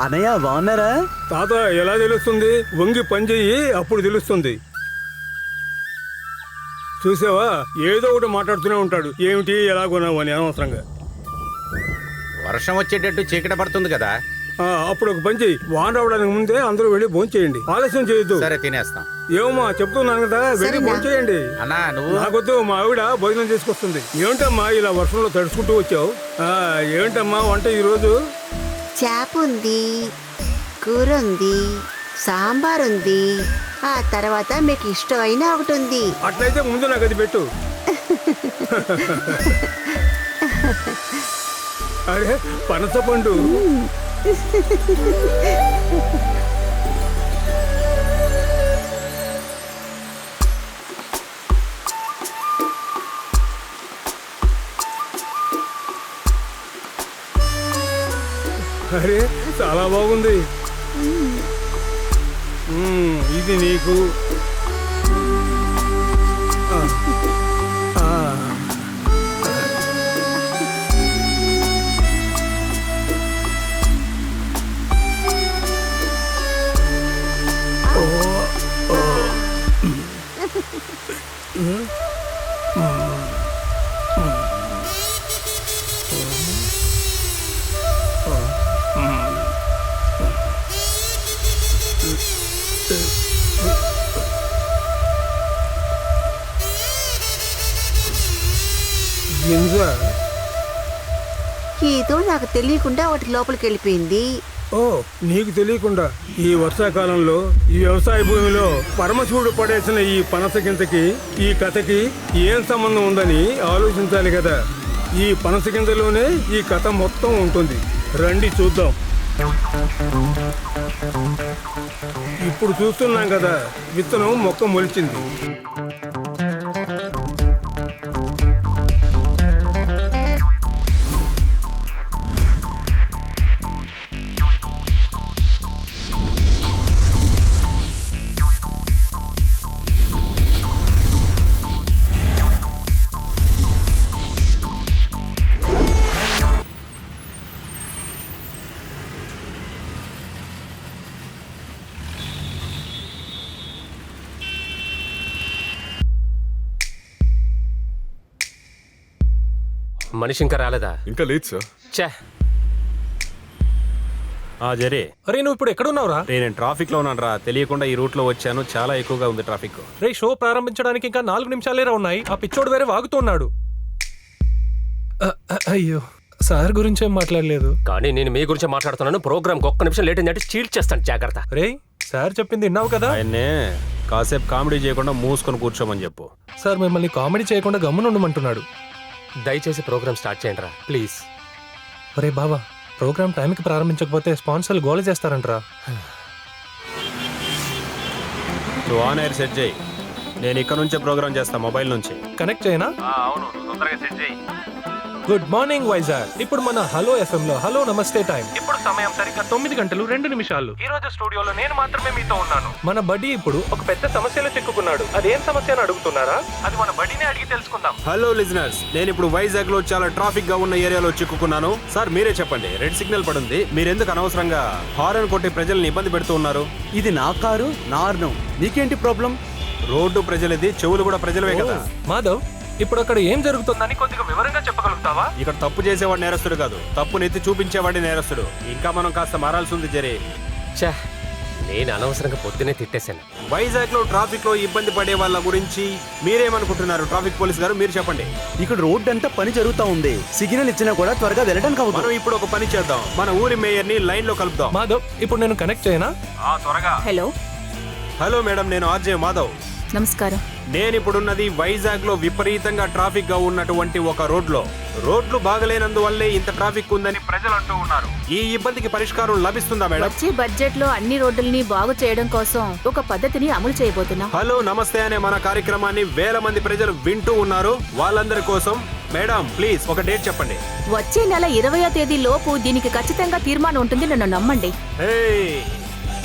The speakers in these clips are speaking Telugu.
అన్నయ్య బాగున్నారా? తాత ఎలా తెలుస్తుంది? వంగి పని చెయ్యి, అప్పుడు తెలుస్తుంది. చూసావా, ఏదో ఒకటి మాట్లాడుతూనే ఉంటాడు. ఏమిటి ఎలాగొన్నావు అని అనవసరంగా. వర్షం వచ్చేటట్టు చీకట పడుతుంది కదా. అప్పుడు ఒక పని చెయ్యి, వాన రావడానికి ముందే అందరూ వెళ్ళి భోంచేయండి. ఆలస్యం చేయొద్దు. సరే తినేస్తాం. ఏమమ్మా చెప్తున్నాను కదా, వెళ్ళి భోంచేయండి. అన్నా నువ్వు నాకొద్దు, మా ఆవిడ భోజనం చేసుకొస్తుంది. ఏమిటమ్మా ఇలా వర్షంలో తడుచుకుంటూ వచ్చావు? ఏమిటమ్మా వంట ఈరోజు? చేప ఉంది, కూర ఉంది, సాంబార్ ఉంది, ఆ తర్వాత మీకు ఇష్టమైన ఒకటి ఉంది. అట్లయితే ముందు నాకు అది పెట్టు. అరే పనస పండు. అరే చాలా బాగుంది. ఇది నీకు. ఏదో నాకు తెలియకుండా వాటి లోపలికి వెళ్ళిపోయింది. ఓ, నీకు తెలియకుండా ఈ వర్షాకాలంలో ఈ వ్యవసాయ భూమిలో పరమశివుడు పడేసిన ఈ పనస గింజకి ఈ కథకి ఏం సంబంధం ఉందని ఆలోచించాలి కదా. ఈ పనస గింజలోనే ఈ కథ మొత్తం ఉంటుంది. రండి చూద్దాం. ఇప్పుడు చూస్తున్నాం కదా, విత్తనం మొక్క మొలిచింది. మనిషి ఇంకా రాలేదా? ఇంకా లేదు సార్. ఛే, జరే. అరే నువ్వు ఇప్పుడు ఎక్కడున్నావురా? నేను ట్రాఫిక్ లో ఉన్నాను రా, తెలియకుండా ఈ రూట్ లో వచ్చాను. చాలా ఎక్కువగా ఉంది ట్రాఫిక్. రే షో ప్రారంభించడానికి ఇంకా 4 నిమిషాలేరా ఉన్నాయి. ఆ పిచ్చోడు వేరే వాగుతున్నాడు. అయ్యో, సార్ గురించేం మాట్లాడలేదు. కానీ నేను మీ గురించి మాట్లాడుతున్నాను. ప్రోగ్రామ్ ఒక్క నిమిషం లేట్ అయిందంటే చీట్ చేస్తాను, జాగ్రత్త. రే సార్ చెప్పింది విన్నావు కదా? ఆయన్నే కాసేపు కామెడీ చేయకుండా మూసుకొని కూర్చోమని చెప్పు. సార్ మిమ్మల్ని కామెడీ చేయకుండా గమ్మునుండమంటున్నాడు. దయచేసి ప్రోగ్రామ్ స్టార్ట్ చేయండి రా, ప్లీజ్. ఒరే బాబా, ప్రోగ్రామ్ టైంకి ప్రారంభించకపోతే స్పాన్సర్లు గోల చేస్తారంటరా. నువ్వు ఆన్ ఎయిర్ సెట్ చేయి, నేను ఇక్కడ నుంచే ప్రోగ్రామ్ చేస్తా, మొబైల్ నుంచి కనెక్ట్ చేయనా? అవును, తొందరగా సెట్ చేయి. Good morning Vizag. ఇప్పుడు మన హలో ఎఫ్ఎం లో హలో నమస్తే టైం. ఇప్పుడు సమయం సరిగ్గా 9 గంటలు 2 నిమిషాలు. ఈ రోజు స్టూడియోలో నేను మాత్రమే మీతో ఉన్నాను. మన బడ్డీ ఇప్పుడు ఒక పెద్ద సమస్యలో చిక్కుకున్నాడు. అదేం సమస్య అని అడుగుతున్నారా? అది మన బడ్డీనే అడిగి తెలుసుకుందాం. హలో లిజనర్స్, నేను ఇప్పుడు వైజాగ్ లో చాలా ట్రాఫిక్ గా ఉన్న ఏరియాలో చిక్కుకున్నాను. సార్ మీరే చెప్పండి, రెడ్ సిగ్నల్ పడుంది, మీరెందుకు అనవసరంగా హారన్ కొట్టి ప్రజల్ని ఇబ్బంది పెడుతూ ఉన్నారు? ఇది నా కారు, నా అర్ణం, నీకేంటి ప్రాబ్లం? రోడ్డు ప్రజలది, చెవులు కూడా ప్రజలవే కదా. మాధవ్, ఇప్పుడు అక్కడ ఏం జరుగుతుందని కొద్దిగా వివరంగా చెప్పగలుగుతావా? ఇక్కడ తప్పు చేసేవాడు నేరస్తుడు కాదు, తప్పుని ఎత్తి చూపించేవాడి నేరస్తుడు. ఇంకా మనం కాస్త మారాల్సి ఉంది జరే. ఛే, నేను అనవసరంగా పొద్దునే తిట్టేశాను. వైజాగ్ లో ట్రాఫిక్ లో ఇబ్బంది పడే వాళ్ళ గురించి మీరేమనుకుంటున్నారు? ట్రాఫిక్ పోలీస్ గారు మీరు చెప్పండి. ఇక్కడ రోడ్ అంతా పని జరుగుతా ఉంది. సిగ్నల్ ఇచ్చినా కూడా త్వరగా వెళ్ళడానికి అవుతుంది. మనం ఇప్పుడు ఒక పని చేద్దాం, మన ఊరి మేయర్ ని లైన్ లో కలుపుదాం. మాధవ్, ఇప్పుడు నేను కనెక్ట్ చేయనా? త్వరగా. హలో హలో మేడం, నేను ఆర్జే మాధవ్. నమస్కారం. నేను ఇప్పుడున్నది వైజాగ్ లో విపరీతంగా ట్రాఫిక్ గా ఉన్నటువంటి ఒక రోడ్లు బాగలేనందువల్లే ఇంత ట్రాఫిక్ ఉందని ప్రజలు అంటూ ఉన్నారు. ఈ ఇబ్బందికి పరిష్కారం లభిస్తుందా మేడం? వచ్చే బడ్జెట్ లో అన్ని రోడ్లని బాగు చేయడం కోసం ఒక పద్ధతిని అమలు చేయబోతున్నాం. హలో నమస్తే అనే మన కార్యక్రమాన్ని వేల మంది ప్రజలు వింటూ ఉన్నారు. వాళ్ళందరి కోసం మేడం ప్లీజ్ ఒక డేట్ చెప్పండి. వచ్చే నెల 20వ తేదీ లోపు దీనికి ఖచ్చితంగా తీర్మానం ఉంటుంది, నన్ను నమ్మండి.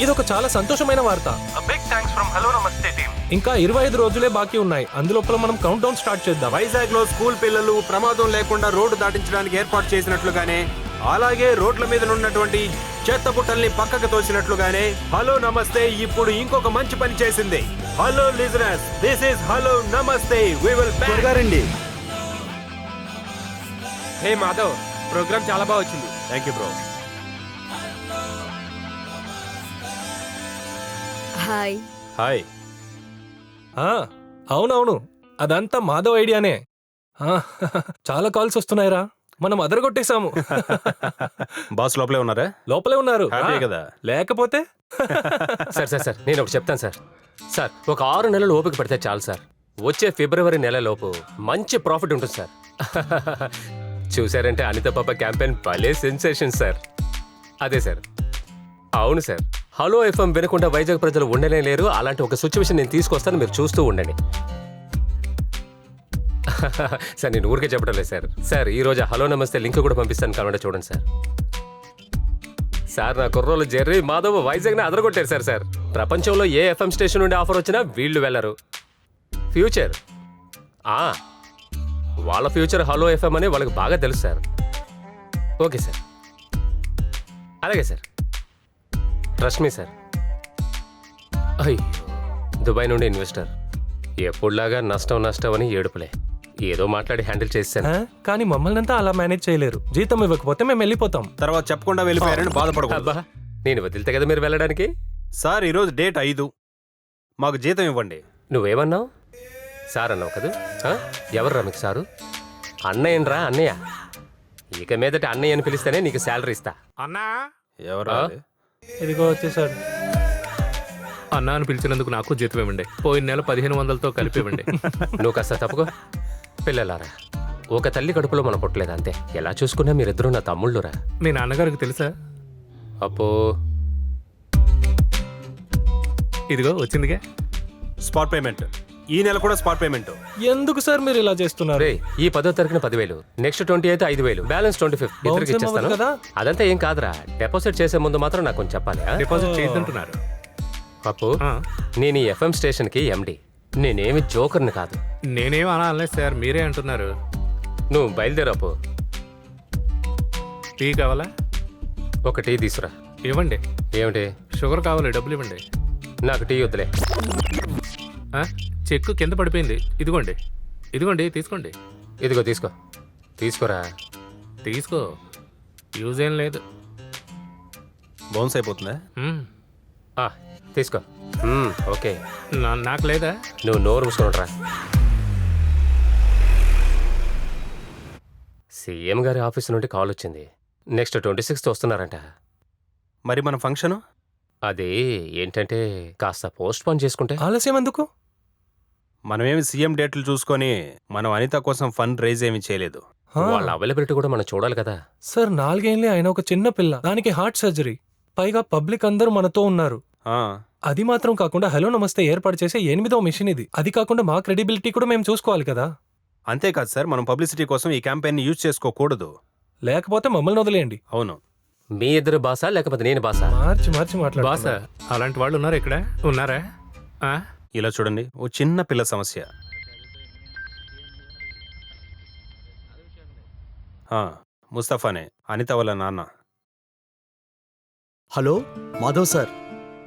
ఇదొక చాలా సంతోషమైన వార్త. బిగ్ థాంక్స్ ఫ్రమ్ హలో నమస్తే టీమ్. ఇంకా 25 రోజులే బాకీ ఉన్నాయి. అందులోపల మనం కౌంట్ డౌన్ స్టార్ట్ చేద్దాం. వైజాగ్ లో స్కూల్ పిల్లలు ప్రమాదం లేకుండా రోడ్డు దాటించడానికి ఏర్పాటు చేసినట్లుగానే అలాగే రోడ్ల మీద ఉన్నటువంటి చెత్త బుట్టల్ని పక్కకు తోసినట్లుగానే హలో నమస్తే ఇప్పుడు ఇంకొక మంచి పని చేసింది. Hello listeners, this is hello Namaste. We will త్వరగా రండి. హే మాధవ్, ప్రోగ్రామ్ చాలా బాగా వచ్చింది. Thank you bro. Hi. Hi. అవునవును, అదంతా మాధవ్ ఐడియానే. ఆ, చాలా కాల్స్ వస్తున్నాయిరా, మనం అదరగొట్టేశాము. బాస్ లోపలే ఉన్నారా? లోపలే ఉన్నారు. హ్యాపీ ఆ, కదా? లేకపోతే సార్ నేను ఒకటి చెప్తాను సార్ ఒక 6 నెలలు ఓపిక పడితే చాలు సార్. వచ్చే ఫిబ్రవరి నెలలోపు మంచి ప్రాఫిట్ ఉంటుంది సార్. చూసారంటే అనిత పాప క్యాంపెయిన్ భలే సెన్సేషన్ సార్. అదే సార్, అవును సార్. హలో ఎఫ్ఎం వినకుండా వైజాగ్ ప్రజలు ఉండనే లేరు. అలాంటి ఒక సిచ్యువేషన్ నేను తీసుకొస్తాను, మీరు చూస్తూ ఉండండి. సార్ నేను ఊరికే చెప్పడం లేదు సార్ ఈ రోజు హలో నమస్తే లింక్ కూడా పంపిస్తాను, కావాలంటే చూడండి సార్. సార్ నా కుర్రోలు జెర్రీ మాధవ్ వైజాగ్ని అదరగొట్టారు సార్. ప్రపంచంలో ఏ ఎఫ్ఎం స్టేషన్ నుండి ఆఫర్ వచ్చినా వీళ్ళు వెళ్ళరు. ఫ్యూచర్ వాళ్ళ ఫ్యూచర్ హలో ఎఫ్ఎం అని వాళ్ళకి బాగా తెలుసు సార్. ఓకే సార్, అలాగే సార్, ట్రస్ట్ మీ సార్. అయ్యో, దుబాయ్ నుండి ఇన్వెస్టర్, ఎప్పుడులాగా నష్టం అని ఏడుపులే. ఏదో మాట్లాడి హ్యాండిల్ చేశాను. కానీ మమ్మల్ని అంతా అలా మేనేజ్ చేయలేరు. జీతం ఇవ్వకపోతే మేము వెళ్ళిపోతాం. తర్వాత చెప్పకుండా వెళ్ళిపోయారని బాధపడకూడదు. అబ్బా, నేను వదిలితే కదా మీరు వెళ్ళడానికి. సార్ ఈరోజు డేట్ 5, మాకు జీతం ఇవ్వండి. నువ్వేమన్నావు? సార్ అన్నావు కదా. ఎవర్రా మీకు సారు? అన్నయ్యనరా అన్నయ్య. ఇక మీదట అన్నయ్య అని పిలిస్తేనే నీకు శాలరీ ఇస్తా. అన్నా, ఎవరు? ఇదిగో వచ్చేసాడు. అన్నా అని పిలిచినందుకు నాకు జీతం ఇవ్వండి. పోయిన నెల 1500తో కలిపి ఇవ్వండి. నువ్వు కాస్త తప్పుకో. పిల్లలారా, ఒక తల్లి కడుపులో మనం పుట్టలేదు అంతే. ఎలా చూసుకున్నా మీరిద్దరూ నా తమ్ముళ్ళురా. మీ నాన్నగారికి తెలుసా? అప్పో, ఇదిగో వచ్చిందిగా స్పాట్ పేమెంట్. ఈ నెల కూడా స్పాట్ పేమెంట్. ఎందుకు సార్ మీరు ఇలా చేస్తున్నారు? రే, ఈ 10వ తారీఖున 10,000, నెక్స్ట్ 20 అయితే 5,000, బ్యాలెన్స్ 25 ఇద్దరికి ఇచ్చేస్తాను కదా. అదంతా ఏం కాదురా. డిపాజిట్ చేసే ముందు మాత్రం నాకు కొంచెం చెప్పాలి. డిపాజిట్ చేద్దంటున్నారు. అప్పు, నేను ఈ ఎఫ్ఎం స్టేషన్ కి ఎండి. నేనేమి జోకర్ని కాదు. నేనేం అనలేదు సార్, మీరే అంటున్నారు. నువ్వు బయలుదేరప్పు. టీ కావాలా? ఒక టీ తీసురా. ఇవ్వండి. ఏమిటి? షుగర్ కావాలి, డబ్బులు ఇవ్వండి. నాకు టీ వద్దులే. చెక్కు కింద పడిపోయింది. ఇదిగోండి తీసుకోండి. ఇదిగో తీసుకోరా. తీసుకో, యూజ్ ఏం లేదు. బౌన్స్ అయిపోతుందా? తీసుకో. ఓకే, నాకు లేదా? నువ్వు నోరు మూసుకునిరా. సీఎం గారి ఆఫీస్ నుండి కాల్ వచ్చింది. Next 26th వస్తున్నారంట. మరి మన ఫంక్షన్? అది ఏంటంటే కాస్త పోస్ట్ పోన్ చేసుకుంటే. ఆలస్యం ఎందుకు? మనమేమి సీఎం డేట్లు చూసుకొని మనం అనిత కోసం ఫండ్ రైజ్ ఏమి చేయలేదు. వాళ్ళ అవైలబిలిటీ కూడా మనం చూడాలి కదా. సార్ 4 ఏళ్ళే ఆయన ఒక చిన్న పిల్ల, దానికి హార్ట్ సర్జరీ, పైగా పబ్లిక్ అందరూ మనతో ఉన్నారు. అది మాత్రం కాకుండా హలో నమస్తే ఏర్పాటు చేసే 8వ మిషన్ ఇది. అది కాకుండా మా క్రెడిబిలిటీ కూడా మేము చూసుకోవాలి కదా. అంతేకాదు సార్, మనం పబ్లిసిటీ కోసం ఈ క్యాంపెయిన్ యూజ్ చేసుకోకూడదు. లేకపోతే మమ్మల్ని వదిలేయండి. అవును. మీ ఇద్దరు బాసా లేకపోతే నేను బాసా? మార్చి మాట్లాడు. బాసా, అలాంటి వాళ్ళు ఉన్నారు ఇక్కడ? ఉన్నారా? ఇలా చూడండి, ఓ చిన్న పిల్ల సమస్య. ముస్తఫానే, అనిత వాళ్ళ నాన్న. హలో మాధవ్ సార్,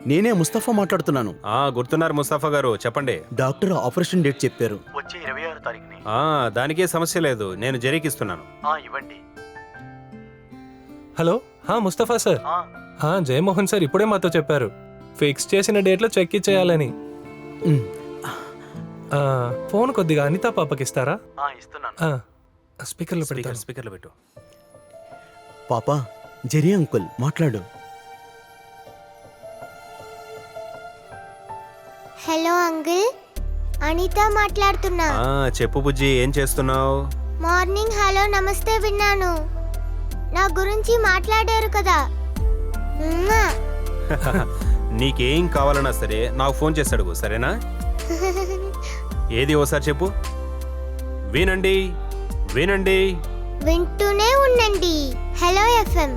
నేనే ముస్తఫా మాట్లాడుతున్నాను. గుర్తున్నారు ముస్తఫా గారు, చెప్పండి. డాక్టర్ ఆపరేషన్ డేట్ చెప్పారు, వచ్చే 26వ తారీఖుని. దానికే సమస్య లేదు, నేను జరీకిస్తున్నాను. ఇవ్వండి. Hello, Mustafa sir. Jayamohan sir ఇప్పుడే మాతో చెప్పారు ఫిక్స్ చేసిన డేట్లో చెక్ ఇచ్చేయాలని. ఫోన్ కొద్దిగా అనితా పాపకి ఇస్తారా? స్పీకర్లో పెట్టు. పాపా, జెరీ అంకుల్ మాట్లాడు. హలో అంకుల్, అనిత మాట్లాడుతున్నా. చెప్పు బుజ్జి, ఏం చేస్తున్నావు? మార్నింగ్ హలో నమస్తే విన్నాను. నా గురించి మాట్లాడారు కదా. నీకేం కావాలన్నా సరే నాకు ఫోన్ చేసి అడుగు, సరేనా? ఏది ఓసారి చెప్పు. వినండి. వింటూనే ఉండండి హలో ఎఫ్ఎం.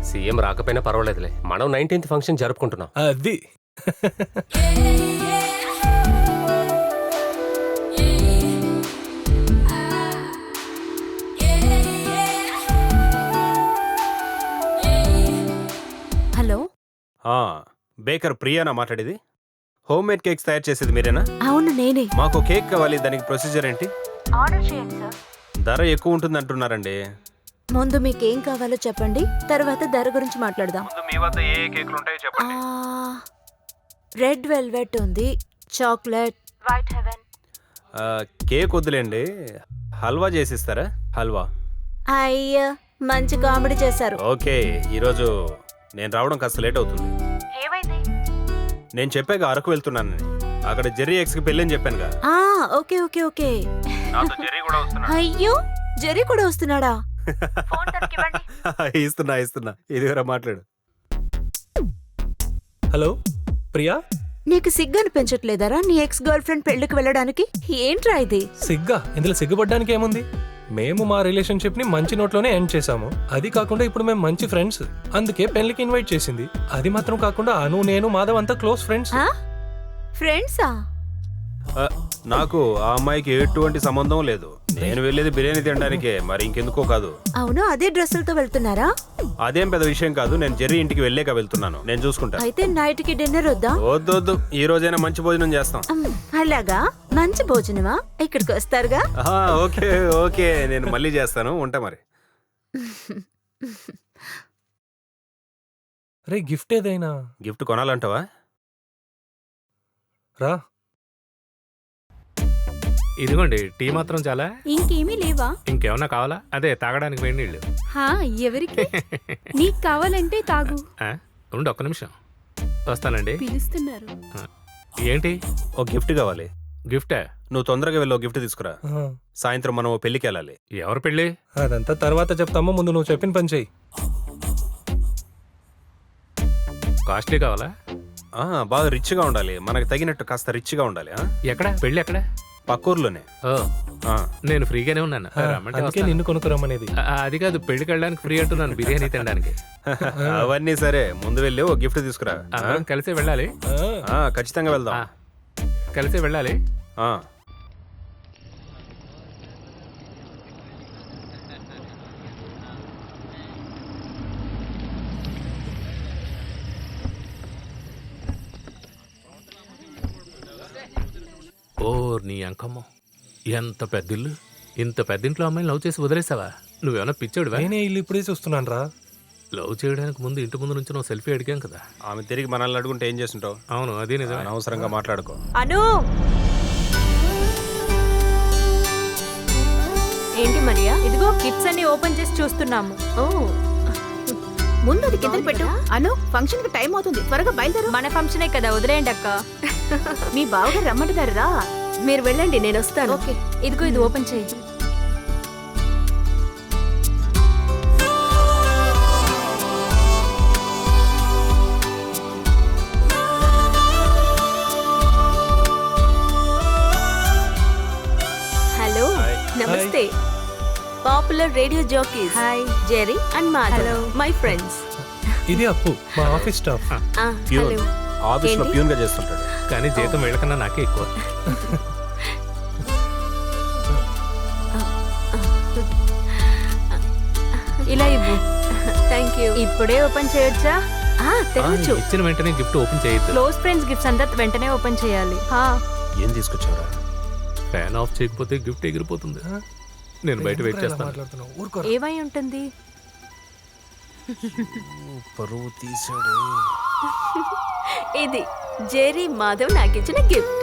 సీఎం రాకపోయినా పర్వాలేదులే, మనం 19th ఫంక్షన్ జరుపుకుంటున్నాం. అది బేకర్ ప్రియానా మాట్లాడేది? హోమ్ మేడ్ కేక్స్ తయారు చేసేది మీరేనా? అవును నేనే. మాకు కేక్ కావాలి, దానికి ప్రొసీజర్ ఏంటి? ఆర్డర్ చేయండి సార్. ధర ఎక్కువ ఉంటుంది అంటున్నారండి. ముందు మీకేం కావాలో చెప్పండి, తర్వాత ధర గురించి మాట్లాడదాం. మీ వద్ద ఏ కేక్లు ఉంటాయో చెప్పండి. రెడ్ వెల్వెట్ ఉంది, చాక్లెట్, వైట్ హెవెన్. కేక్ వద్దులేండి, హల్వా చేసిస్తారా? హల్వా. అయ్యా మంచి కామెడీ చేశారు. ఓకే, ఈరోజు నేను రావడం కాస్త లేట్ అవుతుంది. ఏమైంది? నేను చెప్పాక అరకు వెళ్తున్నానని. అక్కడ జెర్రీ ఎక్స్కి పెళ్ళని చెప్పానుగా. Okay okay okay. నాతో జెర్రీ కూడా వస్తున్నాడు. అయ్యో జెర్రీ కూడా వస్తున్నాడా? ఇస్తున్నా ఇదివరా మాట్లాడు. హలో ప్రియా, నీకు సిగ్గు అనిపించట్లేదరా నీ ఎక్స్ గర్ల్ ఫ్రెండ్ పెళ్లికి వెళ్ళడానికి? ఏంట్రా ఇది? సిగ్గా? ఇందులో సిగ్గుపడ్డానికి ఏముంది? మేము మా రిలేషన్షిప్ ని మంచి నోట్లోనే ఎండ్ చేసాము. అది కాకుండా ఇప్పుడు మేము మంచి ఫ్రెండ్స్, అందుకే పెళ్లికి ఇన్వైట్ చేసింది. అది మాత్రం కాకుండా అను, నేను, మాధవ్ అంతా క్లోజ్ ఫ్రెండ్స్. ఫ్రెండ్సా? నాకు ఆ అమ్మాయికి ఎటువంటి సంబంధం లేదు. నేను వెళ్ళేది బిర్యానీ తినడానికే, మరి ఇంకెందుకో కాదు. అవును, అదే డ్రెస్సులతో వెళ్తున్నారా? అదేం పెద్ద విషయం కాదు. నేను జెర్రీ ఇంటికి వెళ్ళాక వెళ్తున్నాను, నేను చూసుకుంటా. అయితే నైట్ కి డిన్నర్ వద్దా? వద్దు, ఈ రోజైనా మంచి భోజనం చేస్తాం. అలాగా? మంచి భోజనమా? ఇక్కడికి వస్తారుగా? ఓకే ఓకే, నేను మళ్ళీ చేస్తాను, ఉంటా మరి. రే గిఫ్ట్ ఏదైనా? గిఫ్ట్ కొనాలంటావా? రా. ఇదిగోండి టీ మాత్రం చాలా. ఇంకేమీ లేవా? ఇంకేమన్నా కావాలా? అదే తాగడానికి వేడి నీళ్ళు. ఎవరికి? నీకు కావాలంటే తాగు. ఉండు ఒక్క నిమిషం వస్తానండి. పిలుస్తున్నారు. ఏంటి? ఓ గిఫ్ట్ కావాలి. గిఫ్టా? నువ్వు తొందరగా వెళ్ళి గిఫ్ట్ తీసుకురా. సాయంత్రం మనం పెళ్లికి వెళ్ళాలి. ఎవరు పెళ్ళి? అదంతా తర్వాత చెప్తాము, ముందు నువ్వు చెప్పిన పని చెయ్యి. కాస్ట్లీ కావాలా? బాగా రిచ్ గా ఉండాలి, మనకు తగినట్టు కాస్త రిచ్ గా ఉండాలి. ఎక్కడ పెళ్ళి? ఎక్కడ? పక్కూర్లోనే. నేను ఫ్రీగానే ఉన్నాను, అందుకే నిన్ను కొనుక్కురమ్మనేది. అది కాదు, పెళ్లికి వెళ్ళడానికి ఫ్రీ అంటున్నాను, బిర్యానీ తినడానికి. అవన్నీ సరే, ముందు వెళ్ళి ఓ గిఫ్ట్ తీసుకురా. కలిసే వెళ్ళాలి. ఖచ్చితంగా వెళ్దాం. కలిసే వెళ్ళాలి. ఓ నీ అంకమ్మ, ఎంత పెద్దిల్లు! ఇంత పెద్దింట్లో అమ్మాయిని లవ్ చేసి వదిలేసావా? నువ్వేమన్నా పిచ్చాడువా? నేనే ఇల్లు ఇప్పుడే చూస్తున్నాను రా. లవ్ చేయడానికి ముందు ఇంటి ముందు నుంచి నువ్వు సెల్ఫీ అడిగాం కదా. ఆమె తిరిగి మనల్ని అడుగుంటే ఏం చేస్తుంటావు? అవును, అదే నిజం. అనవసరంగా మాట్లాడుకో. అను, ఏంటి మరియా? ఇదిగో కిట్స్ అన్ని ఓపెన్ చేసి చూస్తున్నాము. ముందు అది కింద పెట్టు. అను, ఫంక్షన్ కి టైం అవుతుంది, త్వరగా బయలుదేరు. మన ఫంక్షనే కదా, వదిలేయండి అక్క. మీ బావగారు రమ్మంటున్నారు రా. మీరు వెళ్ళండి, నేను వస్తాను. ఓకే. ఇదిగో ఇది ఓపెన్ చేయి. హలో, నమస్తే. Popular radio jockeys. Hi, Jerry and Madhav, my friends. ఇది అప్పు, మా ఆఫీస్ స్టాఫ్. హలో. ఆఫీస్ లో ప్యూన్ గా చేస్తుంటాడు, కానీ జీతం వీళ్ళకన్నా నాకే ఎక్కువ. ఇలా ఇవ్వు. Thank you. ఇప్పుడే ఓపెన్ చేయొచ్చా? తెరవచ్చు. ఇచ్చిన వెంటనే గిఫ్ట్ ఓపెన్ చేయొద్దు. క్లోజ్ ఫ్రెండ్స్ గిఫ్ట్స్ అంతా వెంటనే ఓపెన్ చేయాలి. ఏం తీసుకొచ్చారా? ఫ్యాన్ ఆఫ్ చేయకపోతే గిఫ్ట్ ఎగిరిపోతుంది. నేను బయట వెయిట్ చేస్తాను. ఏమై ఉంటుంది? పరువు తీసాడు. ఇది జెర్రీ మాధవ్ నాకిచ్చిన గిఫ్ట్.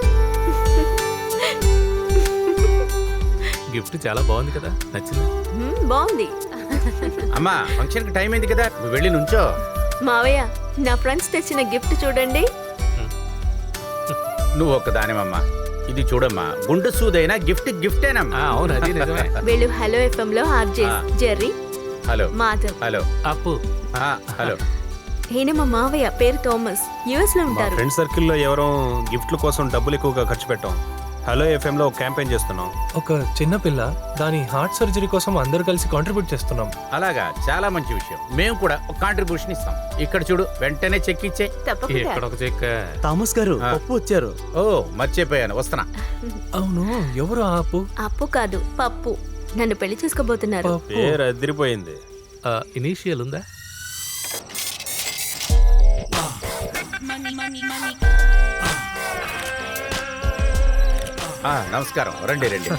గిఫ్ట్ చాలా బాగుంది కదా, నచ్చింది? బాగుంది. అమ్మా, ఫంక్షన్ కి టైం అయింది కదా, నువ్వు వెళ్ళి నుంచో. మావయ్య, నా ఫ్రెండ్స్ తెచ్చిన గిఫ్ట్ చూడండి. నువ్వు ఒక్కదానివమ్మా. ఇది చూడమ్మా, గుండు సూదైనా గిఫ్ట్ గిఫ్టేనమ్మా. అవును, అది నిజమే. వీళ్ళు హలో ఎఫ్ఎం లో RJs Jerry, hello Madhav. Hello అప్పు. హలో. ఈయన మా మావయ్య, పేరు థామస్, యుఎస్ లో ఉంటారు. ఫ్రెండ్ సర్కిల్ లో ఎవరో గిఫ్ట్ల కోసం డబ్బులు ఎక్కువగా ఖర్చు పెట్టాం. హలో ఎఫ్ఎం లో ఒక క్యాంపెయిన్ చేస్తున్నాం. ఒక చిన్న పిల్ల దాని హార్ట్ సర్జరీ కోసం అందరూ కలిసి కాంట్రిబ్యూట్ చేస్తున్నాం. అలాగా, చాలా మంచి విషయం. మేము కూడా ఒక కాంట్రిబ్యూషన్ ఇస్తాం. ఇక్కడ చూడు, వెంటనే చెక్ ఇచ్చే. ఇక్కడ ఒక చెక్. థామస్ గారు, పప్పు వచ్చారు. ఓ, మర్చిపోయాను, వస్తున్నా. అవును, ఎవరు ఆ అప్పు? అప్పు కాదు, పప్పు. నన్ను పెళ్లి చేసుకోబోతున్నారు. పేరు అదిరిపోయింది. ఇనీషియల్ ఉందా? మనీ నమస్కారం, రండి రండి.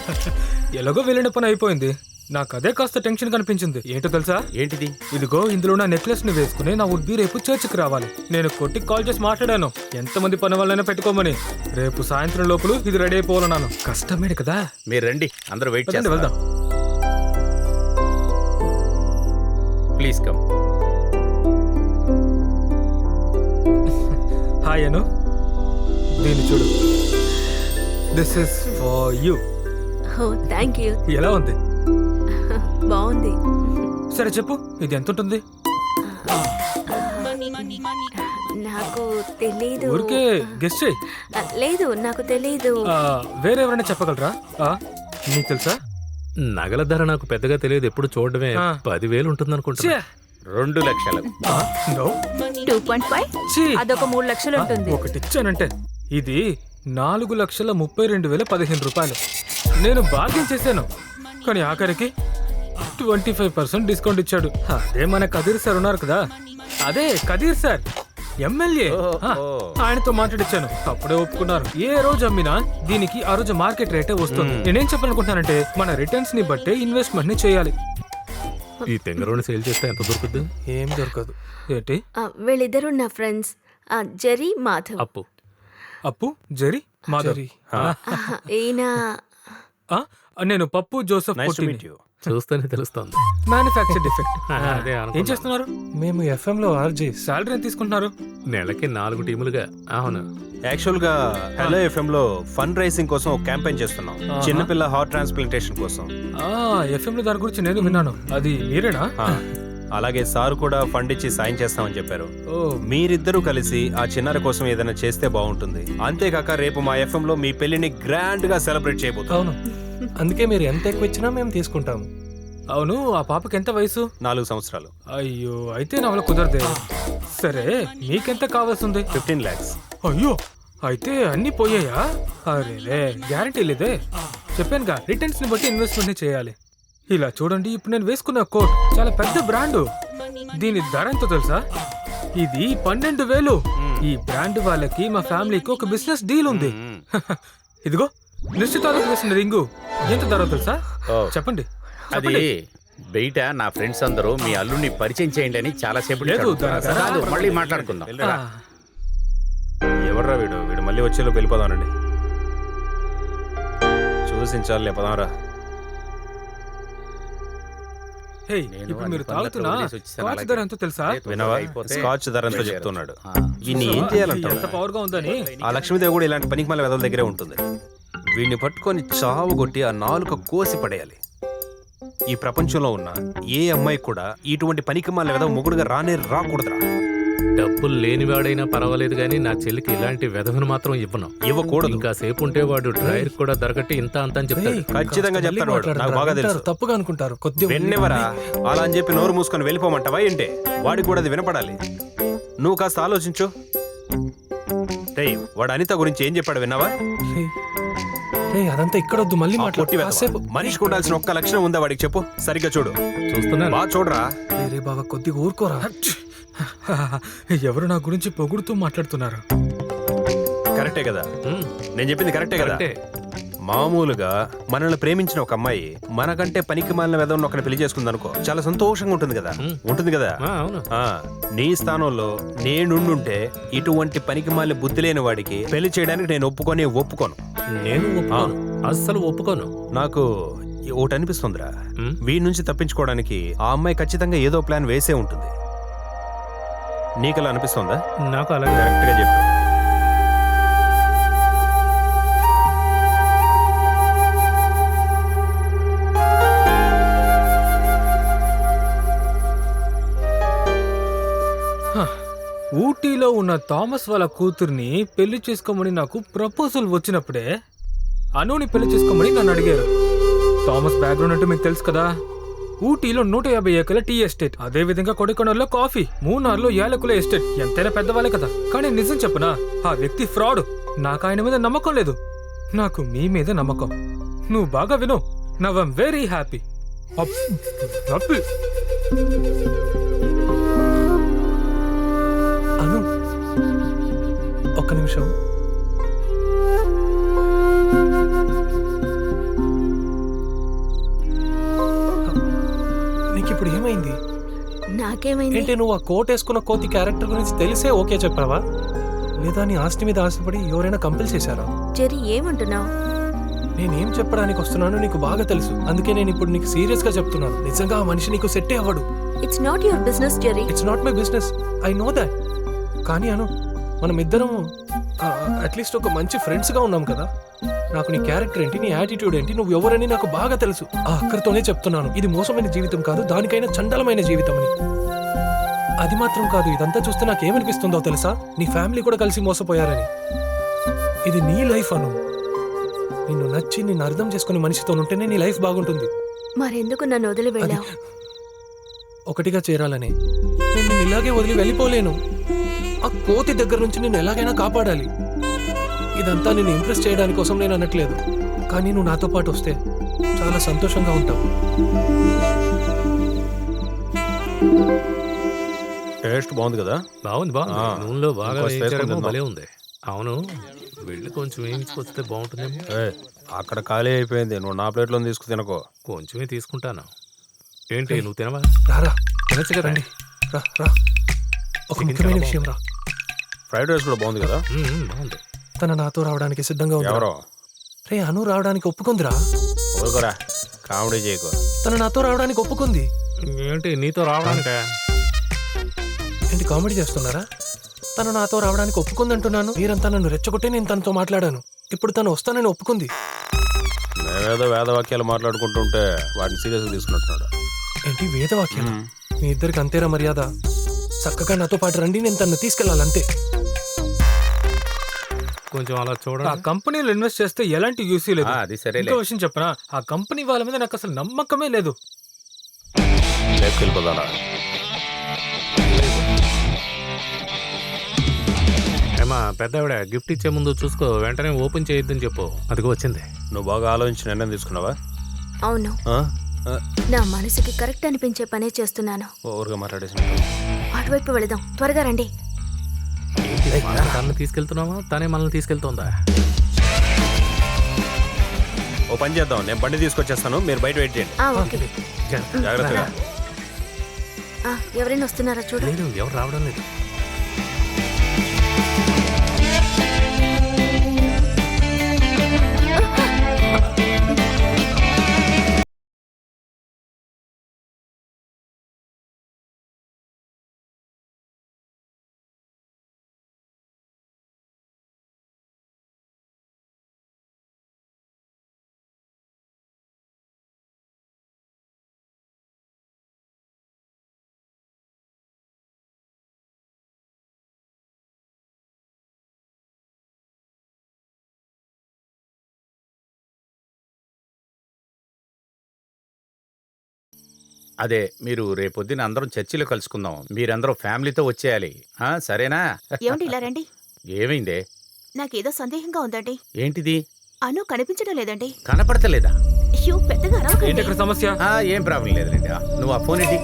ఎలాగో వెళ్ళిన పని అయిపోయింది. నాకు అదే కాస్త టెన్షన్ కనిపించింది. ఏంటో తెలుసా? ఏంటిది? ఇదిగో ఇందులో నా నెక్లెస్ ని వేసుకుని నా ఉడ్బీ రేపు చర్చికి రావాలి. నేను కొట్టి కాల్ చేసి మాట్లాడాను ఎంతమంది పని వాళ్ళైనా పెట్టుకోమని. రేపు సాయంత్రం లోపల ఇది రెడీ అయిపోవాలన్నాను. కష్టమేడు కదా. మీరు రండి, అందరూ వెయిట్ పదండి, చేద్దాం. వెళ్దాం. Please come. హాయ్ అను, దీన్ని చూడు. This is for you. Oh thank you. ఎలా ఉంది? బాగుంది. సరే చెప్పు, ఇది ఎంత ఉంటుంది? నాకు తెలీదు. ఊరికే గెస్ట్ చేయి. లేదు, నాకు తెలీదు. వేరే ఎవరైనా చెప్పగలరా? నీకు తెలుసా? నగల ధర నాకు పెద్దగా తెలియదు, ఎప్పుడు చూడడమే. 10,000 ఉంటుంది అనుకుంటా. 2 లక్షలు. 2.5 అదొక 3 లక్షలు ఉంటుంది. ఒకటి ఇచ్చానంటే. ఇది 4,32,015 రూపాయలు. నేను బార్గెన్ చేశాను, కానీ ఆఖరికి 25% డిస్కౌంట్ ఇచ్చాడు. అదే మన కదీర్ సార్ ఉన్నారు కదా, అదే కదీర్ సార్ ఎమ్మెల్యే. ఆయనతో మాట్లాడిచ్చాను, అప్పుడే ఒప్పుకున్నారు. ఏ రోజు అమ్మినా దీనికి ఆ రోజు మార్కెట్ రేటే వస్తుంది. నేనేం చెప్పాలనుకుంటున్నానంటే మన రిటర్న్స్ ని బట్టే ఇన్వెస్ట్మెంట్ ని చేయాలి. ఈ తెంగరోని సేల్ చేస్తే ఎంత దొరుకుద్ది? ఏం దొరకదు. ఏంటి? వీళ్ళిద్దరు నా ఫ్రెండ్స్, జెరీ, మాధవ్. అప్పు, జెరీ, మాధవ్. ఈయన నేను పప్పు, జోసెఫ్. చూస్తేనే తెలుస్తుంది. Manufacture defect. అదే ఏం చేస్తున్నారు? మేము FM లో RJ. సాలరీ ఎంత తీసుకుంటున్నారు? నెలకి 4 టీములుగా. అవును, యాక్చువల్ గా హలో FM లో ఫండ్ రైజింగ్ కోసం ఒక క్యాంపెయిన్ చేస్తున్నాం, చిన్నపిల్ల హార్ట్ ట్రాన్స్ప్లాంటేషన్ కోసం. FM లో దాని గురించి నేను విన్నాను. అది మీరేనా? అలాగే సార్ కూడా ఫండ్ ఇచ్చి సాయం చేస్తామని చెప్పారు. మీరిద్దరూ కలిసి ఆ చిన్నారి కోసం ఏదైనా చేస్తే బాగుంటుంది. అంతేకాక రేపు మా FM లో మీ పెళ్లిని గ్రాండ్ గా సెలబ్రేట్ చేయబోతాం. అవును, అందుకే మీరు ఎంత ఎక్కువ ఇచ్చినా మేము తీసుకుంటాము. అవును, ఆ పాపకి ఎంత వయసు? 4 సంవత్సరాలు. అయ్యో, అయితే నా వల్ల కుదరదే. సరే, మీకెంత కావాల్సింది? 15 lakhs. అయ్యో, అయితే అన్ని పోయాయా? అరే, గ్యారంటీ లేదే. చెప్పానుగా, రిటర్న్స్ ని బట్టి ఇన్వెస్ట్మెంట్ ని చేయాలి. ఇలా చూడండి, ఇప్పుడు నేను వేసుకున్న కోట్ చాలా పెద్ద బ్రాండ్. దీని ధర ఎంతో తెలుసా? ఇది 12,000. ఈ బ్రాండ్ వాళ్ళకి మా ఫ్యామిలీకి ఒక బిజినెస్ డీల్ ఉంది. ఇదిగో నిశ్చితార్థం వేసిన రింగు ఎంత ధర తెలుసా? చెప్పండి. అది బయట నా ఫ్రెండ్స్ అందరూ మీ అల్లుడిని పరిచయం చేయండి అని చాలా సేపు మళ్ళీ మాట్లాడుకుందాం. ఎవర్రా వీడు? వీడు మళ్ళీ వచ్చేలోకి వెళ్ళిపోదానండి. చూసించాలి, లేపదాంరా. ఇప్పుడు మీరు తాగుతున్నా స్కాచ్ ధర ఎంతో తెలుసా? వినవా? స్కాచ్ ధర ఎంతో చెప్తున్నాడు. ఈయన్ని ఏం చేయాలంటే ఎంత పవర్ గా ఉందని. ఆ లక్ష్మీదేవి కూడా ఇలాంటి పనికి మళ్ళీ వెదల దగ్గరే ఉంటుంది. వీడిని పట్టుకొని చావు కొట్టి ఆ నాలుక కోసి పడేయాలి. ఈ ప్రపంచంలో ఉన్న ఏ అమ్మాయి కూడా ఇటువంటి పనికి మళ్ళీ వెదవ మొగుడుగా రాకూడదురా. డబ్బులు లేనివాడైనా పర్వాలేదు కానీ నా చెల్లికి ఇలాంటి వెధవను మాత్రం ఇవ్వకూడదు. ఇంకా సేపు ఉంటే వాడు డ్రైవర్ కూడా దొరకట్టి ఇంత అంత అని చెప్తాడు. ఖచ్చితంగా చెప్తాడు వాడు, నాకు బాగా తెలుసు. తప్పుగా అనుకుంటారు. వెన్నెవరా అలా అని చెప్పి నోరు మూసుకొని వెళ్ళిపోమంటావా ఏంటే? వాడికి కూడా అది వినపడాలి. నువ్వు కాస్త ఆలోచించు. వాడు అనిత గురించి ఏం చెప్పాడు విన్నావా? అదంతా ఇక్కడొద్దు, మళ్ళీ మనిషికి ఉండాల్సిన ఒక్క లక్షణం ఉందా వాడికి చెప్పు. సరిగ్గా చూడు. చూస్తున్నా, బాగా చూడరా. రే బాబా, కొద్దిగా ఊరుకోరా. ఎవరు నా గురించి పొగుడుతూ మాట్లాడుతున్నారు. కరెక్టే కదా? నేను చెప్పింది కరెక్టే కదా? మామూలుగా మనల్ని ప్రేమించిన ఒక అమ్మాయి మనకంటే పనికి మాలిన వెదవను ఒకరిని పెళ్లి చేసుకుంది అనుకో, చాలా సంతోషంగా ఉంటుంది కదా? ఉంటుంది కదా? నీ స్థానంలో నేనుండుంటే ఇటువంటి పనికి మాలిన బుద్ధి లేని వాడికి పెళ్లి చేయడానికి నేను ఒప్పుకోను. నేను అస్సలు ఒప్పుకోను. నాకు ఒకటి అనిపిస్తుందిరా, వీడి నుంచి తప్పించుకోవడానికి ఆ అమ్మాయి ఖచ్చితంగా ఏదో ప్లాన్ వేసే ఉంటుంది. నీకలా అనిపిస్తుందా? నాకు అలాగే. కరెక్ట్ గా చెప్పు. ఊటీలో ఉన్న థామస్ వాళ్ళ కూతుర్ని పెళ్లి చేసుకోమని నాకు ప్రపోజల్ వచ్చినప్పుడే అనుని పెళ్లి చేసుకోమని నన్ను అడిగారు. థామస్ బ్యాక్గ్రౌండ్ అంటే మీకు తెలుసు కదా. ఊటీలో 150 ఏకర్ల టీ ఎస్టేట్, అదే విధంగా కొడైకెనాల్లో కాఫీ, మూనార్లో యాలకుల ఎస్టేట్. ఎంతైనా పెద్దవాళ్ళే కదా. కానీ నిజం చెప్పనా, ఆ వ్యక్తి ఫ్రాడ్. నాకు ఆయన మీద నమ్మకం లేదు, నాకు మీ మీద నమ్మకం. నువ్వు బాగా విను. Now I'm very happy. Anu, ఒక్క నిమిషం. నీకు ఇప్పుడు ఏమైంది? నాకేమైంది? ఏంటి నువ్వు ఆ కోట్ వేసుకున్న కోతి క్యారెక్టర్ గురించి తెలిసే ఓకే చెప్పావా, లేదా నీ ఆస్తి మీద ఆశపడి ఎవరైనా కంపెల్ చేశారా? జెర్రీ ఏమంటున్నావు? నేనేం చెప్పడానికి వస్తున్నానో నీకు బాగా తెలుసు. అందుకే నేను ఇప్పుడు నీకు సీరియస్ గా చెప్తున్నాను. నిజంగా ఆ మనిషి నీకు సెట్టే అవ్వడు. It's not your business Jerry. It's not my business, I know that. కానీ అను, మనం ఇద్దరం అట్లీస్ట్ ఒక మంచి ఫ్రెండ్స్ గా ఉన్నాం కదా. నాకు నీ క్యారెక్టర్ ఏంటి, నీ యాటిట్యూడ్ ఏంటి, నువ్వు ఎవరని నాకు బాగా తెలుసు. ఆ అక్కడితోనే చెప్తున్నాను, ఇది మోసమైన జీవితం కాదు, దానికైనా చండలమైన జీవితం అని. అది మాత్రం కాదు, ఇదంతా చూస్తే నాకేమనిపిస్తుందో తెలుసా, నీ ఫ్యామిలీ కూడా కలిసి మోసపోయారని. ఇది నీ లైఫ్ అను. నిన్ను నచ్చి నిన్ను అర్థం చేసుకునే మనిషితో ఉంటేనే నీ లైఫ్ బాగుంటుంది. మరెందుకు నన్ను వదిలి వెళ్ళావు? ఒకటిగా చేరాలని. నేను నిన్ను ఇలాగే వదిలి వెళ్ళిపోలేను. ఆ కోతి దగ్గర నుంచి నిన్ను ఎలాగైనా కాపాడాలి. ఇదంతా నిన్ను ఇంప్రెస్ చేయడానికి కోసం నేను అనట్లేదు, కానీ నువ్వు నాతో పాటు వస్తే చాలా సంతోషంగా ఉంటావు. టేస్ట్ బాగుంది కదా? బాగుంది బాగుంది. నూనెలో బాగా ఇంకో వేయించారేమో, స్పేస్ కొంచెం భలే ఉంది. అవును, వెళ్ళి కొంచెం వేయించుకొస్తే బాగుంటుందేమో. అక్కడ ఖాళీ అయిపోయింది, నువ్వు నా ప్లేట్లో తీసుకు తినకో. కొంచెమే తీసుకుంటాను. ఏంటి నువ్వు తినవా? రారా, తినచ్చు కదండి. రా రా, ఒక ముఖ్యమైన విషయం రా. ఫ్రైడ్ రైస్ కూడా బాగుంది కదా? బాగుంది. తన నాతో రావడానికి సిద్ధంగా ఉంది. ఎవరో? రే అను రావడానికి ఒప్పుకుందిరా. ఊరుకోరా, కామెడీ చేయకో. తన నాతో రావడానికి ఒప్పుకుంది. ఏంటి నీతో రావడానికా? ఏంటి కామెడీ చేస్తున్నారా? తను నాతో రావడానికి ఒప్పుకుందంటున్నాను. మీరంతా నన్ను రెచ్చగొట్టే నేను తనతో మాట్లాడాను. ఇప్పుడు తను వస్తానని ఒప్పుకుంది. మేమేదో వేదవాక్యాలు మాట్లాడుకుంటుంటే వాటిని సీరియస్గా తీసుకున్నట్టున్నాడు. ఏంటి వేదవాక్యం? మీ ఇద్దరికి అంతేరా మర్యాద? చక్కగా నాతో పాటు రండి, నేను తను తీసుకెళ్ళాలంతే. కొంచెం అలా చూడండి. ఆ కంపెనీలో ఇన్వెస్ట్ చేస్తే ఎలాంటి యూసీ లేదు. అది సరే. ఇంకో విషయం చెప్పనా, ఆ కంపెనీ వాళ్ళ మీద నాకు అసలు నమ్మకమే లేదు. వెళ్ళిపోదానా? ఏమా పెద్దవిడ గిఫ్ట్ ఇచ్చే ముందు చూసుకో, వెంటనే ఓపెన్ చేయొద్దని చెప్పు. అదిగో వచ్చింది. నువ్వు బాగా ఆలోచించి నిర్ణయం తీసుకున్నావా? అవును, నా మనసుకి కరెక్ట్ అనిపించే పనే చేస్తున్నాను. ఓవర్గా మాట్లాడేసి అటువైపు వెళదాం, త్వరగా రండి. తనని తీసుకెళ్తున్నావా, తనే మనల్ని తీసుకెళ్తుందా? ఓ పని చేద్దాం, నేను బండి తీసుకొచ్చేస్తాను, మీరు బయట వెయిట్ చేయండి. ఓకే. జాగ్రత్తగా. ఎవరైనా వస్తున్నారా చూడు. లేదు, ఎవరు రావడం లేదు. అదే, మీరు రేపొద్దున అందరం చర్చిలో కలుసుకుందాం. మీరందరూ ఫ్యామిలీతో వచ్చేయాలి, సరేనా? ఏమండి ఇలా రండి. ఏమైందే? నాకేదో సందేహంగా ఉందండి. ఏంటిది? అను కనిపించడం లేదండి. కనపడతలేదా? అయ్యో, పెద్దగా అరవకండి. ఏంటి ఇక్కడ సమస్య? ఏం ప్రాబ్లం లేదులేండి. నువ్వు ఆ ఫోన్ ఏంటి?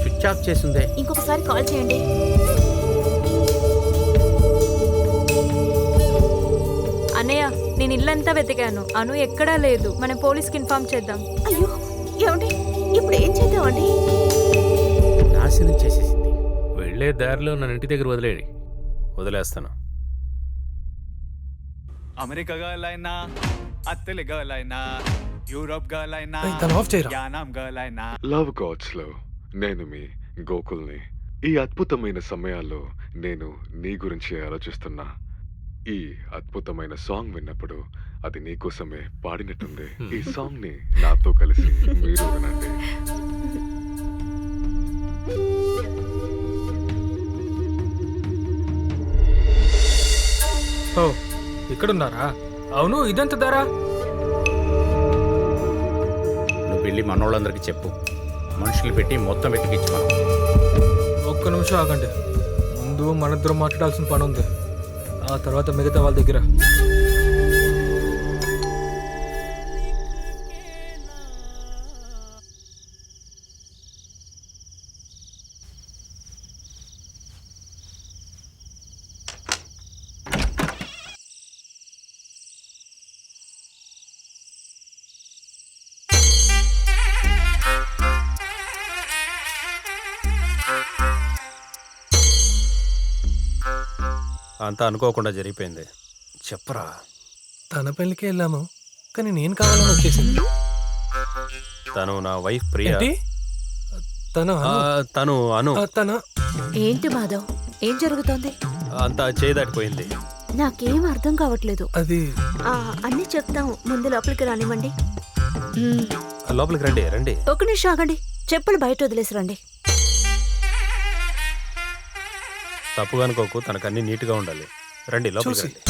స్విచ్ ఆఫ్ చేసిందే. ఇంకొకసారి కాల్ చేయండి. అన్నయ్య, నేను ఇల్లంతా వెతికాను, అను ఎక్కడా లేదు. మనం పోలీస్కి ఇన్ఫార్మ్ చేద్దాం. అయ్యో, ఏమండి ఇప్పుడు ఏం చేద్దామండి? నాశనం చేసేసింది. వెళ్లే దారిలో నన్ను ఇంటి దగ్గర వదిలేయండి. వదిలేస్తాను. అమెరికా గర్ల్ అయినా, అత్తలి గర్ల్ అయినా, యూరోప్ గర్ల్ అయినా, యానాం గర్ల్ అయినా. లవ్ గాడ్స్ లో నేను మీ గోకుల్ని. ఈ అద్భుతమైన సమయాల్లో నేను నీ గురించి ఆలోచిస్తున్నా. ఈ అద్భుతమైన సాంగ్ విన్నప్పుడు అది నీకోసమే పాడినట్టుంది. ఈ సాంగ్ ని నాతో కలిసి మీరు వినండి. ఓ, ఇక్కడున్నారా? అవును, ఇదెంత ధర? నువ్వు వెళ్ళి మనోళ్ళందరికీ చెప్పు, మనుషులు పెట్టి మొత్తం వెతికించు. మనం ఒక్క నిమిషం ఆగండి. ముందు మనిద్దరం మాట్లాడాల్సిన పని ఉంది, ఆ తర్వాత మిగతా వాళ్ళ దగ్గర. అంతా అనుకోకుండా జరిగిపోయింది. చెప్పరా. తన పెళ్ళికి వెళ్ళాము, కానీ నేను కావాలని వచ్చేసింది. తను నా వైఫ్ ప్రియా. ఏంటి? తను అను. ఏంటి మాధవ్, ఏం జరుగుతోంది? అంతా చేయదాటిపోయింది. నాకేం అర్థం కావట్లేదు. అది అన్ని చెప్తాం, ముందు లోపలికి రానివ్వండి. లోపలికి రండి. రండి. ఒక నిమిషం ఆగండి, చెప్పులు బయట వదిలేసి రండి. తప్పుగా అనుకోకు, తనకు అన్ని నీట్గా ఉండాలి. రండి లోపలికి రండి.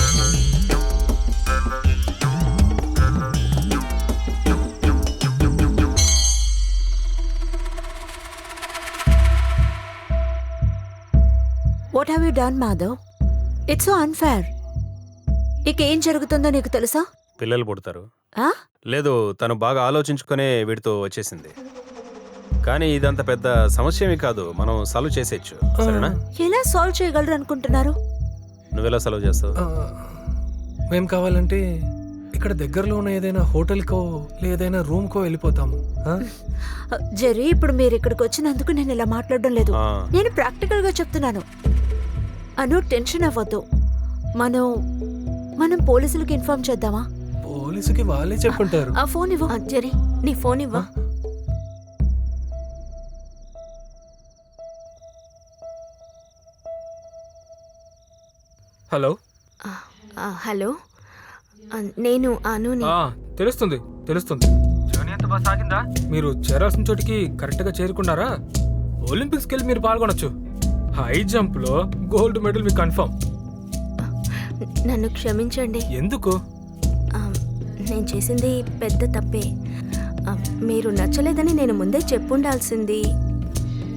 What have you done Madhav? It's so unfair. ఇక ఏం జరుగుతుందో నీకు తెలుసా? పిల్లలు పుడతారు. ఆ? లేదు, తను బాగా ఆలోచించుకునే వీడితో వచ్చేసింది. కానీ ఇదంత పెద్ద సమస్య ఏమీ కాదు, మనం సాల్వ్ చేసేయచ్చు. సరేనా? ఎలా సాల్వ్ చేయగలరు అనుకుంటున్నారు? నువ్వెలా సాల్వ్ చేస్తావు? మేము కావాలంటే ఇక్కడ దగ్గరలో ఉన్న ఏదైనా హోటల్కో లేదైనా రూమ్కో వెళ్ళిపోతాము. జెర్రీ, ఇప్పుడు మీరు ఇక్కడికి వచ్చినందుకు నేను ఇలా మాట్లాడడం లేదు. నేను ప్రాక్టికల్ గా చెప్తున్నాను. అను, టెన్షన్ అవ్వద్దు. మనం పోలీసులకి ఇన్ఫార్మ్ చేద్దామా? పోలీసుకి వాళ్ళే చెప్పుంటారు. ఆ ఫోన్ ఇవ్వు. జెర్రీ, నీ ఫోన్ ఇవ్వ. హలో. హలో, నేను అనుని. తెలుస్తుంది. జర్నీ ఎంత బాగా సాగిందా? మీరు చేరాల్సిన చోటికి కరెక్ట్ గా చేరుకున్నారా? ఒలింపిక్స్కి వెళ్ళి మీరు పాల్గొనొచ్చు. హై జంప్ లో గోల్డ్ మెడల్ మీకు కన్ఫర్మ్. నన్ను క్షమించండి. ఎందుకు? నేను చేసింది పెద్ద తప్పే. మీరు నచ్చలేదని నేను ముందే చెప్పుండాల్సింది.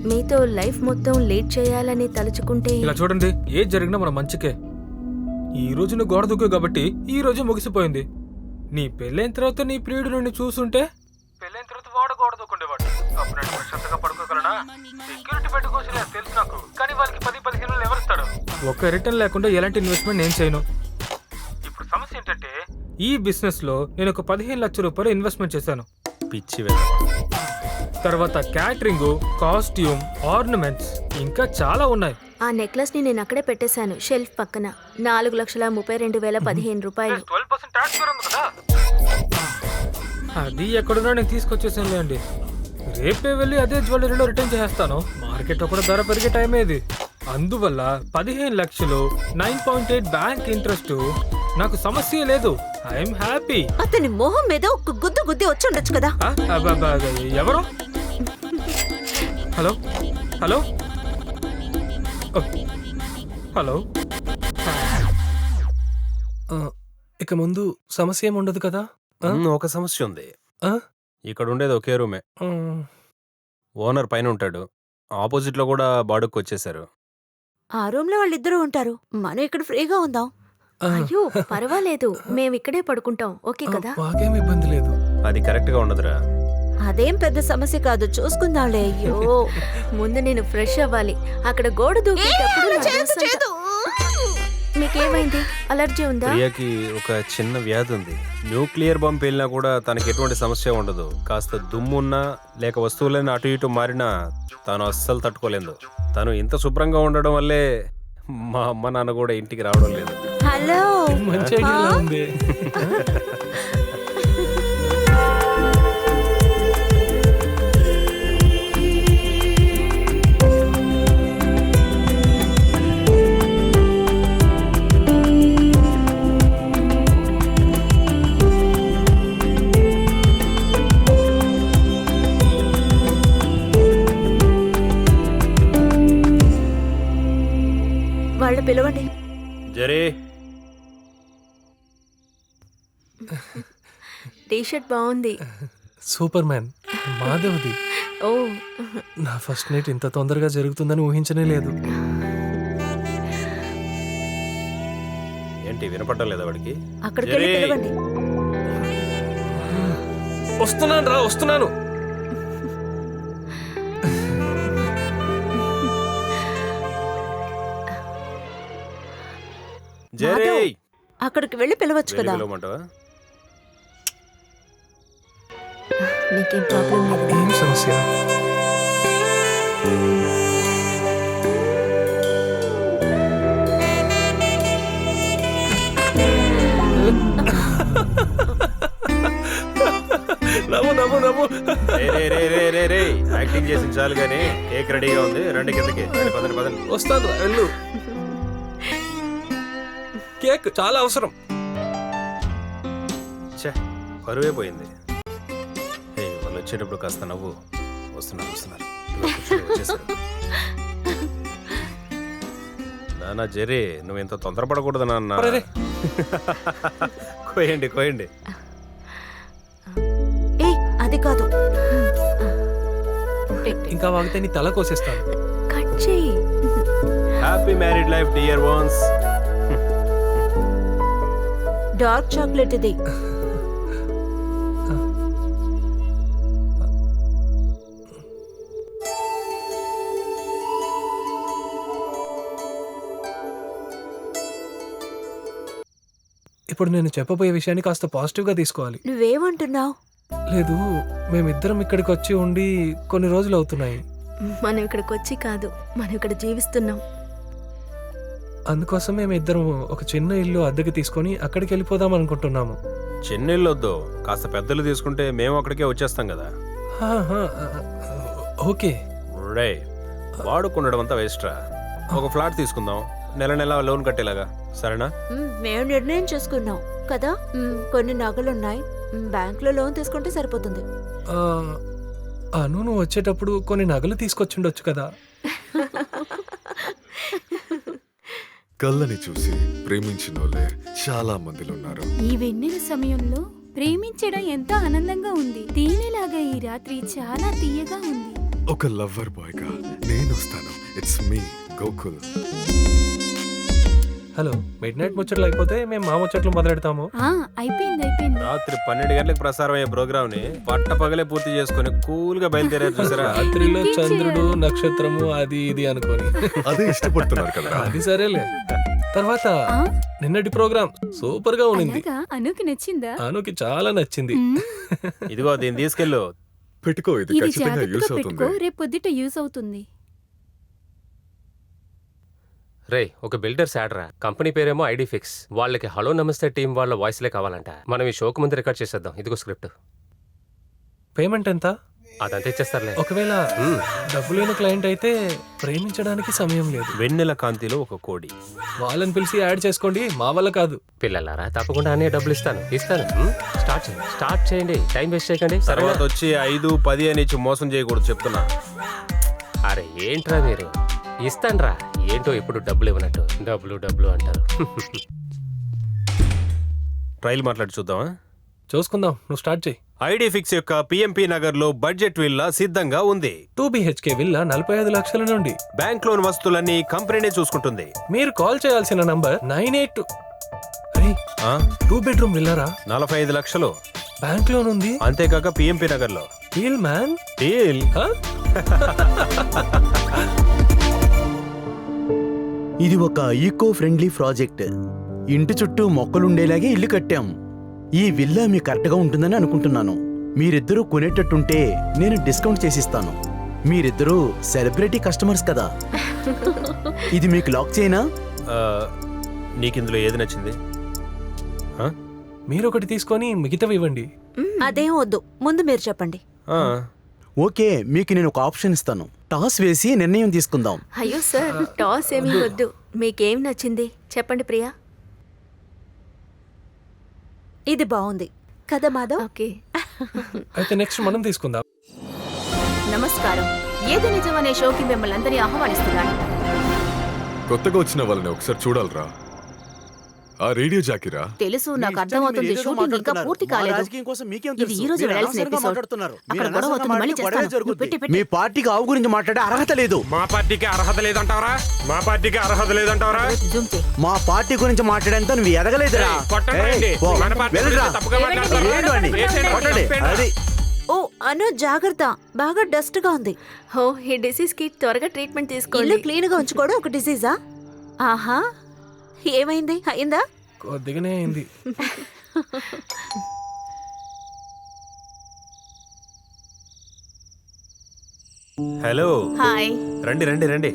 మీతో లైఫ్ మొత్తం లీడ్ చేయాలని తలుచుకుంటే. ఇలా చూడండి, ఏది జరిగినా మన మంచికే. ఈ రోజు నువ్వు గోడ దూకు కాబట్టి ఈ రోజు ముగిసిపోయింది. నీ పెళ్ళైన తర్వాత నీ ప్రియుడు నుండి చూసుంటే పెళ్ళైన తర్వాత వాడు గోడ దూకుండేవాడు. అప్పుడు నేను ప్రశాంతంగా పడుకోగలనా? సెక్యూరిటీ పెట్టుకోవచ్చు తెలుసు నాకు, కానీ వాళ్ళకి 10-15 ఎవరిస్తాడు? ఒక రిటర్న్ లేకుండా ఎలాంటి ఇన్వెస్ట్మెంట్ నేను చేయను. ఇప్పుడు సమస్య ఏంటంటే ఈ బిజినెస్ లో నేను ఒక 15 లక్షల రూపాయలు ఇన్వెస్ట్మెంట్ చేశాను. పిచ్చి. తర్వాత క్యాటరింగ్, కాస్ట్యూమ్, ఆర్నమెంట్స్ ఇంకా చాలా ఉన్నాయి. ఆ నెక్లెస్ ని నేను అక్కడే పెట్టేశాను, షెల్ఫ్ పక్కన. 4,32,015 రూపాయలు. 12% ట్యాక్స్ ఉంది కదా. అది ఎక్కడున్నా నేను తీసుకొచ్చేసాను అండి. రేపే వెళ్ళి అదే జ్యువెలరీలో రిటర్న్ చేస్తాను. మార్కెట్ లో కూడా ధర పెరిగే టైం ఏది. అందువల్ల 15 లక్షలు, 9.8 బ్యాంక్ ఇంట్రెస్ట్, నాకు సమస్య లేదు. I'm happy. అతని మొహం మీద ఒక గుద్ది వచ్చి ఉండొచ్చు కదా. ఎవరు? Hello hello hello. ఇక ముందు సమస్య ఏముండదు కదా? ఒక సమస్య ఉంది. ఇక్కడ ఉండేది ఒకే రూమే. ఓనర్ పైన ఉంటాడు, ఆపోజిట్ లో కూడా బాడుకు వచ్చేసారు. ఆ రూమ్ లో వాళ్ళిద్దరూ ఉంటారు. మనం ఇక్కడ ఫ్రీగా ఉందాం. అయ్యో పర్వాలేదు, మేము ఇక్కడే పడుకుంటాం. ఓకే కదా? మాకేం ఇబ్బంది లేదు. అది కరెక్ట్ గా ఉండదురా. అదేం పెద్ద సమస్య కాదు, చూసుకుందాంలే. అయ్యో ముందు నేను ఫ్రెష్ అవ్వాలి. అక్కడ గోడ దూకేటప్పుడు మీకేమైంది? అలర్జీ ఉందా? ప్రియకి ఒక చిన్న వ్యాధి ఉంది. న్యూక్లియర్ బాంబ్ పేలినా కూడా తనకి ఎటువంటి సమస్య ఉండదు. కాస్త దుమ్మున్నా లేక వస్తువులైనా అటు ఇటు మారినా తాను అస్సలు తట్టుకోలేదు. తను ఇంత శుభ్రంగా ఉండడం వల్లే మా అమ్మ నాన్న కూడా ఇంటికి రావడం లేదు. హలో, మంచి ఐడియా ఉంది. వాళ్ళు పిలవండి. జరీ, టీ-షర్ట్ బాగుంది. సూపర్ మ్యాన్ మాధవ్ది. ఓ, నా ఫస్ట్ నైట్ ఇంత తొందరగా జరుగుతుందని ఊహించనే లేదు. ఏంటి వినపడడం లేదా వాడికి? అక్కడికి వెళ్ళి పిలవండి. వస్తున్నాను. అక్కడికి వెళ్ళి పిలవచ్చు కదా. నీకేం ప్రాబ్లం లేదు? ఏం సమస్య? నవ్వు నవ్వు నవ్వు. యాక్టింగ్ చేసి చాలు కానీ కేక్ రెడీగా ఉంది, రండి కిందకి. రండి, పదండి పదండి. వస్తాను వెళ్ళు. కేక్ చాలా అవసరం. ఛే, పరువే పోయింది. వాళ్ళు వచ్చేటప్పుడు కాస్త నవ్వు. వస్తున్నారు వస్తున్నారు. ఇదిగో కూర్చోండి, వచ్చేసారు. నాన్న జెరీ, నువ్వు ఇంత తొందరపడకూడదు నాన్న. కోయండి కోయండి. ఏ అది కాదు, ఇంకా వాగితే నీ తల కోసేస్తాను. కట్ చేయి. Happy married life dear ones. Dark chocolate ఇది. ఇప్పుడు నేను చెప్పబోయే విషయాన్ని కాస్త పాజిటివ్గా తీసుకోవాలి. నువ్వేమంటున్నావు? లేదు, మేమిద్దరం ఇక్కడికి వచ్చి ఉండి కొన్ని రోజులు అవుతున్నాయి. మనం ఇక్కడికి వచ్చి కాదు, మనం ఇక్కడ జీవిస్తున్నాం. అందుకోసం మేమిద్దరం ఒక చిన్న ఇల్లు అద్దెకి తీసుకొని అక్కడికి వెళ్ళిపోదాం అనుకుంటున్నాము. చిన్న ఇల్లు వద్దు, కాస్త పెద్దలు తీసుకుంటే మేము అక్కడికే వచ్చేస్తాం కదా. ఓకే. రే, వాడుకుండడం అంతా వేస్ట్రా. ఒక ఫ్లాట్ తీసుకుందాం, నెల నెల లోన్ కట్టేలాగా, సరేనా? మేము నిర్ణయం చేసుకున్నాం కదా. కొన్ని నగలున్నాయి, బ్యాంక్ లో లోన్ తీసుకుంటే సరిపోతుంది. అను, నువ్వు వచ్చేటప్పుడు కొన్ని నగలు తీసుకొచ్చుండొచ్చు కదా. కళ్ళని చూసి ప్రేమించిన వాళ్ళే చాలా మందిలో ఉన్నారు. ఈ వెన్నెల సమయంలో ప్రేమించడం ఎంతో ఆనందంగా ఉంది. తేనెలాగా ఈ రాత్రి చాలా తీయగా ఉంది. ఒక లవ్వర్ బాయ్ గా నేను వస్తాను. It's me Gokul. Hello, mid night ముచ్చట్లు అయిపోతే మేము మా ముచ్చట్లు మొదలెడతాము. అయిపోయింది అయిపోయింది. రాత్రి 12 గంటలకు ప్రసారం అయ్యే ప్రోగ్రామ్ ని పట్ట పగలే పూర్తి చేసుకుని కూల్ గా బయలుదేరారు చూసారా. రాత్రిలో చంద్రుడు నక్షత్రము అది ఇది అనుకోని అదే ఇష్టపడుతున్నారు కదా. అది సరేలే. తర్వాత నిన్నటి ప్రోగ్రామ్ సూపర్ గా ఉంది. అనుకి నచ్చిందా? అనుకి చాలా నచ్చింది. ఇదిగో దీన్ని తీసుకెళ్ళు. పెట్టుకో, ఇది ఖచ్చితంగా యూస్ అవుతుంది. రేపు పొద్దుట యూస్ అవుతుంది. రే, ఒక బిల్డర్స్ యాడ్ రా. కంపెనీ పేరేమో ఐడి ఫిక్స్. వాళ్ళకి హలో నమస్తే టీం వాళ్ళ వాయిస్లే కావాలంట. మనం ఈ షోకు ముందు రికార్డ్ చేసేద్దాం. ఇదిగో స్క్రిప్ట్. పేమెంట్ ఎంత? అదంతా ఇచ్చేస్తారులే. ఒకవేళ డబ్బు లేని క్లయింట్ అయితే ప్రేమించడానికి సమయం లేదు. వెన్నెల కాంతిలో ఒక కోడి. వాళ్ళని పిలిచి యాడ్ చేసుకోండి, మా వల్ల కాదు. పిల్లలారా, తప్పకుండా అనే డబ్బులు ఇస్తాను. స్టార్ట్ చేయండి, టైం వేస్ట్ చేయకండి. తర్వాత వచ్చి 5, 10 అని ఇచ్చి మోసం చేయకూడదు చెప్తున్నా. అరే ఏంట్రా మీరు, ఇస్తాన్రా. ఏంటో ఇప్పుడు డబ్బులు ఇవ్వనట్టు డబ్బులు అంటారు. ట్రైల్ మాట్లాడి చూద్దామా? చూసుకుందాం, నువ్వు స్టార్ట్ చేయి. ఐడి ఫిక్స్ యొక్క పిఎంపి నగర్ లో బడ్జెట్ విల్లా సిద్ధంగా ఉంది. 2 BHK విల్లా 45 లక్షల నుండి. బ్యాంక్ లోన్ వస్తువులన్నీ కంపెనీనే చూసుకుంటుంది. మీరు కాల్ చేయాల్సిన నంబర్ 98. 2 బెడ్రూమ్ విల్లారా, 45 లక్షలు. బ్యాంక్ లోన్ ఉంది. అంతేకాక పిఎంపి నగర్ లో డీల్ మ్యాన్, డీల్. ఇది ఒక ఈకో ఫ్రెండ్లీ ప్రాజెక్ట్. ఇంటి చుట్టూ మొక్కలుండేలాగే ఇల్లు కట్టాం. ఈ విల్లా మీకు కరెక్ట్గా ఉంటుందని అనుకుంటున్నాను. మీరిద్దరూ కొనేటట్టుంటే నేను డిస్కౌంట్ చేసిస్తాను. మీరిద్దరూ సెలబ్రిటీ కస్టమర్స్ కదా. ఇది మీకు లాక్ చేయనా? నీకిందులో ఏది నచ్చింది? మీరు ఒకటి తీసుకొని మిగతావి ఇవ్వండి. అదేం వద్దు, ముందు మీరు చెప్పండి. ఓకే, మీకు నేను ఒక ఆప్షన్ ఇస్తాను. టాస్ వేసి నిర్ణయం తీసుకుందాం. అయ్యో సార్, టాస్ ఏమీ వద్దు. మీకేం నచ్చింది చెప్పండి ప్రియా. ఇది బాగుంది కదా మాధవ్? ఓకే, అయితే నెక్స్ట్ మనం తీసుకుందాం. నమస్కారం. ఏది నిజం అనే షోకి మిమ్మల్ని అందరినీ ఆహ్వానిస్తున్నాను. కొత్తగా వచ్చిన వాళ్ళని ఒకసారి చూడాలరా. ఆ రేడియో జాకీరా? తెలుసు, నాకు అర్థమవుతుంది. షూటింగ్ ఇంకా పూర్తి కాలేదు. ఇది ఈ రోజు వెళ్ళాల్సిన ఎపిసోడ్. అక్కడ గొడవ అవుతుంది, మళ్ళీ చేస్తాను. మీ పార్టీకి ఆవు గురించి మాట్లాడే అర్హత లేదు. మా పార్టీకి అర్హత లేదంటావరా? మా పార్టీకి అర్హత లేదంటావరా? మా పార్టీ గురించి మాట్లాడేంత నువ్వు ఎదగలేదురా. ఓ అను, జాగ్రత్త, బాగా డస్ట్ గా ఉంది. ఓ, ఈ డిసీజ్ కి త్వరగా ట్రీట్మెంట్ తీసుకోండి. ఇల్లు క్లీన్ గా ఉంచుకోవడం ఒక డిసీజా? ఆహా, ఏమైంది? అయిందా? కొద్దిగానే అయింది. హలో. హాయ్. రండి రండి రండి.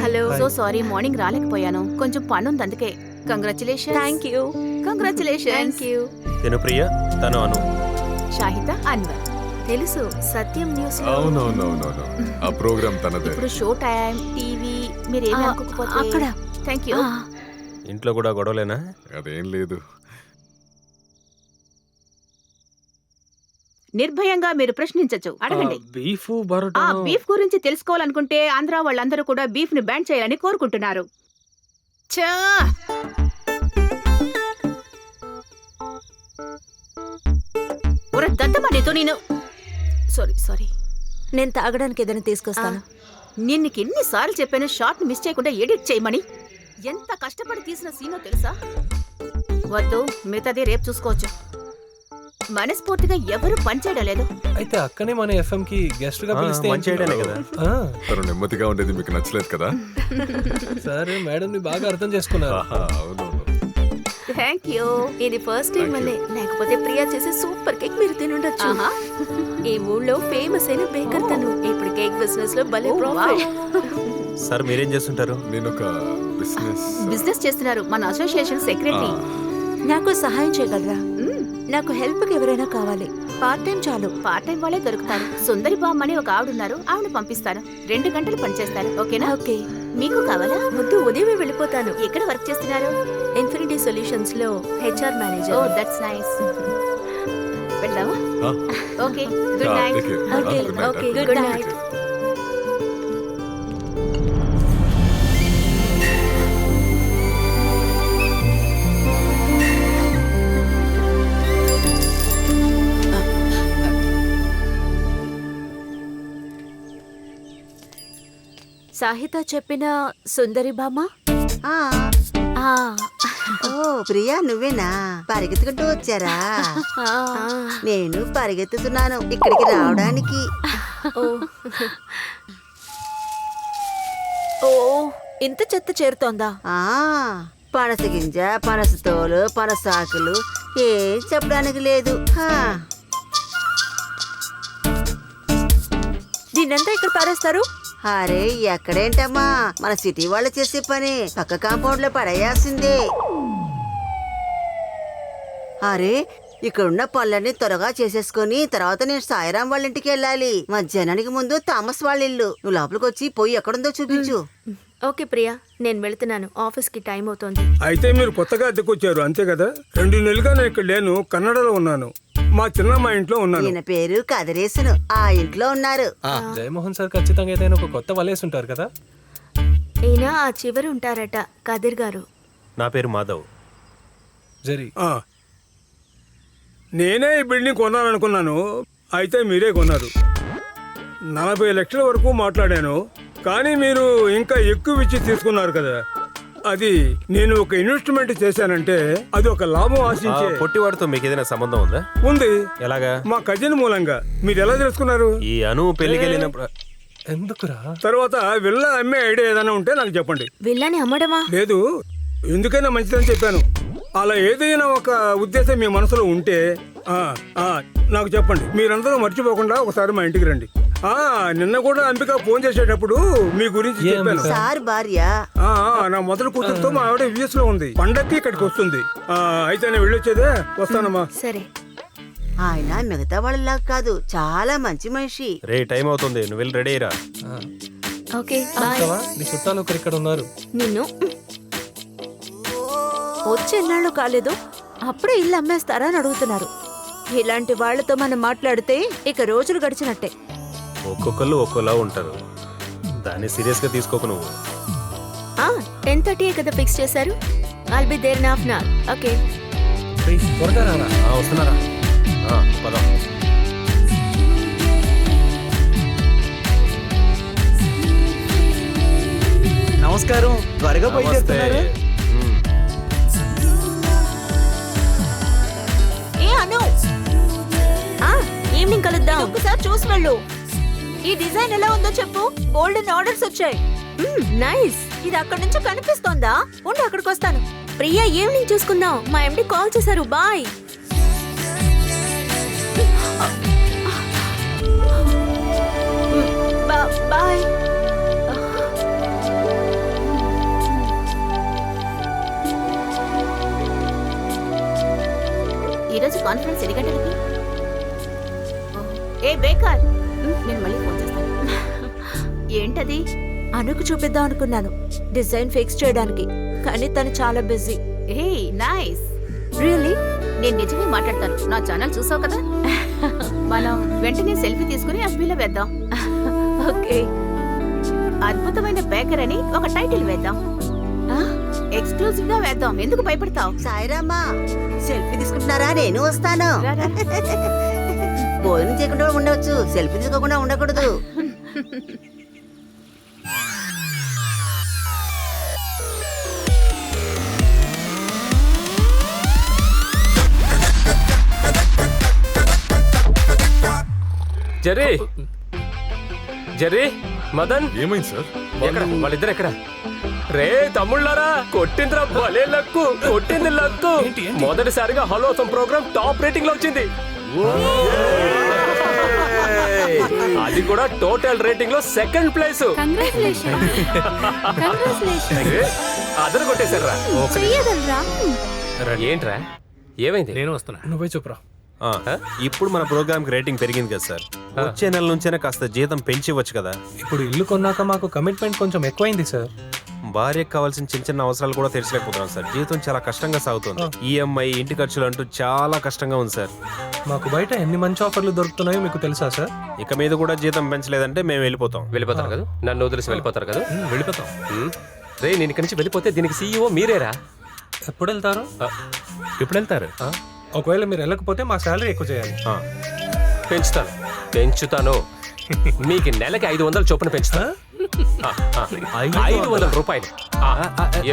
హలో. సో సారీ, మార్నింగ్ రాలేకపోయాను, కొంచెం పని ఉంది అందుకే. కంగ్రాచులేషన్. Thank you. కంగ్రాచులేషన్. నేను ప్రియ, తను అను. షాహిద, అన్వర్. తెలుసు, సత్యం న్యూస్. అవునవునవునవును, ఆ ప్రోగ్రామ్ తనదే. ఇప్పుడు షో టైం, టీవీ, మీరేమి అనుకోకపోతే. అక్కడ. Thank you. ఇంట్లో కూడా గొడవలేనా? అదేం లేదు. నిర్భయంగా మీరు ప్రశ్నించచ్చు, అడగండి. బీఫ్ బరోటా. బీఫ్ గురించి తెలుసుకోవాలనుకుంటే ఆంధ్ర వాళ్ళందరూ కూడా బీఫ్ ని బ్యాన్ చేయాలని కోరుకుంటున్నారు. చా దద్దమనితో నేను సారీ నేను తాగడానికి ఏదైనా తీసుకొస్తాను. నేను నీకు ఎన్నిసార్లు చెప్పాను షార్ట్ మిస్ చేయకుండా ఎడిట్ చేయమని. ఎంత కష్టపడి తీసిన సీనో తెలుసా? వద్దు, మిగతాది రేపు చూసుకోవచ్చు. మనస్ఫూర్తిగా ఎవరు పనిచేయడం లేదు. అయితే అక్కనే మన ఎఫ్ఎం కి గెస్ట్ గా పిలిస్తే మంచి ఐడియానే కదా. తను నెమ్మదిగా ఉండేది మీకు నచ్చలేదు కదా? సరే, మేడం ని బాగా అర్థం చేసుకున్నారు. అవునవును. Thank you. ఇది ఫస్ట్ టైం వల్లే, లేకపోతే ప్రియా చేసే సూపర్ కేక్ మీరు తినుండొచ్చు. ఈ ఊళ్ళో ఫేమస్ అయిన బేకర్ తను. ఇప్పుడు కేక్ బిజినెస్ లో భలే ప్రాఫిట్. సార్ మీరేం చేస్తుంటారు? నేను ఒక బిజినెస్ చేస్తున్నారు, మన అసోసియేషన్ సెక్రటరీ. నాకు సహాయం చేయగలరా? నాకు హెల్ప్ కి ఎవరైనా కావాలి. పార్ట్ టైం చాలు. పార్ట్ టైం వాళ్ళే దొరుకుతారు. సుందరి బామ్మ అని ఒక ఆవిడున్నారు, ఆవిడ పంపిస్తాను. 2 గంటలు పనిచేస్తారు. ఓకేనా? ఓకే. మీకు కావాలా? వద్దు, ఉదయమే వెళ్ళిపోతాను. ఎక్కడ వర్క్ చేస్తున్నారు? ఇన్ఫినిటీ సొల్యూషన్స్ లో హెచ్ఆర్ మేనేజర్. ఓ, దట్స్ నైస్. వెళ్దామా? Okay, good night. Okay, good night. Sahitha చెప్పిన సుందరి బామ్మ. ఓ ప్రియా, నువ్వేనా? పరిగెత్తుకుంటూ వచ్చారా? నేను పరిగెత్తుతున్నాను ఇక్కడికి రావడానికి. ఓ, ఇంత చెత్త చేరుతోందా? పనస గింజ, పనస తోలు, పనసాకులు ఏం చెప్పడానికి లేదు. దీన్నంతా ఇక్కడ పారేస్తారు? అరే ఎక్కడేంటమ్మా, మన సిటీ వాళ్ళు చేసే పని పక్క కాంపౌండ్ లో పడేయాల్సిందే. అరే ఇక్కడున్న పనులన్నీ త్వరగా చేసేసుకుని తర్వాత నేను సాయిరాం వాళ్ళ ఇంటికి వెళ్ళాలి. మధ్యాహ్నానికి ముందు థామస్ వాళ్ళ ఇల్లు. నువ్వు లోపలికి వచ్చి పోయి ఎక్కడుందో చూపించు. ఓకే ప్రియా, నేను వెళ్తున్నాను. ఆఫీస్ కి టైం అవుతోంది. అయితే మీరు కొత్తగా అద్దెకొచ్చారు అంతే కదా? 2 నెలలుగా నేను ఇక్కడ లేను, కన్నడలో ఉన్నాను. మా చిన్నమ్మ ఇంట్లో ఉన్నాను. ఈయన పేరు కదిరేసును, ఆ ఇంట్లో ఉన్నారు. జయమోహన్ సార్ ఖచ్చితంగా ఏదైనా ఒక కొత్త వలేసి ఉంటారు కదా. ఈయన ఆ చివరి ఉంటారట, కదిర్ గారు. నా పేరు మాధవ్. జరి. నేనే ఈ బిల్డింగ్ కొనాలనుకున్నాను, అయితే మీరే కొన్నారు. 40 లక్షల వరకు మాట్లాడాను, కానీ మీరు ఇంకా ఎక్కువ ఇచ్చి తీసుకున్నారు కదా. అది నేను ఒక ఇన్వెస్ట్మెంట్ చేశానంటే అది ఒక లాభం ఆశించే. పొట్టివాడితో మీకు ఏదైనా సంబంధం ఉందా? ఉంది. ఎలాగా? మా కజిన్ మూలంగా. మీరు ఎలా తెలుసుకున్నారు? ఈ అను పెళ్లికి వెళ్ళినప్పుడు. ఎందుకురా? తర్వాత విల్లా అమ్మే ఐడియా ఏదైనా ఉంటే నాకు చెప్పండి. విల్లాని అమ్మడమా? లేదు, ఎందుకైనా మంచిదని చెప్పాను. అలా ఏదైనా ఒక ఉద్దేశం మీ మనసులో ఉంటే నాకు చెప్పండి. మీరందరూ మర్చిపోకుండా ఒకసారి మా ఇంటికి రండి. నిన్న కూడా అంబిక ఫోన్ చేసేటప్పుడు మీ గురించి చెప్పాను. సార్ భార్య నా మొదటి కూతురుతో మా ఆవిడ యూఎస్ లో ఉంది, పండక్కి ఇక్కడికి వస్తుంది. అయితే నేను వెళ్ళొచ్చేదే, వస్తానమ్మా. సరే. ఆయన మిగతా వాళ్ళలా కాదు, చాలా మంచి మనిషి. రే టైం అవుతుంది, నువ్వు వెళ్ళి రెడీ అయ్యిరా. Okay bye. నీ చుట్టాలు ఒకరు ఇక్కడ ఉన్నారు. నిన్ను వచ్చి ఎన్నాళ్ళు కాలేదు, అప్పుడే ఇల్లు అమ్మేస్తారా అని అడుగుతున్నారు. ఇలాంటి వాళ్లతో మనం మాట్లాడితే ఇక రోజులు గడిచినట్టే. ఒక్కొక్కళ్ళు ఒక్కోలా ఉంటారు, దాన్ని సీరియస్ గా తీసుకోకు నువ్వు. 10:30 కదా ఫిక్స్ చేశారు. I'll be there in half an hour. Okay. త్వరగా రారా. వస్తున్నారా? పదం. నమస్కారం. త్వరగా బయలుదేరుతున్నారు? ఈవినింగ్ కలుద్దాం. ఒకసారి చూసి వెళ్ళు. ఈ డిజైన్ ఎలా ఉందో చెప్పు. గోల్డెన్ ఆర్డర్స్ వచ్చాయి. నైస్. ఇది అక్కడి నుంచి కనిపిస్తోందా? ఉండి అక్కడికి వస్తాను. ప్రియా, ఈవినింగ్ చూసుకుందాం. మా ఎండి కాల్ చేశారు. బాయ్. బాయ్. ఈరోజు కాన్ఫరెన్స్ ఎన్ని గంటలకి? ఏ బేకర్, నేను మళ్ళీ ఫోన్ చేస్తాను. ఏంటది? అనుకు చూపిద్దాం అనుకున్నాను డిజైన్ ఫిక్స్ చేయడానికి, కానీ తను చాలా బిజీ. A nice. రియల్లీ? నేను నిజమే మాట్లాడతాను. నా ఛానల్ చూసావు కదా. మనం వెంటనే సెల్ఫీ తీసుకుని FB లో వేద్దాం. ఓకే. అద్భుతమైన బేకర్ అని ఒక టైటిల్ వేద్దాం. ఎక్స్క్లూజివ్ గా వేద్దాం. ఎందుకు భయపడతావు? సాయిరామా, సెల్ఫీ తీసుకుంటున్నారా? నేను వస్తాను. భోజనం చేయకుండా ఉండవచ్చు, సెల్ఫీ తీసుకోకుండా ఉండకూడదు. జరీ, జరీ, మదన్, ఏమైంది సార్? ఎక్కడ వాళ్ళిద్దరు? ఎక్కడ? రే తమ్ముళ్ళారా, కొట్టిందిరా భలే లక్కు, కొట్టింది లక్కు. మొదటిసారిగా హలో ప్రోగ్రామ్ టాప్ రేటింగ్ లో వచ్చింది. అది కూడా టోటల్ రేటింగ్ లో సెకండ్ ప్లేస్. అదరు కొట్టేశారా? ఏంట్రా ఏమైంది? నేను వస్తున్నా. నువ్వే చెప్పురా. ఇప్పుడు మన ప్రోగ్రామ్ కి రేటింగ్ పెరిగింది కదా సార్, వచ్చే నెల నుంచైనా కాస్త జీతం పెంచివచ్చు కదా. ఇప్పుడు ఇల్లు కొన్నాక మాకు కమిట్మెంట్ కొంచెం ఎక్కువైంది సార్. భార్యకు కావాల్సిన చిన్న చిన్న అవసరాలు కూడా తీర్చలేకపోతున్నాం సార్. జీవితం చాలా కష్టంగా సాగుతుంది. ఈఎంఐ, ఇంటి ఖర్చులు అంటూ చాలా కష్టంగా ఉంది సార్. మాకు బయట ఎన్ని మంచి ఆఫర్లు దొరుకుతున్నాయో మీకు తెలుసా సార్? ఇక మీద కూడా జీతం పెంచలేదంటే మేము వెళ్ళిపోతాం. వెళ్ళిపోతారు కదా, నన్ను వదిలేసి వెళ్ళిపోతారు కదా? వెళ్ళిపోతాం. రే నేను ఇక్కడి నుంచి వెళ్ళిపోతే దీనికి CEO మీరేరా? ఎప్పుడు వెళ్తారు? ఎప్పుడు వెళ్తారు? ఒకవేళ మీరు వెళ్ళకపోతే మా శాలరీ ఎక్కువ చేయాలి. పెంచుతాను. మీకు నెలకి 500 చొప్పున పెంచుతా. 500 రూపాయలు.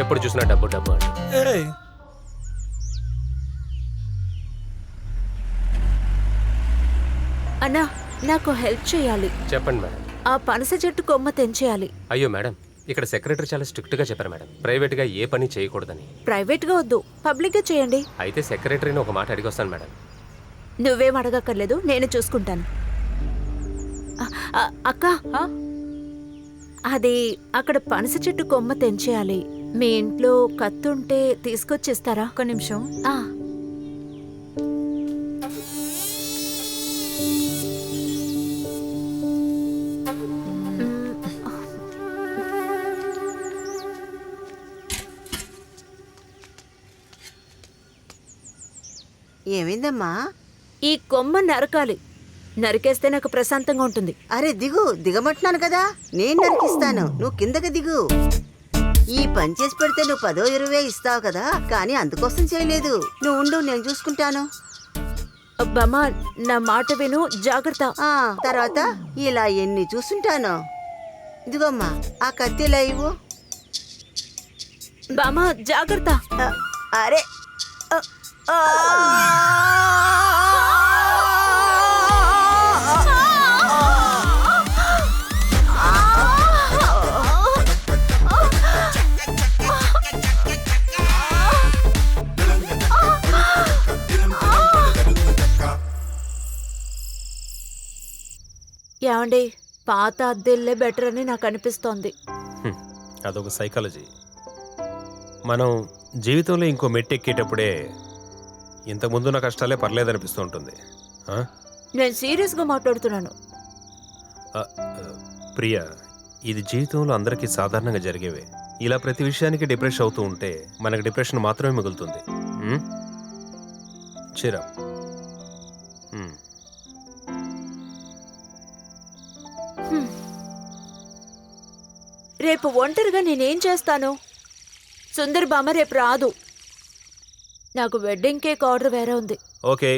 ఎప్పుడు చూసినా డబ్బు డబ్బు అంటే. అన్నా, నాకు హెల్ప్ చేయాలి. చెప్పండి మేడం. ఆ పనస చెట్టు కొమ్మ తెంచేయాలి. అయ్యో మేడం, ఇక్కడ సెక్రటరీ చాలా స్ట్రిక్ట్ గా చెప్పారు మేడం, ప్రైవేట్ గా ఏ పని చేయకూడదని. ప్రైవేట్ గా వద్దు, పబ్లిక్ గా చేయండి. అయితే సెక్రటరీని ఒక మాట అడిగి వస్తాను మేడం. నువ్వేం అడగక్కర్లేదు, నేను చూసుకుంటాను. అక్క, అది అక్కడ పనస చెట్టు కొమ్మ తెంచేయాలి. మీ ఇంట్లో కత్తుంటే తీసుకొచ్చిస్తారా? ఒక్క నిమిషం. ఏమైందమ్మా? ఈ కొమ్మ నరకాలి. నరికేస్తే నాకు ప్రశాంతంగా ఉంటుంది. అరే దిగు, దిగమంటున్నాను కదా. నేను నరికిస్తాను, నువ్వు కిందకి దిగు. ఈ పని చేసి పెడితే నువ్వు 10-20 ఇస్తావు కదా, కానీ అందుకోసం చేయలేదు. నువ్వు ఉండు, నేను చూసుకుంటాను. బామ్మ, నా మాట విను, జాగ్రత్త. తర్వాత ఇలా ఎన్ని చూసుంటాను. ఇదిగోమ్మా, ఆ కత్తి ఇలా ఇవ్వు. బామ్మ, జాగ్రత్త. అరే ఏమండి, పాత అద్దెల్లే బెటర్ అని నాకు అనిపిస్తోంది. అదొక సైకాలజీ. మనం జీవితంలో ఇంకో మెట్టు ఎక్కేటప్పుడే ఇంతకుముందు నా కష్టాలే పర్లేదనిపిస్తూ ఉంటుంది. నేను సీరియస్గా మాట్లాడుతున్నాను. ప్రియా, ఇది జీవితంలో అందరికీ సాధారణంగా జరిగేవే. ఇలా ప్రతి విషయానికి డిప్రెషన్ అవుతూ ఉంటే మనకు డిప్రెషన్ మాత్రమే మిగులుతుంది. చిరా రేపు ఒంటరిగా నేనేం చేస్తాను? సుందర్ బామ్మ రేపు రాదు. నాకు వెడ్డింగ్ కేక్ ఆర్డర్ వేరే ఉంది. ఓకే,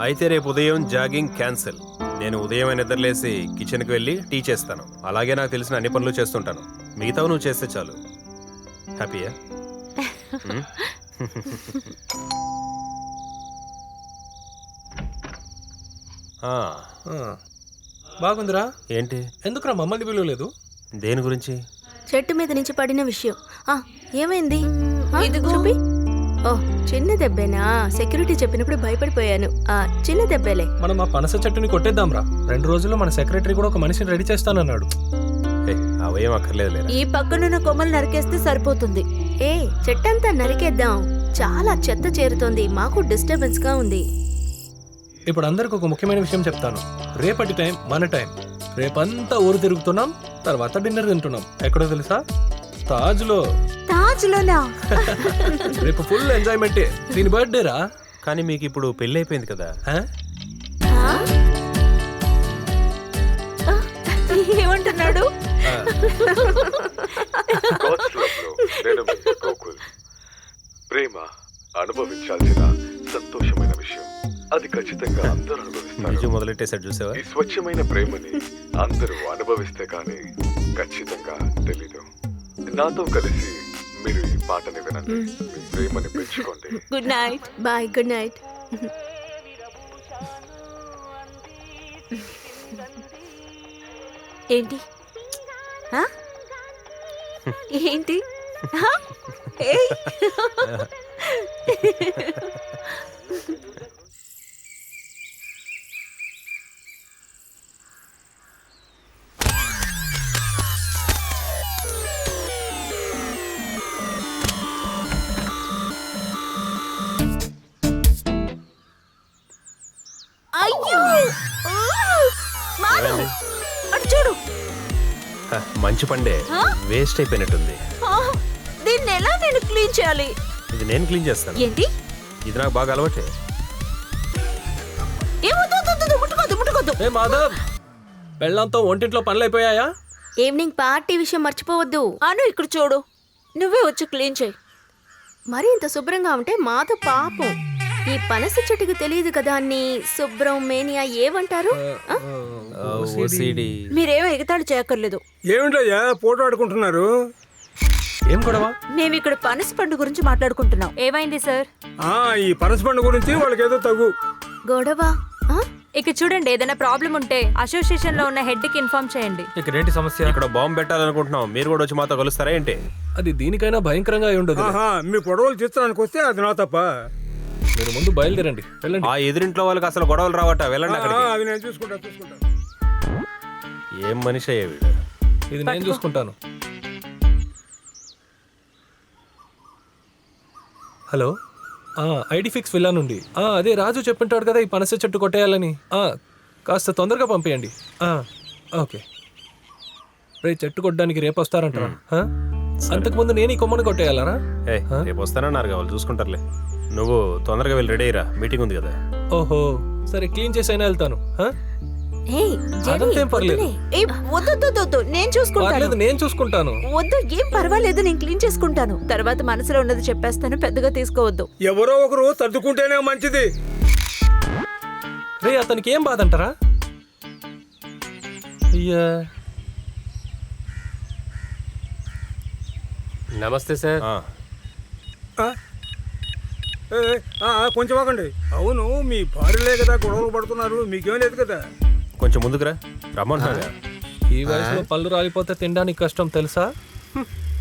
అయితే రేపు ఉదయం జాగింగ్ క్యాన్సిల్. నేను ఉదయం నిద్రలేసి కిచెన్కి వెళ్ళి టీ చేస్తాను. అలాగే నాకు తెలిసిన అన్ని పనులు చేస్తుంటాను. మిగతావు నువ్వు చేస్తే చాలు. హ్యాపీయా? బాగుందిరా. ఏంటి? ఎందుకురా మమ్మల్ని పిలవలేదు? దేని గురించి? చెట్టు మీద నుంచి పడిన విషయం. ఏమైంది? చూపి. ఓ, చిన్న దెబ్బేనా? సెక్యూరిటీ చెప్పినప్పుడు భయపడిపోయాను. చిన్న దెబ్బేలే. మనం ఆ పనస చెట్టుని కొట్టేద్దాం రా. 2 రోజుల్లో మన సెక్రటరీ కూడా ఒక మనిషిని రెడీ చేస్తానన్నాడు. అవేం అక్కర్లేదు. ఈ పక్కనున్న కొమ్మలు నరికేస్తే సరిపోతుంది. చెట్టంతా నరికేద్దాం. చాలా చెత్త చేరుతోంది, మాకు డిస్టర్బెన్స్ గా ఉంది. ఇప్పుడు అందరికి ఒక ముఖ్యమైన విషయం చెప్తాను. రేపటి టైం మన టైం. రేపంతా ఊరు తిరుగుతున్నాం, తర్వాత డిన్నర్ తింటున్నాం. ఎక్కడో తెలుసా? తాజ్లో. తాజ్లోనా? రేపు ఫుల్ ఎంజాయ్మెంటే. దీని బర్త్డే రా. కానీ మీకు ఇప్పుడు పెళ్లి అయిపోయింది కదా. ఏమంటున్నాడు? God's love లో నేను మీ గోకుల్. ప్రేమ అనుభవించాల్సిన సంతోషమైన విషయం. అది ఖచ్చితంగా అందరూ అనుభవిస్తారు. మొదలెట్టేసాడు చూసావా? ఈ స్వచ్ఛమైన ప్రేమని అందరూ అనుభవిస్తే కానీ ఖచ్చితంగా తెలీదు. నాతో కలిసి మీరు ఈ పాటని వినండి, మీ ప్రేమని పెంచుకోండి. Good night. Bye. Good night. ఏంటి ఏంటి? ఏయ్. అయ్యో మాను, అటు చూడు. మంచి పండే వేస్ట్ అయిపోయినట్టుంది. దీన్ని ఎలా నేను క్లీన్ చేయాలి? ఇది నేను క్లీన్ చేస్తాను. ఏంటి? ఇది నాకు బాగా అలవాటే. ముట్టుకోద్దు. ఏ మాధవ్, పెళ్ళంతో ఒంటింట్లో పనులు అయిపోయాయా? ఈవినింగ్ పార్టీ విషయం మర్చిపోవద్దు. అను ఇక్కడ చూడు, నువ్వే వచ్చి క్లీన్ చేయి. మరి ఇంత శుభ్రంగా ఉంటే మాతో పాపం. ఈ పనస చెట్టుకు తెలియదు కదా అన్ని శుభ్రం మేనియా ఏమంటారు? మీరేమో ఎగతాళి చేయక్కర్లేదు. ఏమిటయ్యా ఫోటో ఆడుకుంటున్నారు? ఏం గొడవ? మేము ఇక్కడ పనస పండు గురించి మాట్లాడుకుంటున్నాం. ఏమైంది సార్? ఈ పనస పండు గురించి వాళ్ళకి ఏదో తగు గొడవ. ఇక చూడండి, ఏదైనా ప్రాబ్లం ఉంటే అసోసియేషన్ లో ఉన్న హెడ్ కి ఇన్ఫార్మ్ చేయండి. ఇక్కడ ఏంటి సమస్య? ఇక్కడ బాంబు పెట్టాలనుకుంటున్నాం, మీరు కూడా వచ్చి మాతో కలుస్తారా ఏంటి? అది దీనికైనా భయంకరంగా అయి ఉండదు. మీ గొడవలు తీర్చడానికి వస్తే అది నా తప్ప. మీరు ముందు బయలుదేరండి, వెళ్ళండి. ఆ ఎదురింట్లో వాళ్ళకి అసలు గొడవలు రావట, వెళ్ళండి అక్కడికి. అది నేను చూసుకుంటా. ఏం మనిషి అయ్యా వీడు? ఇది నేను చూసుకుంటాను. హలో, ఐడి ఫిక్స్ విల్లా నుండి. అదే రాజు చెప్పింటాడు కదా ఈ పనస చెట్టు కొట్టేయాలని. కాస్త తొందరగా పంపేయండి. ఓకే. రే, చెట్టు కొట్టడానికి రేపు వస్తారంటారా? అంతకుముందు నేను ఈ కొమ్మని కొట్టేయాలరా? రేపు వస్తానన్నారు వాళ్ళు చూసుకుంటారులే. నువ్వు తొందరగా వెళ్ళి రెడీ అయ్యిరా, మీటింగ్ ఉంది కదా. ఓహో, సరే, క్లీన్ చేసైనా వెళ్తాను. అదంతేం పర్లేదు. నేను చూసుకుంటాను. నేను చూసుకుంటాను. వద్దు, ఏం పర్వాలేదు, నేను క్లీన్ చేసుకుంటాను. తర్వాత మనసులో ఉన్నది చెప్పేస్తాను, పెద్దగా తీసుకోవద్దు. ఎవరో ఒకరు సర్దుకుంటేనే మంచిది. రే, అతనికి ఏం బాధ అంటారా? అయ్యా. నమస్తే సార్. కొంచెం ఆగండి. అవును, మీ భార్యలే కదా గొడవలు పడుతున్నారు, మీకేం లేదు కదా? కొంచెం ముందుకురా, రమ్మంటున్నా. ఈ వయసులో పళ్ళు రాలిపోతే తినడానికి కష్టం తెలుసా?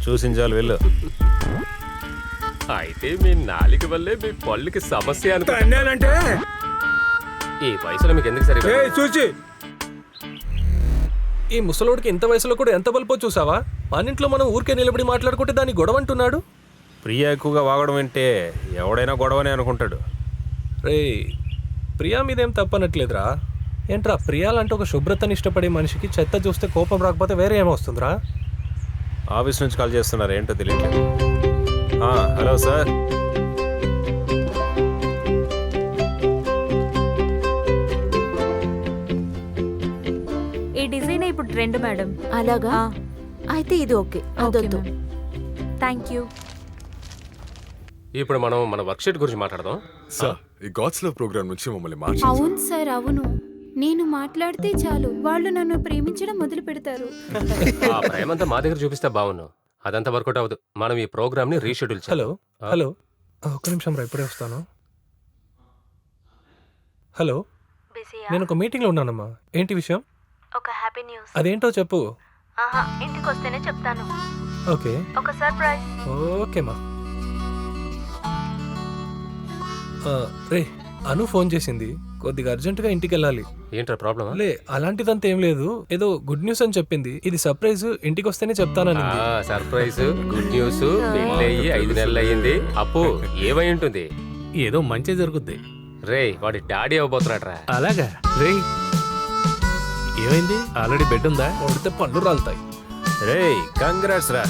చూసించాలి వెళ్ళు. అయితే మీ నాలుక వల్లే మీ పళ్ళుకి సమస్య అనుకుంటే ఈ వయసులో మీకు ఎందుకు సరిగ్గా చూసి. ఈ ముసలోడికి ఇంత వయసులో కూడా ఎంత బలిపో చూసావా? అన్నింట్లో మనం ఊరికే నిలబడి మాట్లాడుకుంటే దాన్ని గొడవ అంటున్నాడు. ప్రియా ఎక్కువగా వాగడం అంటే ఎవడైనా గొడవనే అనుకుంటాడు. రే, ప్రియా మీదేం తప్పనట్లేదురా. ఏంట్రా, ప్రియాలంటే ఒక శుభ్రతని ఇష్టపడే మనిషికి చెత్త చూస్తే కోపం రాకపోతే వేరే ఏమొస్తుందిరా? ఆఫీస్ నుంచి కాల్ చేస్తున్నారు, ఏంటో తెలియట్లేదు. Hello sir. ఈ డిజైన్ ఇప్పుడు ట్రెండ్ మేడం. అలాగా? అయితే ఇది ఓకే. అదొద్దు. Thank you. ఇప్పుడు మనం మన వర్క్షీట్ గురించి మాట్లాడదాం. సార్, ఈ గాడ్స్ లవ్ ప్రోగ్రామ్ నుంచి మమ్మల్ని అవును సార్, అవును. నేను మాట్లాడితే చాలు వాళ్ళు నన్ను ప్రేమించడం మొదలు పెడతారు. ఆ ప్రేమంతా మా దగ్గర చూపిస్తే బాగున్నాను. అదంతా వర్కౌట్ అవ్వదు. మనం ఈ ప్రోగ్రామ్ ని రీషెడ్యూల్ చేయాలి. హలో, ఒక్క నిమిషం రా, ఇప్పుడే వస్తాను. హలో, నేను ఒక మీటింగ్ లో ఉన్నానమ్మా. ఏంటి విషయం? ఒక హ్యాపీ న్యూస్. అదేంటో చెప్పు. ఇంటికి వస్తేనే చెప్తాను. ఓకే. ఒక సర్ప్రైజ్. ఓకేమా. రే, అను ఫోన్ చేసింది. కొద్దిగా అర్జెంటుగా ఇంటికి వెళ్ళాలి. ఏంట్రా ప్రాబ్లమ్? లే, అలాంటిదంతా ఏం లేదు. ఏదో గుడ్ న్యూస్ అని చెప్పింది. ఇది సర్ప్రైజ్, ఇంటికి వస్తేనే చెప్తానని. సర్ప్రైజ్, గుడ్ న్యూస్, పెళ్ళయ్యి 5 నెలలు అయ్యింది. అప్పు ఏమై ఉంటుంది? ఏదో మంచి జరుగుద్ది. రే, వాడి డాడీ అవ్వబోతున్నాడ్రా. అలాగా రే, ఏమైంది? ఆల్రెడీ బెడ్ ఉందా? కొడితే పళ్ళు రాలుతాయి. రే కంగ్రాట్స్ రా.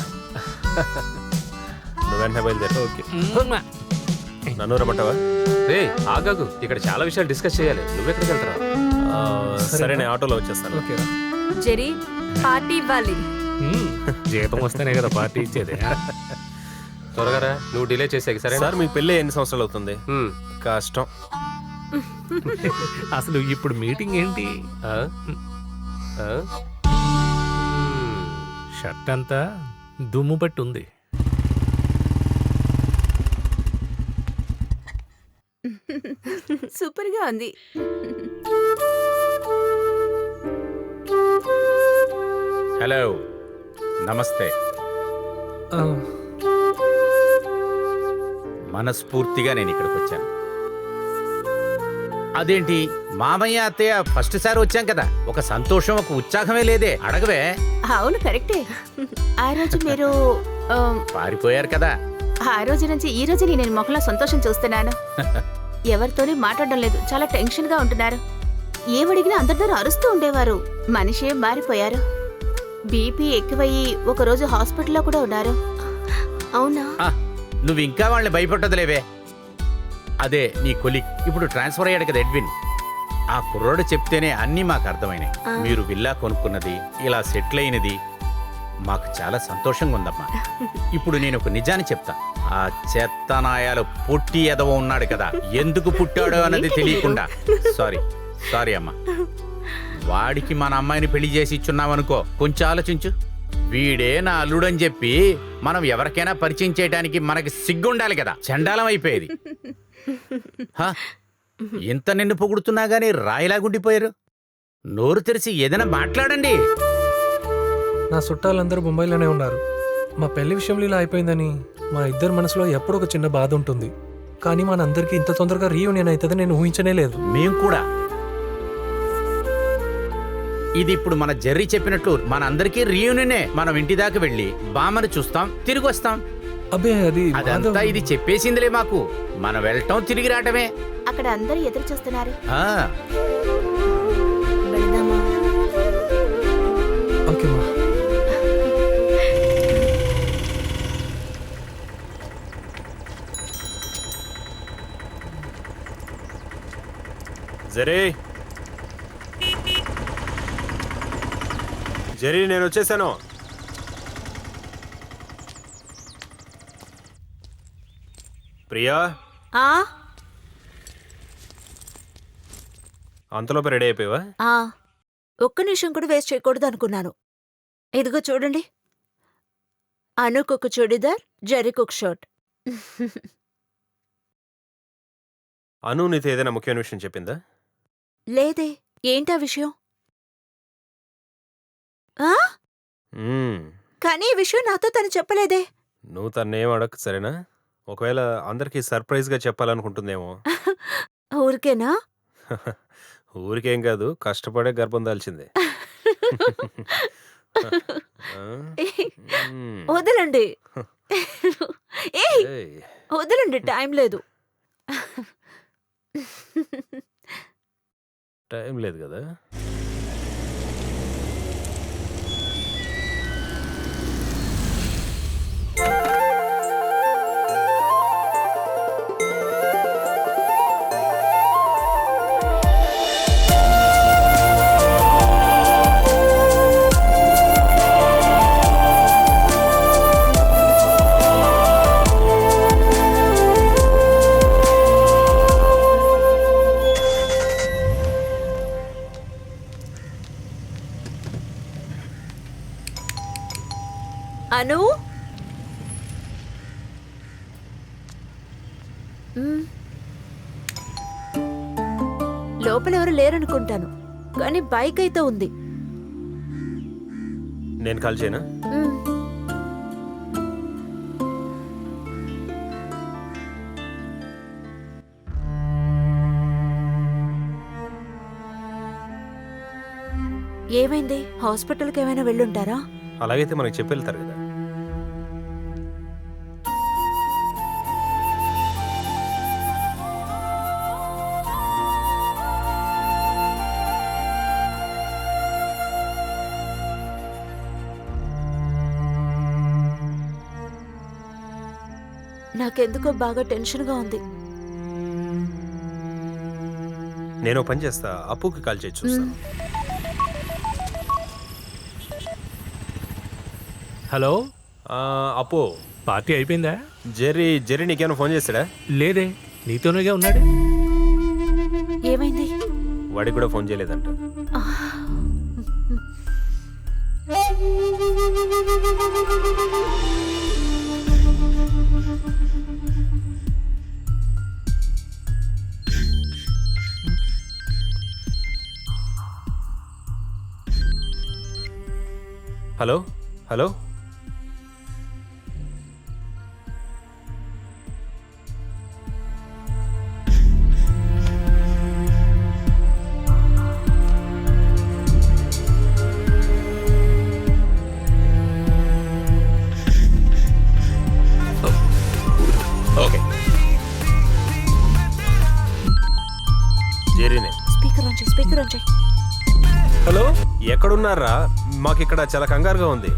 నువ్వు వెంటనే బయలుదేరు. ఓకే, నన్ను రమ్మంటావా? రే ఆగాగు, ఇక్కడ చాలా విషయాలు డిస్కస్ చేయాలి. నువ్వెక్కడికి వెళ్తారా? సరే, నేను ఆటోలో వచ్చేస్తాను. ఓకే. జెరీ, పార్టీ ఇవ్వాలి. జీతం వస్తేనే కదా పార్టీ ఇచ్చేది. త్వరగా రా, నువ్వు డిలే చేసేకి. సరే సార్, మీ పెళ్ళి ఎన్ని సంవత్సరాలు అవుతుంది? కష్టం. అసలు ఇప్పుడు మీటింగ్ ఏంటి? షర్ట్ అంతా దుమ్ము పట్టి ఉంది. సూపర్ గా ఉంది. హలో, నమస్తే. మనస్ఫూర్తిగా నేను ఇక్కడికి వచ్చాను. అదేంటి మామయ్య అత్తయ్య ఫస్ట్ సారి వచ్చాం కదా, ఒక సంతోషం ఒక ఉత్సాహమే లేదే? అడగవే. అవును, కరెక్టే. ఆ రోజు మీరు పారిపోయారు కదా. ఆ రోజు నుంచి ఈ రోజు నేను మొక్కలో సంతోషం చూస్తున్నాను. ఎవరితోనే మాట్లాడడం లేదు, చాలా టెన్షన్ గా ఉంటున్నారు. ఏమడిగినా అందరి దగ్గర అరుస్తూ ఉండేవారు. మనిషి మారిపోయారు. బీపీ ఎక్కువయ్యి ఒకరోజు హాస్పిటల్లో కూడా ఉన్నారు. అవునా? నువ్వు ఇంకా వాళ్ళని భయపట్టదులేవే. అదే నీ కొలిక్ ఇప్పుడు ట్రాన్స్ఫర్ అయ్యాడు కదా, ఎడ్విన్. ఆ కుర్రోడు చెప్తేనే అన్నీ మాకు అర్థమైనాయి. మీరు విల్లా కొనుక్కున్నది, ఇలా సెటిల్ అయినది మాకు చాలా సంతోషంగా ఉందమ్మా. ఇప్పుడు నేను ఒక నిజాన్ని చెప్తా. ఆ చెత్తనాయాలు పొట్టి ఎదవ ఉన్నాడు కదా, ఎందుకు పుట్టాడో అన్నది తెలియకుండా. సారీ అమ్మా. వాడికి మన అమ్మాయిని పెళ్లి చేసి ఇచ్చున్నామనుకో, కొంచెం ఆలోచించు. వీడే నా అల్లుడని చెప్పి మనం ఎవరికైనా పరిచయం చేయడానికి మనకి సిగ్గుండాలి కదా. చండాలం అయిపోయేది. ఎంత నిన్ను పొగుడుతున్నా గానీ రాయిలాగుండిపోయారు. నోరు తెరిచి ఏదైనా మాట్లాడండి. నా చుట్టాలందరూ ముంబైలోనే ఉన్నారు. మా పెళ్లి విషయంలో ఇలా అయిపోయిందని మా ఇద్దరు మనసులో ఎప్పుడూ ఒక చిన్న బాధ ఉంటుంది. కానీ మనందరికీ ఇంత తొందరగా రీయూనియన్ అవుతుందని నేను ఊహించనే లేదు. మేం కూడా. ఇది ఇప్పుడు మన జెర్రీ చెప్పినట్లు మన అందరికీ రీయూనియనే. మనం ఇంటి దాకా వెళ్ళి బామ్మని చూస్తాం, తిరిగి వస్తాం. అబ్బే, అదంతా ఇది చెప్పేసిందిలే మాకు. మనం వెళ్ళటం తిరిగి రావటమే. అక్కడ అందరూ ఎదురు చూస్తున్నారు. జెరీ, నేను వచ్చేసాను. ప్రియా, అంతలోపు రెడీ అయిపోయావా? ఒక్క నిమిషం కూడా వేస్ట్ చేయకూడదు అనుకున్నాను. ఇదిగో చూడండి, అనుకొక చుడిదార్, జెర్రీకొక షర్ట్. అను నీతో ఏదైనా ముఖ్యమైన విషయం చెప్పిందా? లేదే. ఏంటా విషయం? కానీ ఈ విషయం నాతో తను చెప్పలేదే. నువ్వు తన్నేం అడగ, సరేనా? ఒకవేళ అందరికీ సర్ప్రైజ్ గా చెప్పాలనుకుంటుందేమో. ఊరికేనా? ఊరికేం కాదు, కష్టపడే గర్భం దాల్చింది. వదలండి, వదలండి, టైం లేదు. టైం లేదు కదా. అను, లోపల ఎవరు లేరనుకుంటాను, కానీ బైక్ అయితే ఉంది. నేను కాల్ చేయనా? ఏమైంది? హాస్పిటల్కి ఏమైనా వెళ్ళుంటారా? అలాగైతే మనకి చెప్పి వెళ్తారు కదా. నాకెందుకో బాగా టెన్షన్గా ఉంది. నేను పని చేస్తా, అప్పుకి కాల్ చేసి చూస్తాను. హలో అప్పు, పార్టీ అయిపోయిందా? జెర్రీ నీకేమైనా ఫోన్ చేస్తాడా? లేదే, నీతోనేగా ఉన్నాడు. ఏమైంది? వాడికి కూడా ఫోన్ చేయలేదంట. Hello hello okay. జెర్రీనే. స్పీకర్ ఆన్ చేయి, స్పీకర్ ఆన్ చేయి. హలో, ఎక్కడున్నారా? మాకు ఇక్కడ చాలా కంగారుగా ఉంది.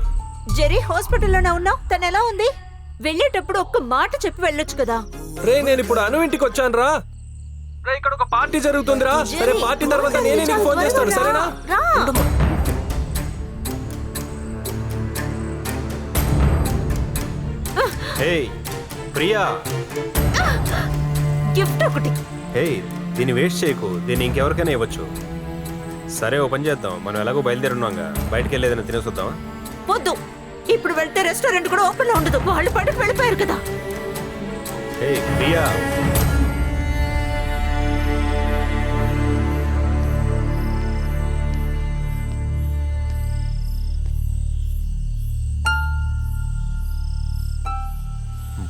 జెరీ హాస్పిటల్లోనే ఉన్నావు. తను ఎలా ఉంది? వెళ్ళేటప్పుడు ఒక్క మాట చెప్పి వెళ్ళొచ్చు కదా. రే, నేను ఇప్పుడు అను ఇంటికి వచ్చాను రా. రే, ఇక్కడ ఒక పార్టీ జరుగుతుందిరా. సరే, పార్టీ తర్వాత నేనే నీకు ఫోన్ చేస్తాను, సరేనా? హే ప్రియా, గిఫ్ట్ ఒకటి. హే దీన్ని వేస్ట్ చేయకు, దీన్ని ఇంకెవరికైనా ఇవ్వచ్చు. సరే, ఓ పని చేద్దాం, మనం ఎలాగో బయలుదేరున్నాగా, బయటకు వెళ్ళి ఏదైనా తినేసొద్దామా? వద్దు, ఇప్పుడు వెళ్తే రెస్టారెంట్ కూడా ఓపెన్ లో ఉండదు. వాళ్ళు పట్టుకు వెళ్ళిపోయారు కదా. హే ప్రియా,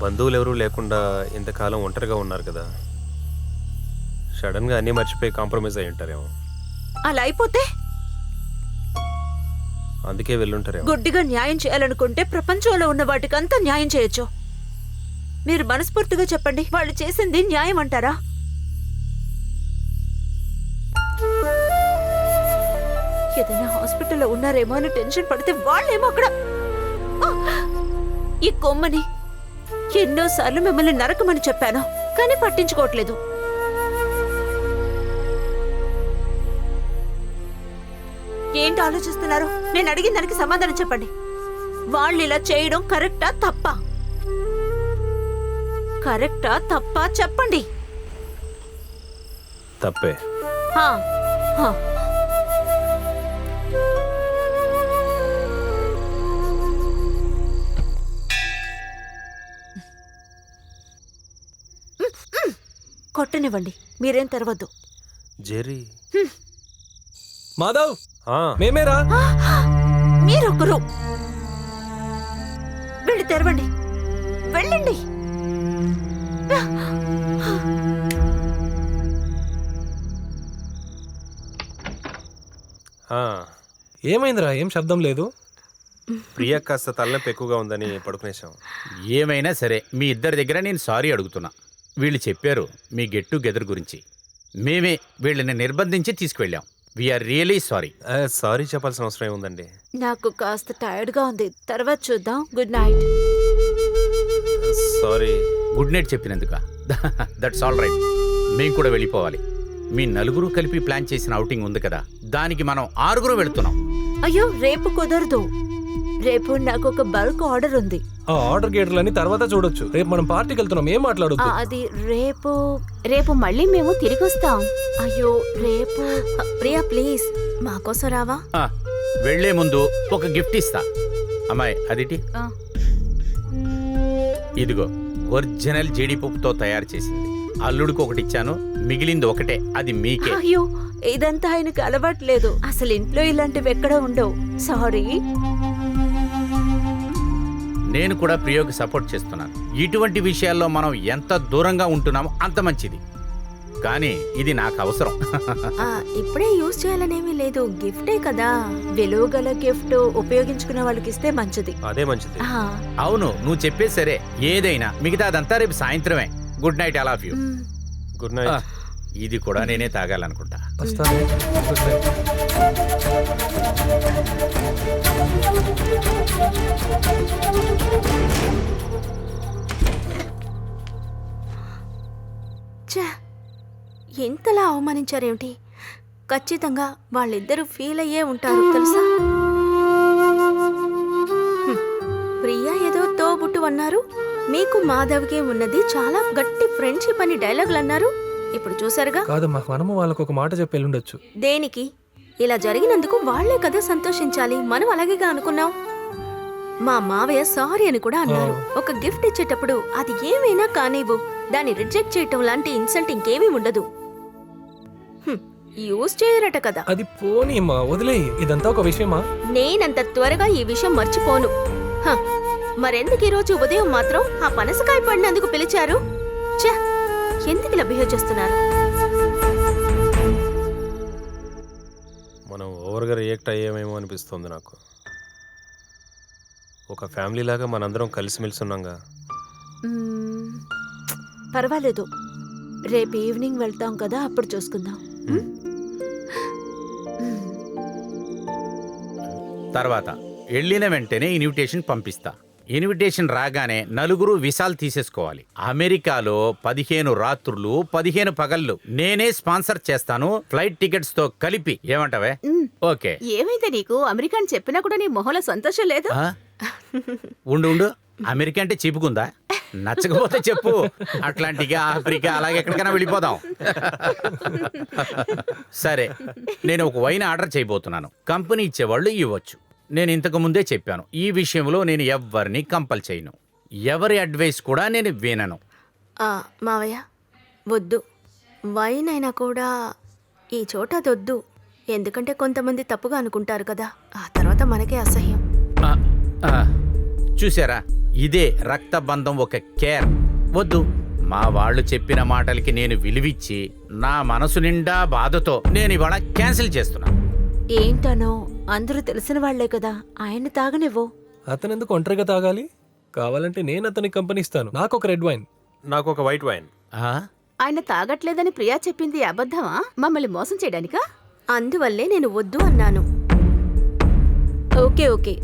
బంధువులు ఎవరూ లేకుండా ఇంతకాలం ఒంటరిగా ఉన్నారు కదా. సడన్గా అన్నీ మర్చిపోయి కాంప్రమైజ్ అయి ఉంటారేమో. అలా అయిపోతే అందుకే వెళ్ళుంటారేమో. గుడ్డిగా న్యాయం చేయాలనుకుంటే ప్రపంచంలో ఉన్న వాటికంతా న్యాయం చేయొచ్చు. మీరు మనస్ఫూర్తిగా చెప్పండి, వాళ్ళు చేసింది న్యాయం అంటారా? ఏదైనా హాస్పిటల్లో ఉన్నారేమో అని టెన్షన్ పడితే వాళ్ళేమో అక్కడ. ఈ కొమ్మని ఎన్నోసార్లు మిమ్మల్ని నరకమని చెప్పాను, కానీ పట్టించుకోవట్లేదు. ఏంటి ఆలోచిస్తున్నారు? నేను అడిగిన దానికి సమాధానం చెప్పండి. వాళ్ళు ఇలా చేయడం కరెక్టా తప్పా? కరెక్టా తప్పా చెప్పండి. తప్పే. హా, హా. కొట్టనివ్వండి, మీరేం తెరవద్దు. జెర్రీ. మాధవ్, మేమేరా. మీరొకరు వెళ్ళి తెరవండి, వెళ్ళండి. ఏమైందిరా? ఏం శబ్దం లేదు. ప్రియా కాస్త తలనొప్పి ఎక్కువగా ఉందని పడుకునేసాం. ఏమైనా సరే, మీ ఇద్దరి దగ్గర నేను సారీ అడుగుతున్నా. వీళ్ళు చెప్పారు మీ గెట్ టుగెదర్ గురించి. మేమే వీళ్ళని నిర్బంధించి తీసుకువెళ్ళాం. We're really sorry. సారీ చెప్పాల్సిన అవసరం ఏముందండి. నాకు కాస్త టైర్డ్ గా ఉంది, తర్వాత చూద్దాం. Good night. Sorry. Good night చెప్పినందుక. That's all right. మేము కూడా వెళ్ళిపోవాలి. మీ నలుగురు కలిపి ప్లాన్ చేసిన అవుటింగ్ ఉంది కదా, దానికి మనం 6 వెళుతున్నాం. అయ్యో, రేపు కుదరదు. రేపు నాకు ఒక బల్క్ ఆర్డర్ ఉంది. ఆ ఆర్డర్ గేట్లని తర్వాత చూడొచ్చు. రేపు మనం పార్టీకి వెళ్తున్నాం, ఏం మాట్లాడొద్దు. అది రేపు. రేపు మళ్ళీ మేము తిరిగి వస్తాం. అయ్యో, రేపు. ప్రియా ప్లీజ్ మా కోసం రావా? వెళ్లే ముందు ఒక గిఫ్ట్ ఇస్తా. అమ్మాయి అదిటి. ఇదిగో ఒరిజినల్ జీడిపప్పుతో తయారు చేసింది. అల్లుడికి ఒకటి ఇచ్చాను, మిగిలింది ఒకటే, అది మీకే. అయ్యో, ఇదంతా ఆయనకు అలవాట్లేదు. అసలు ఇంట్లో ఇలాంటివి ఎక్కడ ఉండవు. సారీ. నేను కూడా ప్రియోకి సపోర్ట్ చేస్తున్నాను. ఇటువంటి విషయాల్లో మనం ఎంత దూరంగా ఉంటున్నామో అంత మంచిది. కానీ ఇది నాకు అవసరం. ఇప్పుడే యూజ్ చేయాలనేమీ లేదు, గిఫ్టే కదా. విలువగల గిఫ్ట్ ఉపయోగించుకునే వాళ్ళకి ఇస్తే మంచిది. అదే మంచిది. అవును, నువ్వు చెప్పేది సరే. ఏదైనా మిగతా అదంతా రేపు సాయంత్రమే. Good night, I love you. Good night. ఇది కూడా నేనే తాగాలనుకుంటా. ఎంతలా అవమానించారేమిటి? ఖచ్చితంగా వాళ్ళిద్దరూ ఫీల్ అయ్యే ఉంటారు తెలుసా. ప్రియా ఏదో తోబుట్టు అన్నారు, మీకు మాధవ్కి ఉన్నది చాలా గట్టి ఫ్రెండ్షిప్ అని డైలాగులు అన్నారు. ఇప్పుడు చూసారుగా. కాదమ్మా, మనము వాళ్ళకు ఒక మాట చెప్పి వెళ్ళుండొచ్చు. దేనికి? ఇలా జరిగినందుకు వాళ్లే కదా సంతోషించాలి, మనం అలాగేగా అనుకున్నాం. మా మావయ్య సారీ అని కూడా అన్నారు. ఒక గిఫ్ట్ ఇచ్చేటప్పుడు అది ఏమైనా కానివ్వు, దాన్ని రిజెక్ట్ చేయటం లాంటి ఇన్సల్ట్ ఇంకేమీ ఉండదు. యూజ్ చేయరట కదా. అది పోనీమా, వదిలే. ఇదంతా ఒక విషయమా? నేనంత త్వరగా ఈ విషయం మర్చిపోను. మరెందుకు ఈరోజు ఉదయం మాత్రం ఆ పనసకాయ పడినందుకు పిలిచారు? ఎందుకు ఇలా బిహేవ్ చేస్తున్నారు? మనం ఓవర్గా రియాక్ట్ అయ్యామేమో అనిపిస్తుంది నాకు. ఒక ఫ్యామిలీ లాగా మనందరం కలిసిమెలిసి ఉన్నాగా. పర్వాలేదు, రేపు ఈవినింగ్ వెళ్తాం కదా, అప్పుడు చూసుకుందాం. తర్వాత వెళ్ళిన వెంటనే ఇన్విటేషన్ పంపిస్తా. ఇన్విటేషన్ రాగానే నలుగురు వీసాలు తీసేసుకోవాలి. అమెరికాలో 15 రాత్రులు 15 పగళ్ళు నేనే స్పాన్సర్ చేస్తాను, ఫ్లైట్ టికెట్స్ తో కలిపి. ఏమంటావే? ఓకే. ఏమైతే నీకు అమెరికా అని చెప్పినా కూడా నీ మొహంలో సంతోషం లేదు? ఉండు, అమెరికా అంటే చీపుకుందా? నచ్చకపోతే చెప్పు, అట్లాంటిగా ఆఫ్రికా అలాగే ఎక్కడికైనా వెళ్ళిపోదాం. సరే, నేను ఒక వైన్ ఆర్డర్ చేయబోతున్నాను. కంపెనీ ఇచ్చేవాళ్ళు ఇవ్వచ్చు. నేను ఇంతకు ముందే చెప్పాను, ఈ విషయంలో నేను ఎవ్వరిని కంపల్ చేయను, ఎవరి అడ్వైస్ కూడా నేను వినను. మావయ్య వద్దు, వైన్ అయినా కూడా ఈ చోట అదొద్దు. ఎందుకంటే కొంతమంది తప్పుగా అనుకుంటారు కదా, ఆ తర్వాత మనకే అసహ్యం. చూసారా, ఇదే రక్తబంధం, ఒక కేర్. వద్దు. మా వాళ్ళు చెప్పిన మాటలకి నేను విలువిచ్చి నా మనసు నిండా బాధతో నేను ఇవాళ క్యాన్సిల్ చేస్తున్నా. ఏంటనో, అందరూ తెలిసిన వాళ్లే కదా, ఆయన్ని తాగనివ్వు. అతనెందుకు ఒంటరిగా తాగాలి? కావాలంటే నేను అతనికి కంపెనీ ఇస్తాను. నాకు ఒక రెడ్ వైన్, నాకు ఒక వైట్ వైన్. ఆయన తాగట్లేదని ప్రియా చెప్పింది అబద్ధమా? మమ్మల్ని మోసం చేయడానికా? అందువల్లే నేను వద్దు అన్నాను. ఓకే,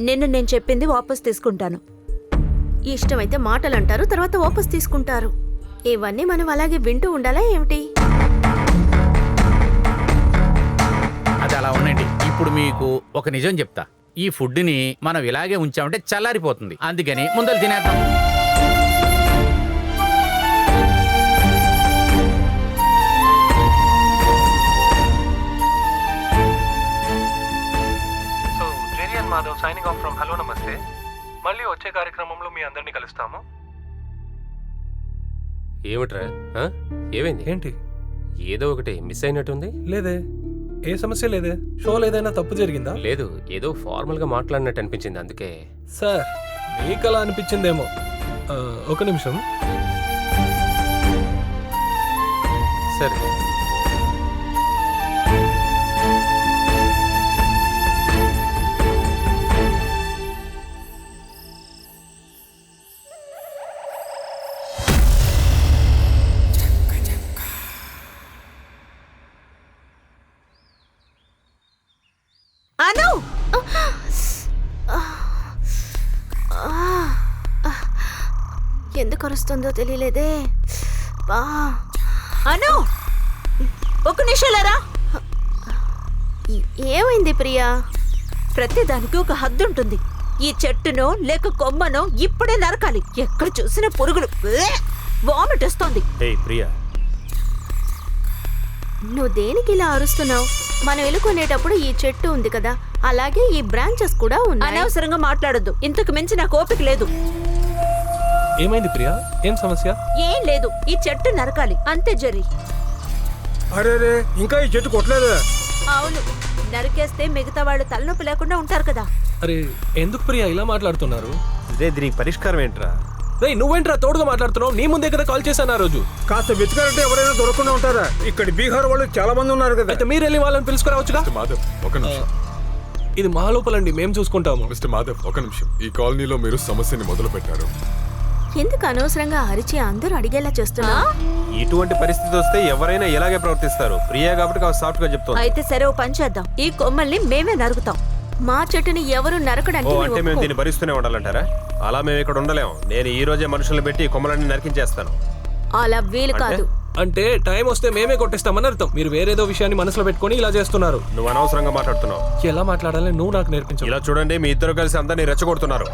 నేను చెప్పింది వాపస్ తీసుకుంటాను. ఇష్టమైతే మాటలు అంటారు, తర్వాత వాపస్ తీసుకుంటారు. ఇవన్నీ మనం అలాగే వింటూ ఉండాలా ఏమిటి? అది అలా ఉండండి. ఇప్పుడు మీకు ఒక నిజం చెప్తా. ఈ ఫుడ్ని మనం ఇలాగే ఉంచామంటే చల్లారిపోతుంది, అందుకని ముందర తినేద్దాం. So Jerry and Madhav signing off from hello Namaste. మళ్ళీ వచ్చే కార్యక్రమంలో మీ అందరినీ కలుస్తాము. ఏమిట్రా, ఏమైంది? ఏంటి? ఏదో ఒకటి మిస్ అయినట్టుంది. లేదే, ఏ సమస్య లేదే. షోలో ఏదైనా తప్పు జరిగిందా? లేదు, ఏదో ఫార్మల్ గా మాట్లాడినట్టు అనిపించింది, అందుకే. సార్, మీకు అలా అనిపించిందేమో. ఒక నిమిషం. సరే. అను, ఎందుకు అరుస్తుందో తెలియలేదే. అను, ఒక నిమిషాలరా. ఏమైంది ప్రియా? ప్రతిదానికి ఒక హద్దు ఉంటుంది. ఈ చెట్టునో లేక కొమ్మనో ఇప్పుడే నరకాలి. ఎక్కడ చూసిన పురుగులు, వామిట్ వస్తోంది. ప్రియా, నువ్వు దేనికి ఇలా అరుస్తున్నావు? మనం వెళ్ళుకునేటప్పుడు ఈ చెట్టు ఉంది కదా, అలాగే ఈ బ్రాంచెస్ కూడా ఉన్నాయి. అనవసరంగా మాట్లాడొద్దు, ఇంతకు మించి నాకు ఓపిక లేదు. ఏమైంది ప్రియా? ఏం సమస్య? ఏం లేదు, ఈ చెట్టు నరకాలి అంతే. జరి, అరే ఇంకా ఈ చెట్టు కొట్టలేదా? అవును, నరికేస్తే మిగతా వాళ్ళు తలనొప్పి లేకుండా ఉంటారు కదా. అరే, ఎందుకు ప్రియా ఇలా మాట్లాడుతున్నారు? దీనికి పరిష్కారం ఏంట్రా? రేయ్ నువ్వేంట్రా తోడుగా మాట్లాడుతున్నావు? నీ ముందే కదా కాల్ చేశాను ఆ రోజు. కాస్త వెతకాలంటే ఎవరైనా దొరకకుండా ఉంటారా? ఇక్కడ బీహార్ వాళ్ళు చాలా మంది ఉన్నారు కదా. అయితే మీరు వెళ్ళి వాళ్ళని పిలుచుకురావచ్చుగా. మాధవ్ ఒక నిమిషం. ఇది మా లోపలండి, మేము చూసుకుంటాము. మిస్టర్ మాధవ్ ఒక నిమిషం. ఈ కాలనీలో మీరు సమస్యని మొదలు పెట్టారు. ఎందుకు అనవసరంగా అరిచి అందరూ అడిగేలా చేస్తున్నా? ఇటువంటి పరిస్థితి వస్తే ఎవరైనా ఇలాగే ప్రవర్తిస్తారు. ప్రియా కాబట్టి సాఫ్ట్ గా చెప్తాను. అయితే సరే ఓ పని చేద్దాం, ఈ కొమ్మల్ని మేమే నరుకుతాం. మా చెట్టుని ఎవరు నరకడానికి అంటే మేము దీన్ని భరిస్తూనే ఉండాలంటారా? అలా మేము ఇక్కడ ఉండలేము. నేను ఈ రోజే మనుషులను పెట్టి కొమ్మలన్నీ నరికించేస్తాను. అలా వీలు కాదు. అంటే టైం వస్తే మేమే కొట్టిస్తామని అర్థం. మీరు వేరేదో విషయాన్ని మనసులో పెట్టుకొని ఇలా చేస్తున్నారు. నువ్వు అనవసరంగా మాట్లాడుతున్నావు. ఎలా మాట్లాడాలి నువ్వు నాకు నేర్పించు. ఇలా చూడండి, మీ ఇద్దరు కలిసి అందరినీ రెచ్చగొడుతున్నారు.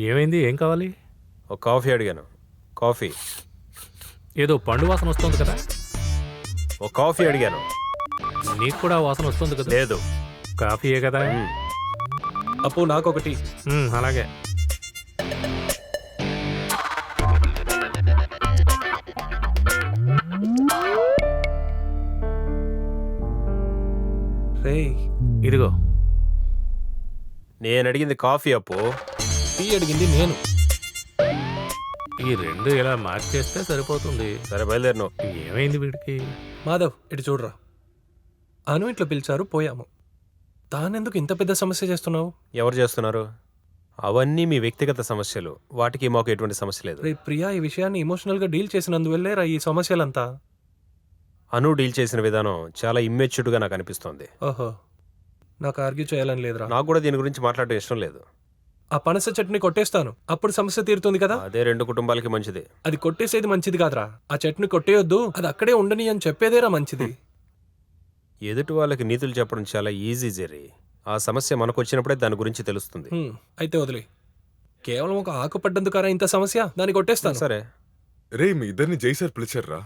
ఏమైంది? ఏం కావాలి? ఒక కాఫీ అడిగాను. కాఫీ. ఏదో పండు వాసన వస్తుంది కదా. ఒక కాఫీ అడిగాను. నీకు కూడా వాసన వస్తుంది కదా. లేదు, కాఫీయే కదా. అప్పు నాకొకటి. అలాగే. రేయ్ ఇదిగో. నేను అడిగింది కాఫీ అప్పు. టీ అడిగింది నేను. ఈ రెండు ఇలా మార్చేస్తే సరిపోతుంది. సరే బయలుదేరిను. ఏమైంది వీడికి? మాధవ్ ఇటు చూడరా. అను ఇంట్లో పిలిచారు, పోయాము. తానెందుకు ఇంత పెద్ద సమస్య చేస్తున్నావు? ఎవరు చేస్తున్నారు? అవన్నీ మీ వ్యక్తిగత సమస్యలు. వాటికి మాకు ఎటువంటి సమస్య లేదు. రే ప్రియా ఈ విషయాన్ని ఎమోషనల్ గా డీల్ చేసినందువల్లే రా ఈ సమస్యలంతా. అను డీల్ చేసిన విధానం చాలా ఇమ్మెచ్యూర్డ్ గా నాకు అనిపిస్తోంది. ఓహో, నాకు ఆర్గ్యూ చేయాలని లేదురా. నాకు కూడా దీని గురించి మాట్లాడడం ఇష్టం లేదు. ఆ పనస చట్నీ కొట్టేస్తాను, అప్పుడు సమస్య తీరుతుంది కదా. అదే రెండు కుటుంబాలకి మంచిది. అది కొట్టేసేది మంచిది కాదురా. ఆ చట్నీ కొట్టేయొద్దు, అది అక్కడే ఉండని అని చెప్పేదేరా మంచిది. ఎదుటి వాళ్ళకి నీతులు చెప్పడం చాలా ఈజీ జెర్రీ. ఆ సమస్య మనకు వచ్చినప్పుడే దాని గురించి తెలుస్తుంది. అయితే వదిలే. కేవలం ఒక ఆకు పడ్డందుకారా ఇంత సమస్య? దాన్ని కొట్టేస్తాను. సరే. రే మీ ఇద్దరిని జై సార్ పిలిచారా?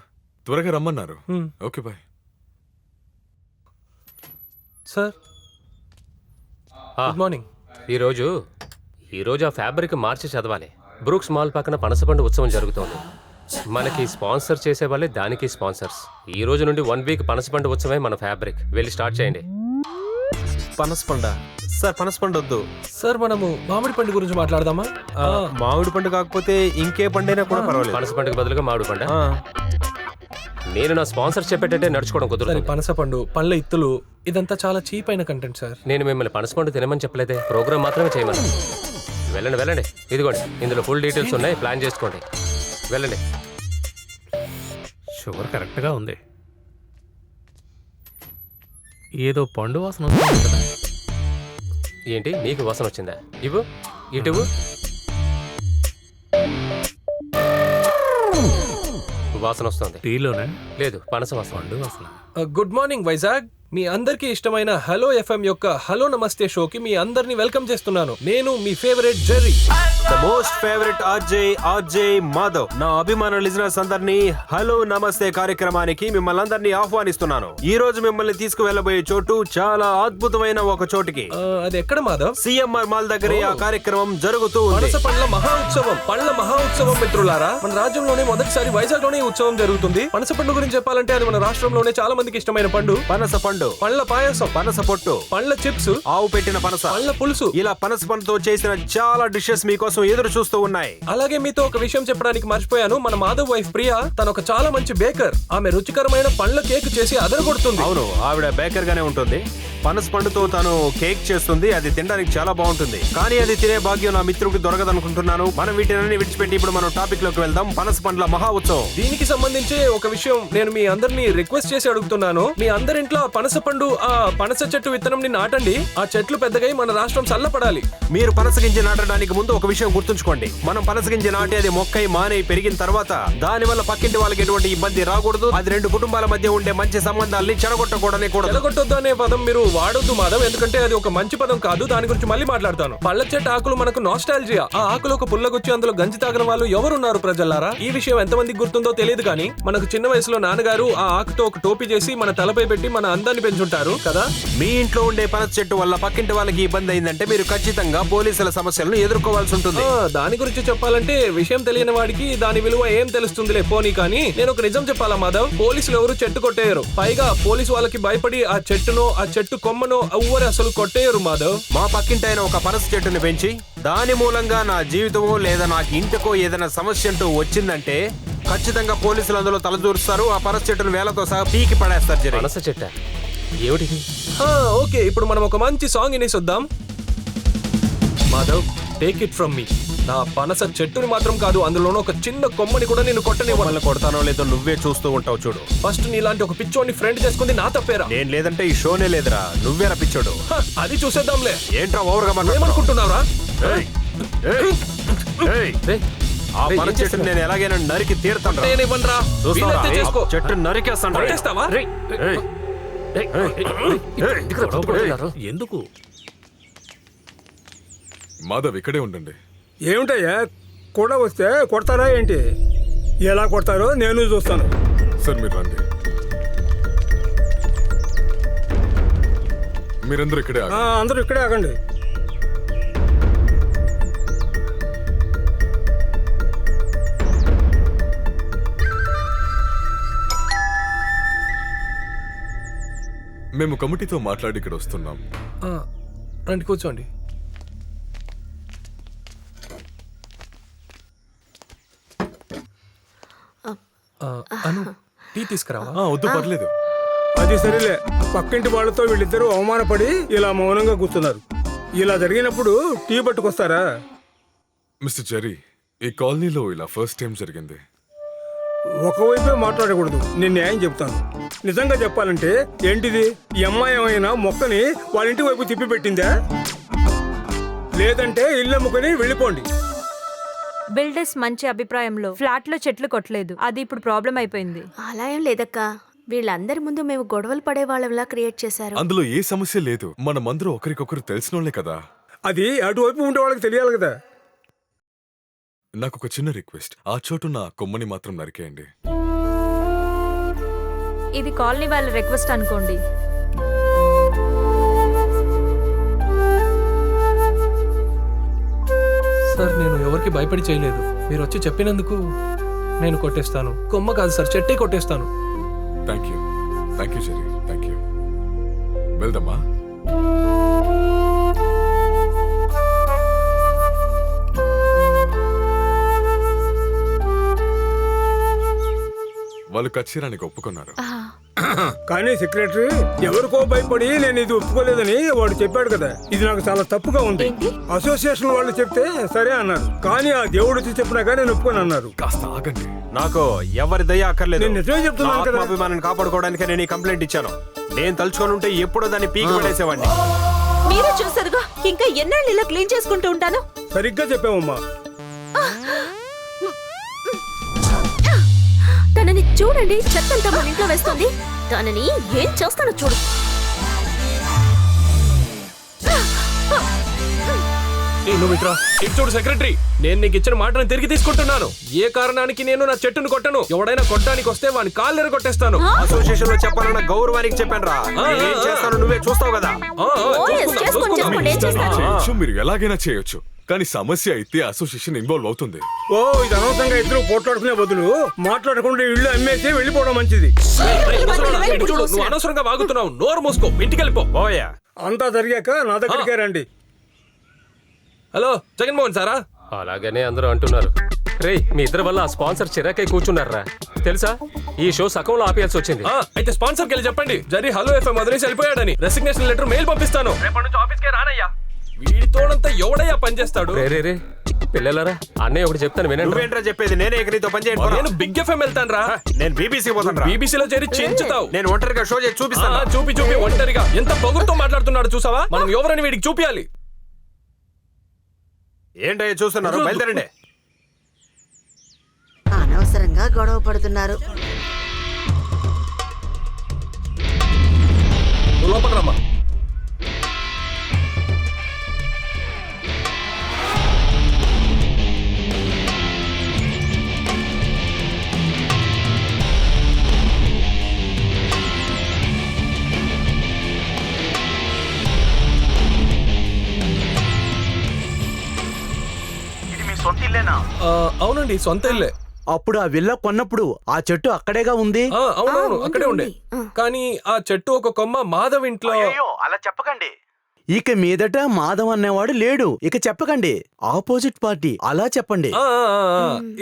త్వరగా రమ్మన్నారు. Okay bye. Sir good morning. ఈరోజు ఆ ఫ్యాబ్రిక్ మార్చి చదవాలి. బ్రూక్స్ మాల్ పక్కన పనసపండు ఉత్సవం జరుగుతోంది. మనకి స్పాన్సర్ చేసే వాళ్ళే దానికి స్పాన్సర్స్. ఈ రోజు నుండి 1 వీక్ పనసపండు ఉత్సవమే మన ఫ్యాబ్రిక్. వెళ్ళి స్టార్ట్ చేయండి. పనసపండ సార్? పనసపండు వద్దు సార్, మనము మామిడి పండు గురించి మాట్లాడదామా? మామిడి పండు కాకపోతే ఇంకే పండైనా కూడా పర్వాలేదు. పనసపండుకి బదులుగా మామిడి పండు. నేను నా స్పాన్సర్ చెప్పేటట్టే నడుచుకోవడం కుదరదు. పనసపండు, పళ్ళ ఇత్తులు, ఇదంతా చాలా చీప్ అయిన కంటెంట్ సార్. నేను మిమ్మల్ని పనసపండు తినమని చెప్పలేదే, ప్రోగ్రామ్ మాత్రమే చేయమని. వెళ్ళండి. ఇదిగోండి, ఇందులో ఫుల్ డీటెయిల్స్ ఉన్నాయి, ప్లాన్ చేసుకోండి. వెళ్ళండి. షుగర్ కరెక్ట్గా ఉంది. ఏదో పండు వాసన వస్తుంది కదా. ఏంటి నీకు వాసన వచ్చిందా? ఇటు వాసన వస్తుంది. టీలోనే? లేదు, పనస వాసన. పండు వాసన. Good morning Vizag. మీ అందరికీ ఇష్టమైన హలో ఎఫ్ఎం యొక్క హలో నమస్తే షోకి మీ అందరినీ వెల్కమ్ చేస్తున్నాను. నేను మీ favourite Jerry, the most favourite RJ Madhav. నా అభిమాన లిజనర్స్ అందరినీ హలో నమస్తే కార్యక్రమానికి మిమ్మల్ని అందరినీ ఆహ్వానిస్తున్నాను. ఈ రోజు మిమ్మల్ని తీసుకువెళ్ళబోయే చోటు చాలా అద్భుతమైన ఒక చోటికి. అది ఎక్కడ మాధవ్? సిఎంఆర్ మాల్ దగ్గర ఆ కార్యక్రమం జరుగుతూ ఉంది. పనస పండ్ల మహా ఉత్సవం మిత్రులారా, మన రాజ్యంలోనే మొదటిసారి వైజాగ్ లోనే ఉత్సవం జరుగుతుంది. పనస పండు గురించి చెప్పాలంటే అది మన రాష్ట్రంలోనే చాలా మందికి ఇష్టమైన పండు. పనస పండు, పండ్ల పాయసం, పనస పొట్టు, పండ్ల చిప్స్, ఆవు పెట్టిన పనస, పండ్ల పులుసు, ఇలా పనస పండుతో చేసిన చాలా డిషెస్ మీకోసం ఎదురు చూస్తూ ఉన్నాయి. అలాగే మీతో ఒక విషయం చెప్పడానికి మర్చిపోయాను. మన మాధవ్ వైఫ్ ప్రియా తను ఒక చాలా మంచి బేకర్. ఆమె రుచికరమైన పండ్ల కేక్ చేసి అదరగొడుతుంది. అవును, ఆవిడ బేకర్ గానే ఉంటుంది. పనస పండుతో తను కేక్ చేస్తుంది, అది తినడానికి చాలా బాగుంటుంది. కానీ అది తినే భాగ్యం నా మిత్రుడికి దొరకదనుకుంటున్నాను. మనం వీటిని విడిచిపెట్టి ఇప్పుడు మనం టాపిక్ లోకి వెళ్దాం. పనస పండ్ల మహా ఉత్సవం. దీనికి సంబంధించి ఒక విషయం నేను మీ అందరినీ రిక్వెస్ట్ చేసి అడుగుతున్నాను. మీ అందరింట్లో పనస పండు, ఆ పనస చెట్టు విత్తనం ని నాటండి. ఆ చెట్లు పెద్దగా మన రాష్ట్రం చల్లపడాలి. మీరు పనస గింజ నాటడానికి ముందు ఒక విషయం గుర్తుంచుకోండి. మనం పనస గింజ నాటి అది మొక్కై మానై పెరిగిన తర్వాత దాని వల్ల పక్కింటి వాళ్ళకి ఎటువంటి ఇబ్బంది రాకూడదు. అది రెండు కుటుంబాల మధ్య ఉండే మంచి సంబంధాలని చెడగొట్టకూడనే కూడదు. చెడగొట్టొద్దు అనే పదం మీరు వాడొద్దు మాధవ్, ఎందుకంటే అది ఒక మంచి పదం కాదు. దాని గురించి మళ్ళీ మాట్లాడతాను. పళ్ళ చెట్టు ఆకులు మనకు నాస్టాల్జియా. ఆ ఆకులు ఒక పుల్లగొచ్చి అందులో గంజి తాగిన వాళ్ళు ఎవరున్నారు ప్రజల్లారా? ఈ విషయం ఎంతమందికి గుర్తుందో తెలియదు కానీ మనకు చిన్న వయసులో నాన్నగారు ఆ ఆకుతో ఒక టోపీ చేసి మన తలపై పెట్టి మన అందాన్ని పెంచుంటారు కదా. మీ ఇంట్లో ఉండే పనస చెట్టు వల్ల పక్కింటి వాళ్ళకి ఇబ్బంది అయిందంటే మీరు ఖచ్చితంగా పోలీసుల సమస్యలను ఎదుర్కోవాల్సి ఉంటుంది. దాని గురించి చెప్పాలంటే విషయం తెలియని వాడికి దాని విలువ ఏం తెలుస్తుందిలే పోనీ. కానీ నేను ఒక నిజం చెప్పాలా మాధవ్, పోలీసులు ఎవరు చెట్టు కొట్టేయరు. పైగా పోలీసు వాళ్ళకి భయపడి ఆ చెట్టునో ఆ చెట్టు కొమ్మనో ఎవ్వరు అసలు కొట్టేయరు మాధవ్. మా పక్కింటి ఆయన ఒక పనస చెట్టుని పెంచి దాని మూలంగా నా జీవితమో లేదా నాకు ఇంటికో ఏదైనా సమస్య అంటూ వచ్చిందంటే ఖచ్చితంగా పోలీసులు అందులో తలదూరుస్తారు. ఆ పనస చెట్టును వేలతో సహా పీకి పడేస్తారు. పనస చెట్ట ఏమిటి? ఓకే, ఇప్పుడు మనం ఒక మంచి సాంగ్ వినేసొద్దాం. Madhav, take it from me. నా పనస చెట్టుని మాత్రం కాదు, అందులోనూ ఒక చిన్న కొమ్మని కూడా నేను కొట్టనివ్వాలి. కొడతానో లేదో నువ్వే చూస్తూ ఉంటావు చూడు. ఫస్ట్ నీలాంటి ఒక పిచ్చోడిని ఫ్రెండ్ చేసుకుంది నా తప్పేరా? నేను లేదంటే ఈ షోనే లేదురా, నువ్వేరా పిచ్చోడు. అది చూసేద్దాంలే. ఏంట్రా ఓవర్గా ఏమనుకుంటున్నావురా? ఆ పనస చెట్టుని నేను ఎలాగైనా నరికి తీరుతాను. చెట్టు నరికేస్తాను. ఎందుకు? మాధవ్ ఇక్కడే ఉండండి. ఏమిటయ్యా, కూడా వస్తే కొడతారా ఏంటి? ఎలా కొడతారో నేను చూస్తాను. సార్ మీరు రండి. మీరందరూ ఇక్కడే ఆగండి. అందరూ ఇక్కడే ఆగండి. మేము కమిటీతో మాట్లాడి ఇక్కడ వస్తున్నాం. రండి కూర్చోండి. అను, టీ తీసుకురావా? వద్దు, పర్లేదు. అది సరేలే, పక్కింటి వాళ్ళతో వీళ్ళిద్దరూ అవమానపడి ఇలా మౌనంగా కూర్చున్నారు. ఇలా జరిగినప్పుడు టీ పట్టుకొస్తారా? మిస్టర్ జెర్రీ, ఈ కాలనీలో ఇలా ఫస్ట్ టైం జరిగింది. ఒకవైపే మాట్లాడకూడదు. నేను న్యాయం చెప్తాను. నిజంగా చెప్పాలంటే ఏంటిది, ఈ అమ్మాయి ఏమైనా మొక్కని వాళ్ళ ఇంటి వైపు తిప్పి పెట్టిందా? లేదంటే ఇల్లు అమ్ముకొని వెళ్ళిపోండి. బిల్డర్స్ మంచి అభిప్రాయంలో ఫ్లాట్ లో చెట్లు కొట్టలేదు, అది ఇప్పుడు ప్రాబ్లం అయిపోయింది. అలా ఏం లేదక్క, వీళ్ళందరి ముందు మేము గొడవలు పడే వాళ్ళలా క్రియేట్ చేశారు. అందులో ఏ సమస్య లేదు. మనమందరూ ఒకరికొకరు తెలిసినోళ్లే కదా. అది అటువైపు ఉండే వాళ్ళకి తెలియాలి కదా. నాకు ఒక చిన్న రిక్వెస్ట్, ఆ చోటున్న కొమ్మని మాత్రం నరికేయండి. ఇది కాలనీ వాళ్ళ రిక్వెస్ట్ అనుకోండి. సార్, నేను ఎవరికి భయపడి చేయలేదు. మీరు వచ్చి చెప్పినందుకు నేను కొట్టేస్తాను. కొమ్మ కాదు సార్, చెట్టే కొట్టేస్తాను. Thank you Jerry, thank you. వెళ్దామా? వాళ్ళు కచ్చిరానికి ఒప్పుకున్నారు. కానీ సెక్రటరీ, ఎవరికో భయపడి నేను ఇది ఒప్పుకోలేదని వాడు చెప్పాడు కదా. ఇది నాకు చాలా తప్పుగా ఉంది. అసోసియేషన్ వాళ్ళు చెప్తే సరే అన్నారు, కానీ ఆ దేవుడు వచ్చి చెప్పినాక నేను ఒప్పుకొని అన్నారు. కాస్త ఆగండి. నాకు ఎవరి దయ అక్కర్లేదు. నేను నిజమే చెప్తున్నాను కదా. అభిమానాన్ని కాపాడుకోవడానికి నేను ఈ కంప్లైంట్ ఇచ్చాను. నేను తలుచుకొని ఉంటే ఎప్పుడో దాన్ని పీకి పడేసేవాడిని. మీరే చూసారుగా, ఇంకా ఎన్నాళ్ళు ఇలా క్లీన్ చేసుకుంటూ ఉంటాను. సరిగ్గా చెప్పావమ్మా. తనని చూడండి, చెత్తంతా మన ఇంట్లో వేస్తుంది. తనని ఏం చేస్తానో చూడు. నువ్వు ఇట్రా. ఇటు చూడు సెక్రటరీ, నేను నీకు ఇచ్చిన మాటను తిరిగి తీసుకుంటున్నాను. ఏ కారణానికి నేను నా చెట్టును కొట్టను. ఎవడైనా కొట్టడానికి వస్తే వాని కాళ్ళు ఎరగొట్టేస్తాను. అసోసియేషన్ లో చెప్పాలన్న గౌరవానికి చెప్పాను రా. ఏం చేస్తాను నువ్వే చూస్తావు కదా. మీరు ఎలాగైనా చేయొచ్చు, కానీ సమస్య అయితే అసోసియేషన్ ఇన్వాల్వ్ అవుతుంది. ఓ, ఇది అనవసరంగా ఇద్దరు పోట్లాడుకునే బదులు మాట్లాడకుండా ఇల్లు అమ్మేసి వెళ్ళిపోవడం మంచిది. నువ్వు అనవసరంగా వాగుతున్నావు. నోరు మూసుకో, ఇంటికి వెళ్ళిపో. అంతా జరిగాక నా దగ్గరికే రండి. హలో జగన్మోహన్ సారా? అలాగనే అందరూ అంటున్నారు. రే మీ ఇద్దరి వల్ల ఆ స్పాన్సర్ చిరాకై కూర్చున్నారా తెలుసా? ఈ షో సగంలో ఆపేయాల్సి వచ్చింది. అయితే స్పాన్సర్కి వెళ్ళి చెప్పండి జరి హలో ఎఫ్ఎం వదిలేసి వెళ్ళిపోయాడని. రెసిగ్నేషన్ లెటర్ మెయిల్ పంపిస్తాను. రేపటి నుంచి ఆఫీస్కే రానయ్యా. వీడితోడంతా ఎవడయ్యా పనిచేస్తాడు? రే పిల్లలారా, అన్నయ్య ఒకటి చెప్తాను వినండి. నువ్వేంట్రా చెప్పేది? నేనే నీతో పని చేయను. నేను బిగ్ ఎఫ్ఎం వెళ్తాను రా. నేను బీబీసీ పోతాను. బీబీసీలో చేరి చించుతావు. నేను ఒంటరిగా షో చేసి చూపిస్తాను. చూపి ఒంటరిగా ఎంత పొగురుతో మాట్లాడుతున్నాడు చూసావా? మనం ఎవరని వీడికి చూపియాలి. ఏంటయ్యా చూస్తున్నారు? బయలుదేరండి. అనవసరంగా గొడవ పడుతున్నారు. లోపల రమ్మా. అవునండి, సొంత ఇల్లే. అప్పుడు ఆ విల్లా కొన్నప్పుడు ఆ చెట్టు అక్కడేగా ఉంది. అవునవును, అక్కడే ఉండే. కానీ ఆ చెట్టు ఒక కొమ్మ మాధవ్ ఇంట్లో. అలా చెప్పకండి. ఇక మీదట మాధవ్ అనేవాడు లేడు. ఇక చెప్పకండి. ఆపోజిట్ పార్టీ అలా చెప్పండి.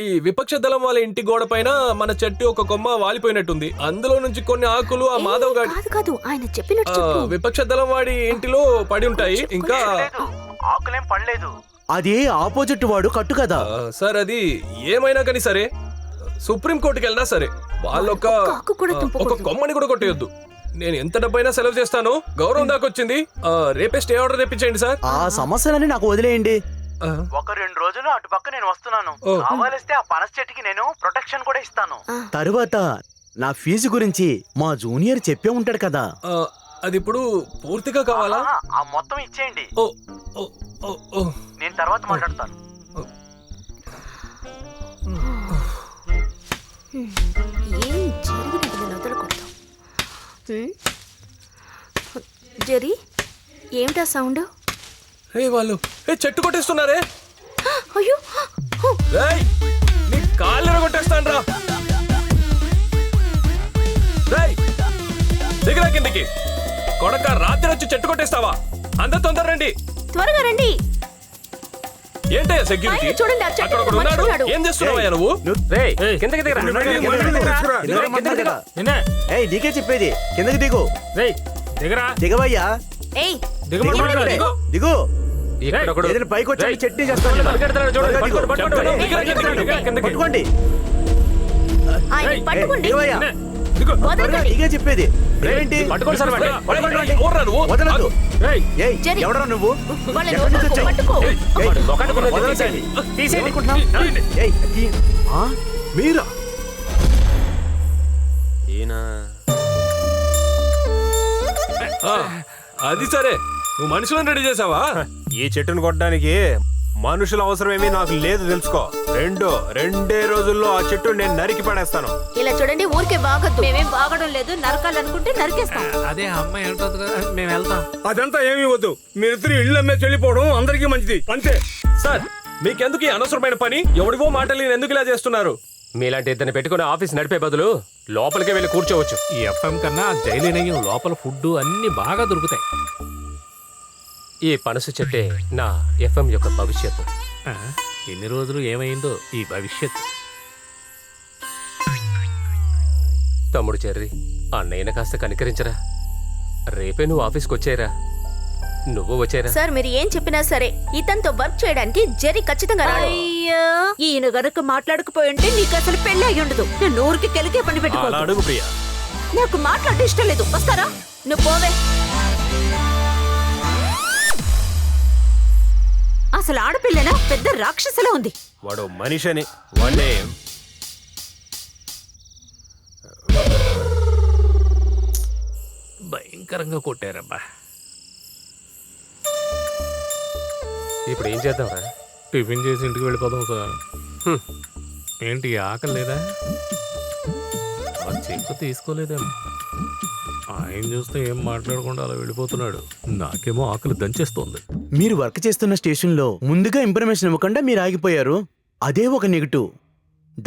ఈ విపక్ష దళం వాళ్ళ ఇంటి గోడ పైన మన చెట్టు ఒక కొమ్మ వాలిపోయినట్టుంది. అందులో నుంచి కొన్ని ఆకులు ఆ మాధవ్ గాడి కాదు ఆయన చెప్పినట్టు విపక్ష దళం వాడి ఇంటిలో పడి ఉంటాయి. ఇంకా ఆకులేం పడలేదు. అది ఆపోజిట్ వాడు కట్టు కదా సార్. అది ఏమైనా కానీ సరే, సుప్రీం కోర్టుకి వెళ్ళినా సరే వాళ్ళొక కొమ్మని కూడా కొట్టేయొద్దు. నేను ఎంత డబ్బైనా సెలవు చేస్తాను. గౌరవం దాకొచ్చింది. రేపే స్టే ఆర్డర్ తెప్పించండి సార్. ఆ సమస్యలని నాకు వదిలేయండి. ఒక 2 రోజులు అటు పక్క నేను వస్తున్నాను. కావాలిస్తే ఆ పనస చెట్టుకి నేను ప్రొటెక్షన్ కూడా ఇస్తాను. తరువాత నా ఫీజు గురించి మా జూనియర్ చెప్పే ఉంటాడు కదా. అది ఇప్పుడు పూర్తిగా కావాలా? ఆ మొత్తం ఇచ్చేయండి. నేను తర్వాత మాట్లాడతాను. ఏం జరిగింది వదలకూడదు. జెరీ ఏమిటా సౌండ్? వాళ్ళు చెట్టు కొట్టేస్తున్నారే. అయ్యో నీ కాళ్ళు కొట్టేస్తాను రా. దిగరా కిందికి. కొడక రాత్రి వచ్చి చెట్టు కొట్టేస్తావా? అందరు తొందర రండి, త్వరగా రండి. ఏంటయ్యా సెక్యూరిటీ? చూడండి అక్కడ ఒకడు ఉన్నాడు. ఏం చేస్తున్నావయ్యా నువ్వు? నీకే చెప్పేది. కిందకి దిగు. దిగవయ్యా. దిగు. పైకి వచ్చి చట్నీ చేస్తాను. పట్టుకోండి. నీకే చెప్పేది. ఎవడరా నువ్వు? మీరా? అది సరే, నువ్వు మనుషులను రెడీ చేసావా? ఈ చెట్టును కొట్టడానికి మనుషుల అవసరం ఏమీ నాకు లేదు, తెలుసుకో. రెండే రోజుల్లో ఆ చెట్టు నేను నరికి పడేస్తాను. ఇలా చూడండి, ఊరికే బాగొద్దు. మేమేం బాగడం లేదు. నరకాలనుకుంటే నరికేస్తాం. అదే అమ్మాయి వెళ్తుంది కదా, మేము వెళ్తాం. అదంతా ఏమీ వద్దు. మీరిద్దరు ఇళ్ళు అమ్మే చెల్లిపోవడం అందరికీ మంచిది, అంతే. సార్, మీకెందుకు ఈ అనవసరమైన పని? ఎవడివో మాటలు ఎందుకు ఇలా చేస్తున్నారు? మీలాంటి ఇద్దరిని పెట్టుకుని ఆఫీస్ నడిపే బదులు లోపలికే వెళ్ళి కూర్చోవచ్చు. ఈ ఎఫ్ఎం కన్నా జైలు నెయ్యం లోపల ఫుడ్ అన్ని బాగా దొరుకుతాయి. ఈ పనసు చెట్టే నా ఎఫ్ఎం యొక్క భవిష్యత్తు. ఎన్ని రోజులు ఏమైందో ఈ భవిష్యత్తు. తమ్ముడు చెర్రి, అన్నయ్యన కాస్త కనికరించరా. రేపే నువ్వు ఆఫీస్కి వచ్చేరా. నువ్వు వచ్చేరా. సార్, మీరు ఏం చెప్పినా సరే ఇతనితో వర్క్ చేయడానికి జెర్రీ ఖచ్చితంగా రాడు. అయ్యో, ఈయన గనక మాట్లాడకపోయి ఉంటే నీకు అసలు పెళ్లి అయ్యి ఉండదు. నేను ఊరికి కెలికే పని పెట్టుకోవద్దు. నాకు మాట్లాడే ఇష్టం లేదు. వస్తారా? నువ్వు పోవే. అసలు ఆడపిల్లనా పెద్ద రాక్షసులా ఉంది. వాడు మనిషిని వాడే భయంకరంగా కొట్టారబ్బా. ఇప్పుడు ఏం చేద్దాంరా? టిఫిన్ చేసి ఇంటికి వెళ్ళిపోదాం సార్. ఏంటి ఆకలి లేదా? చెక్కు తీసుకోలేదేమో. ఆయన చూస్తే ఏం మాట్లాడకుండా అలా వెళ్ళిపోతున్నాడు. నాకేమో ఆకలి దంచేస్తోంది. మీరు వర్క్ చేస్తున్న స్టేషన్లో ముందుగా ఇన్ఫర్మేషన్ ఇవ్వకుండా మీరు ఆగిపోయారు. అదే ఒక నెగటివ్.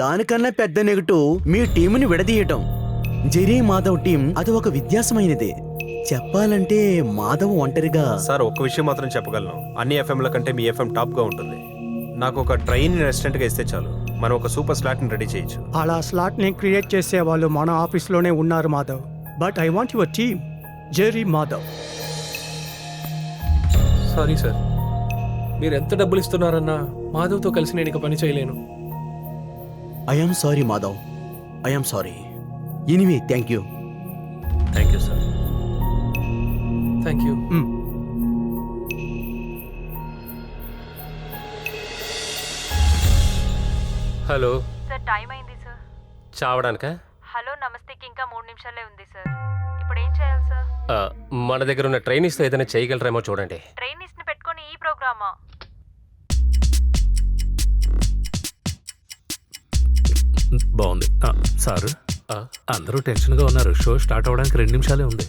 దానికన్నా పెద్ద నెగటివ్ మీ టీంని విడదీయటం. జెరీ మాధవ్ టీం అది ఒక వ్యత్యాసమైనదే. చెప్పాలంటే మాధవ్ ఒంటరిగా. సార్, ఒక్క విషయం మాత్రం చెప్పగలను. అన్ని ఎఫ్ఎంల కంటే మీ ఎఫ్ఎం టాప్ గా ఉంటుంది. నాకు ఒక ట్రైన్ రెస్టారెంట్ గా ఇస్తే చాలు. మనం ఒక సూపర్ స్లాట్ ని రెడీ చేయొచ్చు. అలా స్లాట్ని క్రియేట్ చేసే వాళ్ళు మన ఆఫీస్లోనే ఉన్నారు Madhav. But I want your team Jerry Madhav. Sorry sir, మీరు ఎంత డబ్బులు ఇస్తున్నారన్నా మాధవ్తో కలిసి నేను ఇక పని చేయలేను. I'm sorry Madhav, I'm sorry. Anyway thank you. Thank you sir. Thank you. Hello sir, time అయింది సార్. చావడానికా? హలో నమస్తేకి ఇంకా 3 నిమిషాలే ఉంది సార్. ఇప్పుడు ఏం చేయాలి సార్? మన దగ్గర ఉన్న ట్రైనీస్తో ఏదైనా చేయగలరేమో చూడండి. ట్రైనీస్ని పెట్టుకొని ఈ ప్రోగ్రామా? బాగుంది సార్. అందరూ టెన్షన్గా ఉన్నారు. షో స్టార్ట్ అవ్వడానికి 2 నిమిషాలే ఉంది.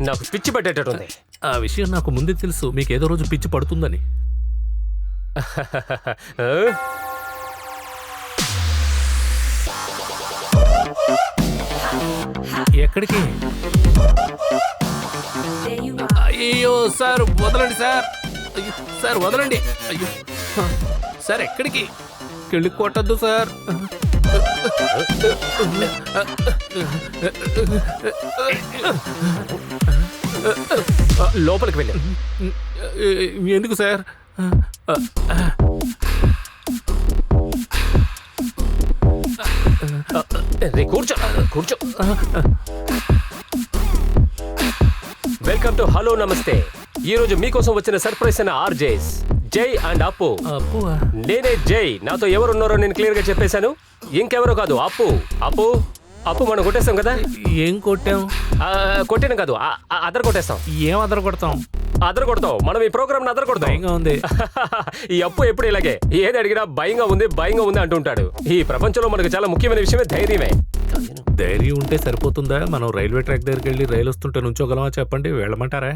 నాకు పిచ్చి పట్టేటట్టుంది. ఆ విషయం నాకు ముందే తెలుసు, మీకు ఏదో రోజు పిచ్చి పడుతుందని. ఎక్కడికి? అయ్యో సార్ వదలండి సార్. అయ్యో సార్ వదలండి. అయ్యో సార్ ఎక్కడికి? కిళ్ళి కొట్టద్దు సార్. లోపలికి వెళ్ళి. ఎందుకు సార్? కూర్చో కూర్చో. వెల్కమ్ టు హలో నమస్తే. ఈ రోజు మీకోసం వచ్చిన సర్ప్రైజ్ అయిన ఆర్జేస్ జై అండ్ అప్పు. నేనే జై. నాతో ఎవరున్నారో నేను క్లియర్ గా చెప్పేశాను. ఇంకెవరో కాదు, అప్పు. అప్పు అప్పు మనం కొట్టేస్తాం కదా. ఏం కొట్టాం? కొట్టాను కాదు, అదర కొట్టేస్తాం. ఏం అదర కొడతాం? అదర కొడతాం. మనం ఈ ప్రోగ్రామ్ అదర కొడతాం. భయంగా ఉంది. ఈ అప్పు ఎప్పుడు ఇలాగే ఏది అడిగినా భయంగా ఉంది అంటుంటాడు. ఈ ప్రపంచంలో మనకు చాలా ముఖ్యమైన విషయమే ధైర్యమే. ధైర్యం ఉంటే సరిపోతుందా? మనం రైల్వే ట్రాక్ దగ్గరికి వెళ్ళి రైలు వస్తుంటే నుంచోగలమా చెప్పండి? వెళ్ళమంటారా?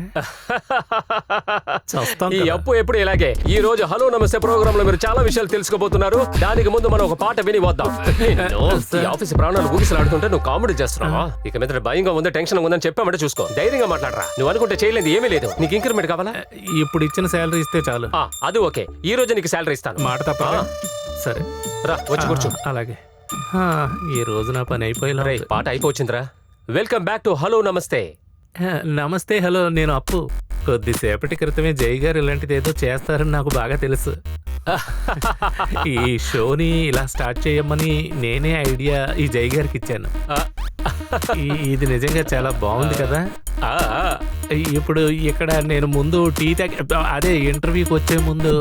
ఈ అప్పు ఎప్పుడు ఇలాగే. ఈ రోజు హలో నమస్తే ప్రోగ్రామ్ లో మీరు చాలా విషయాలు తెలుసుకోబోతున్నారు. దానికి ముందు మనం ఒక పాట విని వద్దాం. ఈ ఆఫీస్ ప్రాణాలు ఊగిసలాడుతుంటే నువ్వు కామెడీ చేస్తున్నావా? ఇక మీద భయంగా ఉంది, టెన్షన్ ఉందని చెప్పామంటే చూసుకో. ధైర్యంగా మాట్లాడరా. నువ్వు అనుకుంటే చేయలేదు ఏమీ లేదు. నీకు ఇంక్రిమెంట్ కావాలా? ఇప్పుడు ఇచ్చిన శాలరీ ఇస్తే చాలు. అది ఓకే. ఈ రోజు నీకు శాలరీ ఇస్తాను. మాట తప్ప. సరే రా, వచ్చి కూర్చో. అలాగే. ఈ రోజు నా పని అయిపోయేలా. పాట అయిపోవచ్చిందిరా. వెల్కమ్ బ్యాక్ టు హలో నమస్తే. నమస్తే. హలో, నేను అప్పు. కొద్దిసేపటి క్రితమే జై గారు ఇలాంటిది ఏదో చేస్తారని నాకు బాగా తెలుసు. ఈ షోని ఇలా స్టార్ట్ చేయమని నేనే ఐడియా ఈ జై గారికి ఇచ్చాను. ఇది నిజంగా చాలా బాగుంది కదా. ఇప్పుడు ఇక్కడ నేను ముందు అదే ఇంటర్వ్యూకి వచ్చే ముందు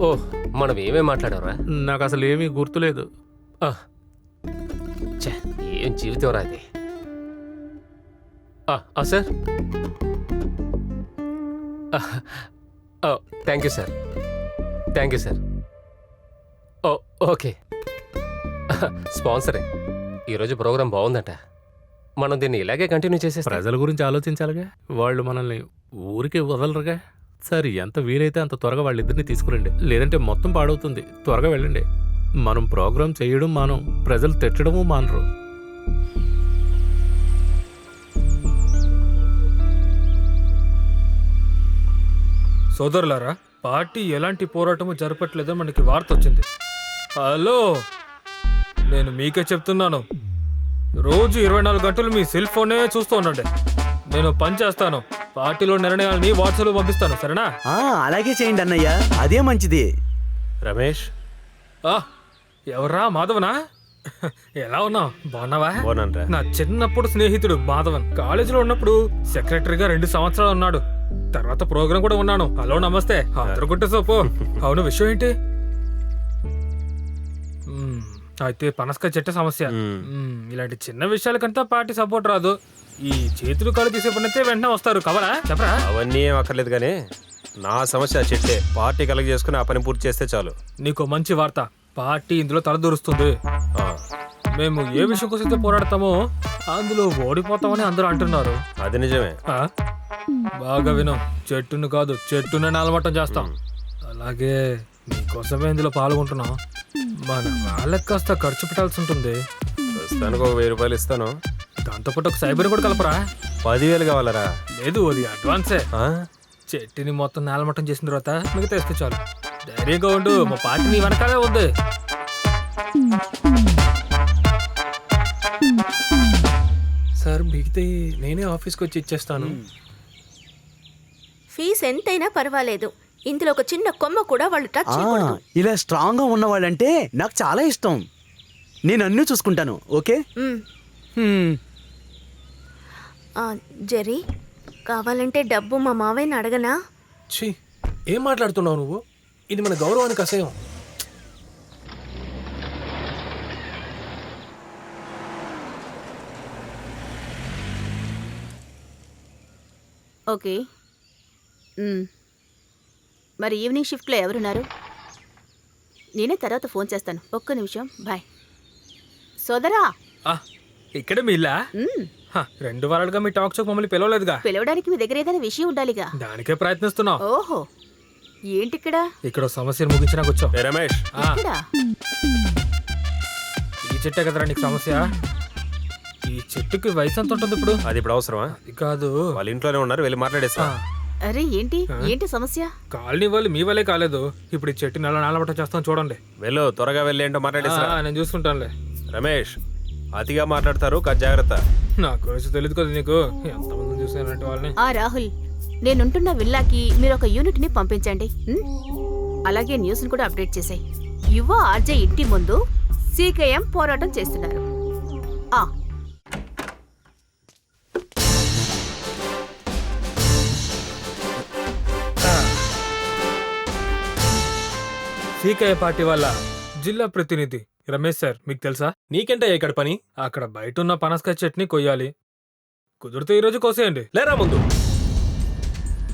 ఓ, మనం ఏమేం మాట్లాడారా? నాకు అసలు ఏమీ గుర్తులేదు. ఏం జీవితం రా అది. Sir, thank you sir. Thank you sir. Okay. స్పాన్సరే. ఈరోజు ప్రోగ్రాం బాగుందట. మనం దీన్ని ఇలాగే కంటిన్యూ చేసే. ప్రజల గురించి ఆలోచించాలిగా. వాళ్ళు మనల్ని ఊరికి వదలరుగా. సరే, ఎంత వీలైతే అంత త్వరగా వాళ్ళిద్దరిని తీసుకురండి. లేదంటే మొత్తం పాడవుతుంది. త్వరగా వెళ్ళండి. మనం ప్రోగ్రాం చేయడం మానం, ప్రజలు తిట్టడము మానరు. సోదరులారా, పార్టీ ఎలాంటి పోరాటము జరపట్లేదో మనకి వార్త వచ్చింది. హలో, నేను మీకే చెప్తున్నాను, రోజు 24 గంటలు మీ సెల్ ఫోనే చూస్తూ ఉండండి. నేను పని చేస్తాను. పార్టీలో నిర్ణయాలని వాట్సాప్లో పంపిస్తాను. సరేనా? అలాగే చేయండి అన్నయ్య, అదే మంచిది. రమేష్. ఎవర్రా? మాధవనా? ఎలా ఉన్నావు? బాగున్నావా? బాగున్నానురా. నా చిన్నప్పుడు స్నేహితుడు మాధవన్. కాలేజీలో ఉన్నప్పుడు సెక్రటరీగా 2 సంవత్సరాలు ఉన్నాడు. తర్వాత ప్రోగ్రాం కూడా ఉన్నాను. హలో నమస్తే. అందరూ కొట్టే సోపు. అవును, విషయం ఏంటి? అయితే పనసకాయ చెట్టు సమస్య. ఇలాంటి చిన్న విషయాలకంతా పార్టీ సపోర్ట్ రాదు. ఈ చేతులు కాలు తీసే పని అయితే వెంటనే వస్తారు. కవరా చెప్పరా? అవన్నీ ఏం అక్కర్లేదు కానీ నా సమస్య చెట్టే. పార్టీ కలెక్ట్ చేసుకుని ఆ పని పూర్తి చేస్తే చాలు. నీకు మంచి వార్త. పార్టీ ఇందులో తలదూరుస్తుంది. మేము ఏ విషయం కోసం అయితే పోరాడతామో అందులో ఓడిపోతామని అందరూ అంటున్నారు. అది నిజమే. బాగా విను, చెట్టును కాదు చెట్టునే నలమట్టం చేస్తాం. అలాగే నీకోసమే ఇందులో పాల్గొంటున్నాం. మన వాళ్ళకి కాస్త ఖర్చు పెట్టాల్సి ఉంటుంది. ప్రస్తుతానికి ఒక 1000 రూపాయలు ఇస్తాను. దాంతోపాటు ఒక సైబర్ కూడా కలపరా. 10,000 కావాలరా? లేదు, అది అడ్వాన్సే. చెట్టుని మొత్తం నేలమట్టం చేసిన తర్వాత మిగతా ఇస్తే చాలు. ధైర్యంగా ఉండు, మా పార్టీ నీ వెనకాలే ఉంది. సార్ మిగతా నేనే ఆఫీస్కి వచ్చి ఇచ్చేస్తాను. ఫీజు ఎంతైనా పర్వాలేదు, ఇందులో ఒక చిన్న కొమ్మ కూడా వాళ్ళు టచ్ చేయకూడదు. ఇలా స్ట్రాంగ్ గా ఉన్నవాళ్ళంటే నాకు చాలా ఇష్టం. నేను అన్నీ చూసుకుంటాను. ఓకే జెర్రీ, కావాలంటే డబ్బు మా మావయ్యని అడగనా? ఛీ, ఏం మాట్లాడుతున్నావు నువ్వు? ఇది మన గౌరవానికి అసహ్యం. ఓకే, మరి ఈవినింగ్ షిఫ్ట్లో ఎవరున్నారు? నేనే తర్వాత ఫోన్ చేస్తాను. ఒక్క నిమిషం, బాయ్. సోదరా, ఇక్కడ మీ ఇల్లా? 2 వారాలుగా మీ టాక్ షోకి మమ్మల్ని పిలవలేదుగా. పిలవడానికి మీ దగ్గర ఏదైనా విషయం ఉండాలిగా. దానికే ప్రయత్నిస్తున్నాం. ఓహో, ఏంటిక్కడ? ఇక్కడ సమస్యను ముగించినా కూర్చో. రమేష్, ఈ చెట్టే కదరా నీకు సమస్య? ఈ చెట్టుకి వయసు ఎంత ఉంటుంది ఇప్పుడు? అది ఇప్పుడు అవసరమా? అది కాదు, వాళ్ళ ఇంట్లోనే ఉన్నారు, వెళ్ళి మాట్లాడేస్తా. అరే ఏంటి సమస్య? కాలనీ వాళ్ళు మీ వల్లే కాలేదు. ఇప్పుడు ఈ చెట్టు నాలబట్ట చేస్తాను చూడండి. వెళ్ళు, త్వరగా వెళ్ళి ఏంటో మాట్లాడేస్తా. నేను చూసుకుంటానులే. రమేష్, అతిగా మాట్లాడతారు, జాగ్రత్త. నా గురించి తెలియదు కదా నీకు. ఎంతమంది చూసానంటే వాళ్ళని. రాహుల్, నేనుంటున్న విల్లాకి మీరు ఒక యూనిట్ ని పంపించండి. అలాగే న్యూస్ ని కూడా అప్డేట్ చేసాయి. యువ ఆర్జే ఇంటి ముందు సీకేఎం పోరాటం చేస్తున్నారు. సీకేఎం పార్టీ వాళ్ళ జిల్లా ప్రతినిధి రమేష్ సార్, మీకు తెలుసా? నీకేంటయ్యా ఇక్కడ పని? అక్కడ బయట ఉన్న పనసకాయ చట్నీ కొయ్యాలి. కుదిరితే ఈ రోజు కోసేయండి. లేరా ముందు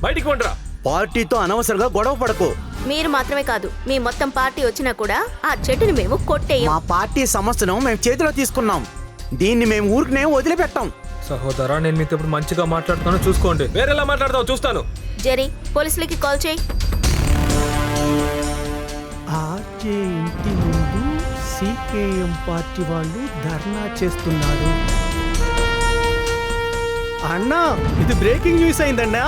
బయటికి వండరా. పార్టీతో అనవసరంగా గొడవ పడకు. మీరు మాత్రమే కాదు, మీ మొత్తం పార్టీ వచ్చినా కూడా ఆ చెట్టుని మేము కొట్టేయం. మా పార్టీ సమస్యను మేము చేతిలో తీసుకున్నాం. దీన్ని మేము ఊరికినే వదిలిపెట్టాం. సహోదరా, నేను మీతో ఇప్పుడు మంచిగా మాట్లాడుతాను, చూసుకోండి. వేరేలా మాట్లాడతావు చూస్తాను. జెర్రీ, పోలీసులకి కాల్ చేయి. ఆర్జే ఇంటి ముందు సికేఎం పార్టీ వాళ్ళు ధర్నా చేస్తున్నారు. అన్నా, ఇది బ్రేకింగ్ న్యూస్ అయిందన్నా.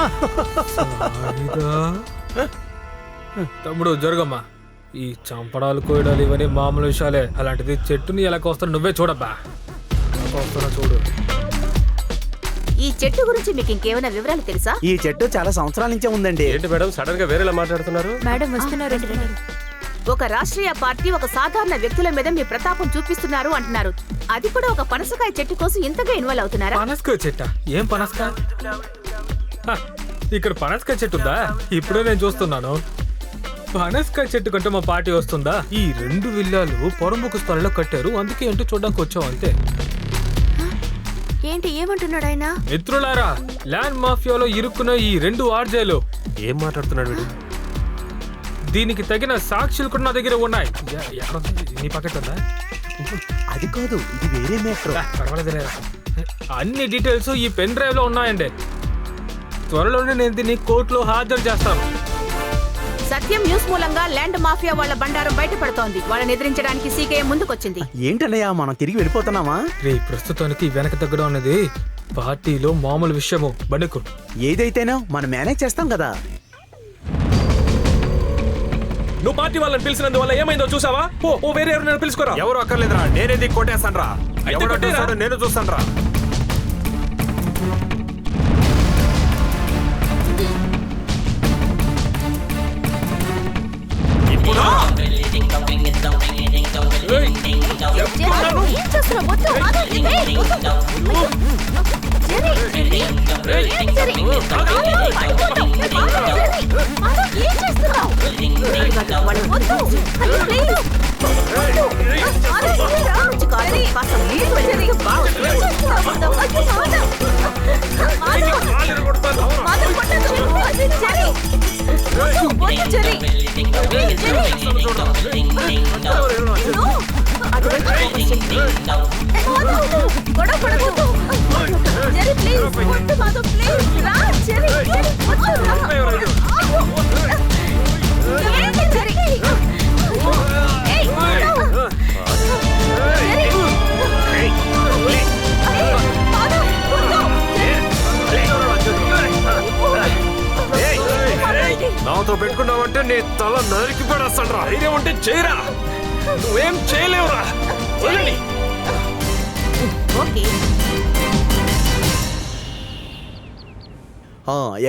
తమ్ముడు జరగమ్మా. ఈ చంపడాలు కోయడాలు ఇవన్నీ మామూలు విషయాలే. అలాంటిది చెట్టుని ఎలా కోస్తాను నువ్వే చూడబ్బా. కోస్తున్నా చూడు. ఈ చెట్టు గురించి మీకు ఇంకేమైనా వివరాలు తెలుసా? ఈ చెట్టు చాలా సంవత్సరాల నుంచే ఉందండి. ఏంటి మేడం సడన్ గా వేరేలా మాట్లాడుతున్నారు? మేడం వస్తున్నారు. ఒక రాష్ట్రీయ పార్టీ ఒక సాధారణ వ్యక్తుల మీద మీ ప్రతాపం చూపిస్తున్నారు అంటున్నారు. అది కూడా ఒక పనసకాయ చెట్టు కోసం ఇంతగా ఇన్వాల్వ్ అవుతున్నారా? పనసకాయ చెట్ట? ఏం పనసకాయ? ఇక్కడ పనసకాయ చెట్టు ఉందా? ఇప్పుడే నేను చూస్తున్నాను. పనసకాయ చెట్టు కంటే మా పార్టీ వస్తుందా? ఈ 2 విల్లాలు పొరంబుకు స్థలంలో కట్టారు, అందుకే ఏంటో చూడడానికి వచ్చాం అంతే. ఏంటి ఏమంటున్నాడు ఆయన? మిత్రులారా, ల్యాండ్ మాఫియాలో ఇరుక్కున్న ఈ 2 ఆర్జేలు. ఏం మాట్లాడుతున్నాడు వీడు? దీనికి తగిన సాక్షులు కూడా నా దగ్గర ఉన్నాయి. నీ పక్కన ఉందా? అది కాదు, ఇది వేరే మ్యాటర్. పర్వాలేదు, అన్ని డీటెయిల్స్ ఈ పెన్ డ్రైవ్ లో ఉన్నాయండి. త్వరలోనే నేను దీన్ని కోర్టులో హాజరు చేస్తాను. సత్యం న్యూస్ మూలంగా ల్యాండ్ మాఫియా వాళ్ళ బండారం బయటపడుతోంది. వాళ్ళని ఎదిరించడానికి సీకేఎం ముందుకొచ్చింది. ఏంటన్నయ్యా, మనం తిరిగి వెళ్ళిపోతున్నామా? ప్రస్తుతానికి వెనక తగ్గడం అనేది పార్టీలో మామూలు విషయము. బండకు ఏదైతేనో మనం మేనేజ్ చేస్తాం కదా. నువ్వు పార్టీ వాళ్ళని పిలిచినందువల్ల ఏమైందో చూసావా? ఓ వేరే ఎవరు పిలుచుకోరా. ఎవరు అక్కర్లేదురా, నేనేది కొట్టేస్తాను రా. నేను చూస్తాను రా. అటువంటి గొడవ పడకూడదు. జెర్రీ, ప్లీజ్ వద్దు మాధవ్, ప్లీజ్ రా జెర్రీ, వద్దు రా. ఏంటి జెర్రీ? ఏయ్, వద్దు. నాతో పెట్టుకున్నావంటే నీ తల నరికి పడేస్తాను రా. ధైర్యం ఉంటే చేయరా, నువ్వేం చేయలేవురా.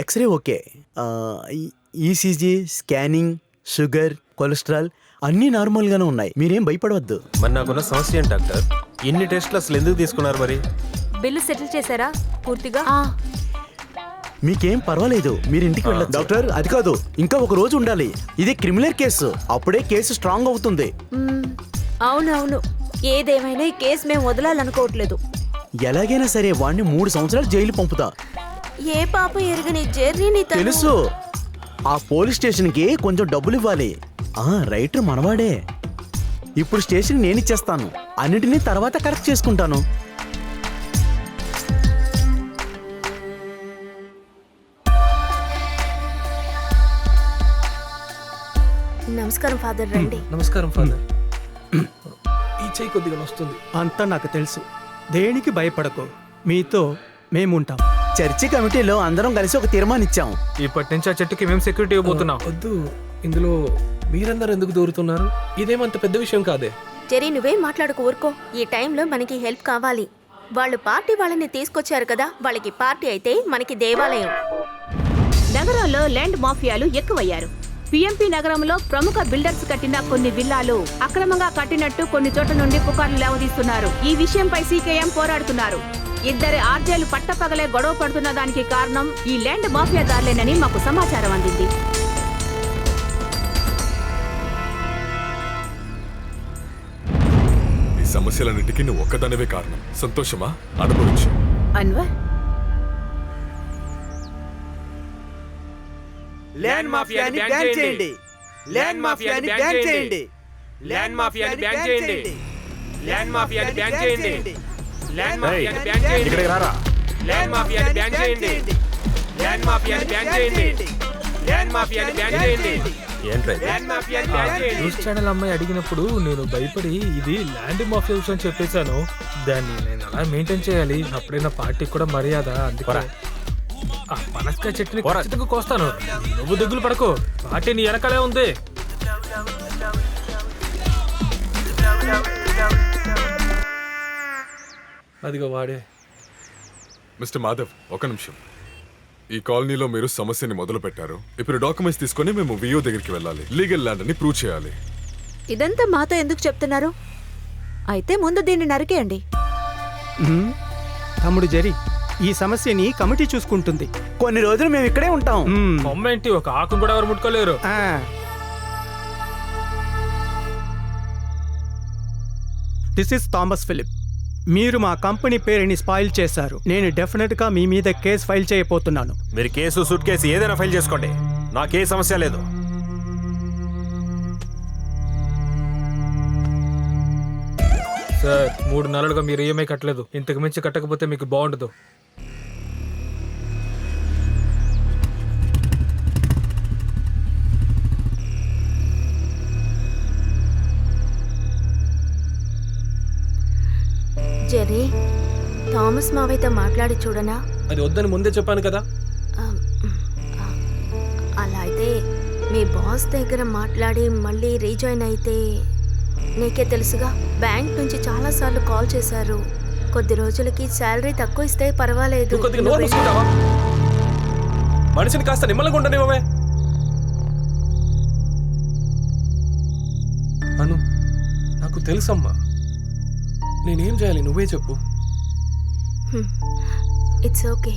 X-ray okay. ECG, scanning, sugar, cholesterol అన్నీ నార్మల్గానే ఉన్నాయి. మీరేం భయపడవద్దు. మరి నాకున్న సమస్య ఏంటి డాక్టర్? ఇన్ని టెస్ట్లు అసలు ఎందుకు తీసుకున్నారు మరి? బిల్లు సెటిల్ చేశారా పూర్తిగా? మీకేం పర్వాలేదు, మీరు ఇంటికి వెళ్ళదు. డాక్టర్, అది కాదు, ఇంకా ఒక రోజు ఉండాలి. ఇది క్రిమినల్ కేసు, అప్పుడే కేసు స్ట్రాంగ్ అవుతుంది. అవునవును, ఏదేమైనా ఈ కేసు మేము వదలాలనుకోవట్లేదు. ఎలాగైనా సరే వాడిని 3 సంవత్సరాలు జైలు పంపుతా. ఏ పాప ఎరగని జెర్రీని తెలుసు. ఆ పోలీస్ స్టేషన్కి కొంచెం డబ్బులు ఇవ్వాలి. రైటర్ మనవాడే. ఇప్పుడు స్టేషన్ నేను ఇచ్చేస్తాను, అన్నిటినీ తర్వాత కరెక్ట్ చేసుకుంటాను. నమస్కారం ఫాదర్, రండి. నమస్కారం ఫాదర్. ఈ చెయ్యి కొద్దిగా వస్తుంది. అంతా నాకు తెలుసు, దేనికి భయపడకు, మీతో మేముంటాం. చర్చి కమిటీలో అందరం కలిసి ఒక తీర్మానం ఇచ్చాం. ఇప్పటి నుంచి ఆ చెట్టుకి మేము సెక్యూరిటీ ఇవ్వబోతున్నాం. వద్దు, ఇందులో మీరందరూ ఎందుకు దూరుతున్నారు? ఇదేమంత పెద్ద విషయం కాదే. జెర్రీ, నువ్వేం మాట్లాడుకు, ఊరుకో. ఈ టైంలో మనకి హెల్ప్ కావాలి. వాళ్ళు పార్టీ వాళ్ళని తీసుకొచ్చారు కదా, వాళ్ళకి పార్టీ అయితే మనకి దేవాలయం. నగరంలో ల్యాండ్ మాఫియాలు ఎక్కువయ్యారు. పిఎంపీ నగరంలో ప్రముఖ బిల్డర్స్ కట్టిన కొన్ని విల్లాలు అక్రమంగా కట్టినట్టు కొన్ని చోట్ల నుండి పుకార్లు లేవదీస్తున్నారు. ఈ విషయంపై సీకేఎం పోరాడుతున్నారు. 2 ఆర్జేలు పట్టపగలే గొడవ పడుతున్న దానికి కారణం ఈ ల్యాండ్ మాఫియాదారులేనని మాకు సమాచారం అందింది. ఈ సమస్యలన్నిటికీ నువ్వు ఒక్కదానివే కారణం. సంతోషమా? అనుభవించు. అన్వర్, ల్యాండ్ మాఫియాని బ్యాన్ చేయండి. ల్యాండ్ మాఫియాని బ్యాన్ చేయండి. ల్యాండ్ మాఫియాని బ్యాన్ చేయండి. ల్యాండ్ మాఫియాని బ్యాన్ చేయండి. ల్యాండ్ మాఫియాని బ్యాన్ చేయండి. ఇక్కడికి రారా. ల్యాండ్ మాఫియాని బ్యాన్ చేయండి. ల్యాండ్ మాఫియాని బ్యాన్ చేయండి. ల్యాండ్ మాఫియాని బ్యాన్ చేయండి. ఏంట్రా ల్యాండ్ మాఫియాని బ్యాన్ చేయండి. న్యూస్ ఛానల్ అమ్మాయి అడిగినప్పుడు నేను భయపడి ఇది ల్యాండ్ మాఫియా విషయం చెప్పేశాను. దాన్ని నేను అలా మెయింటైన్ చేయాలి, అప్పుడే నా పార్టీకి కూడా మర్యాద. అందుకే ఆ పనసకాయ చెట్టుని ఖచ్చితంగా కోస్తాను. నువ్వు దిగులు పడకు, పార్టీ నీ వెనకాలే ఉంది. అదిగో వాడే. మిస్టర్ మాధవ్, ఒక నిమిషం. ఈ కాలనీలో మీరు సమస్యని మొదలు పెట్టారు. ఇప్పుడు డాక్యుమెంట్స్ తీసుకొని మేము వియో దగ్గరికి వెళ్ళాలి. లీగల్ ల్యాండ్ అని ప్రూవ్ చేయాలి. ఇదంతా మాతో ఎందుకు చెప్తున్నారు? అయితే ముందు దీన్ని నరికేయండి. తమ్ముడు జెర్రీ, ఈ సమస్యని కమిటీ చూసుకుంటుంది. కొన్ని రోజులు మేము ఇక్కడే ఉంటాం. కొమ్మేంటి, ఒక ఆకును కూడా ఎవరు ముట్టుకోలేరు. This is Thomas Philip. మీరు మా కంపెనీ పేరుని స్పాయిల్ చేశారు. నేను డెఫినెట్ గా మీ మీద కేసు ఫైల్ చేయబోతున్నాను. మీరు కేసు, సూట్ కేసు ఏదైనా ఫైల్ చేసుకోండి, నాకే సమస్య లేదు. సార్, 3 నెలలుగా మీరు ఈఎంఐ కట్టలేదు. ఇంతకు మించి కట్టకపోతే మీకు బాగుండదు. జెర్రీ, థామస్ మావయ్యతో మాట్లాడి చూడనా? అది వద్దని ముందే చెప్పాను కదా. అలా అయితే మీ బాస్ దగ్గర మాట్లాడి మళ్ళీ రీజాయిన్ అయితే, నీకే తెలుసుగా, బ్యాంక్ నుంచి చాలాసార్లు కాల్ చేశారు. కొద్ది రోజులకి శాలరీ తక్కువ ఇస్తే పర్వాలేదు. మనిషిని కాస్త నిమ్మలంగా ఉండనివ్వవే. అను, నాకు తెలుసమ్మా, నేనేం చేయాలి నువ్వే చెప్పు. It's okay.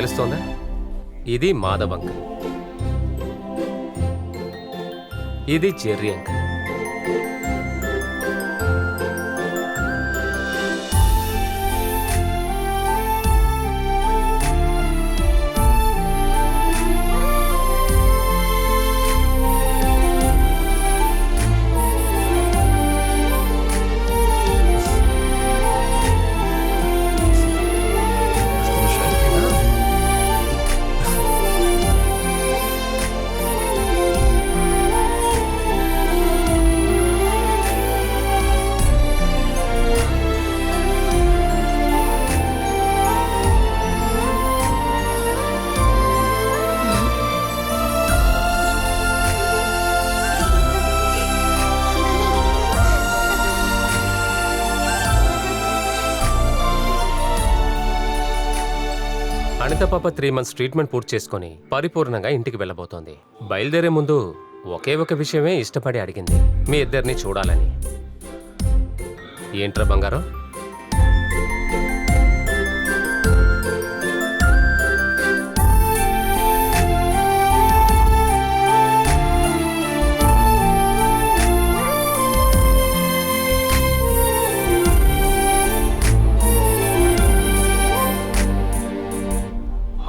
తెలుస్తోందా? ఇది మాధవ్ అంకుల్, ఇది జెర్రీ అంకుల్. అనిత పాప 3 months ట్రీట్మెంట్ పూర్తి చేసుకొని పరిపూర్ణంగా ఇంటికి వెళ్ళబోతోంది. బయలుదేరే ముందు ఒకే ఒక విషయమే ఇష్టపడి అడిగింది, మీ ఇద్దరిని చూడాలని. ఏంట్రా బంగారం?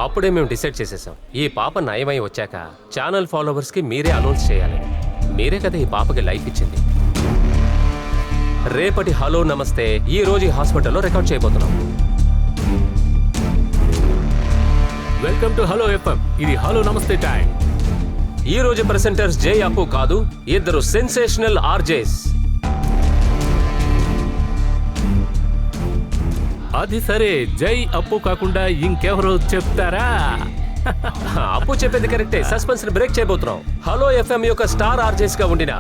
అప్పుడే మేము డిసైడ్ చేసేసాం, ఈ పాప నయమై వచ్చాక ఛానల్ ఫాలోవర్స్కి మీరే అనౌన్స్ చేయాలని. మీరే కదా ఈ పాపకి లైఫ్ ఇచ్చింది. రేపటి హలో నమస్తే ఈ రోజు ఈ హాస్పిటల్లో రికార్డ్ చేయబోతున్నాం. Welcome to hello FM. ఇది హలో నమస్తే టైం. ఈ రోజు ప్రెసెంటర్స్ జై అప్పు కాదు, ఇద్దరు సెన్సేషనల్ ఆర్జేస్. అది సరే, జై అప్పు కాకుండా ఇంకెవరో చెప్తారా? అప్పు చెప్పేది కరెక్టే. సస్పెన్స్ ని బ్రేక్ చేయబోతున్నాం. హలో ఎఫ్ఎం యొక్క స్టార్ ఆర్జేస్ గా ఉండినా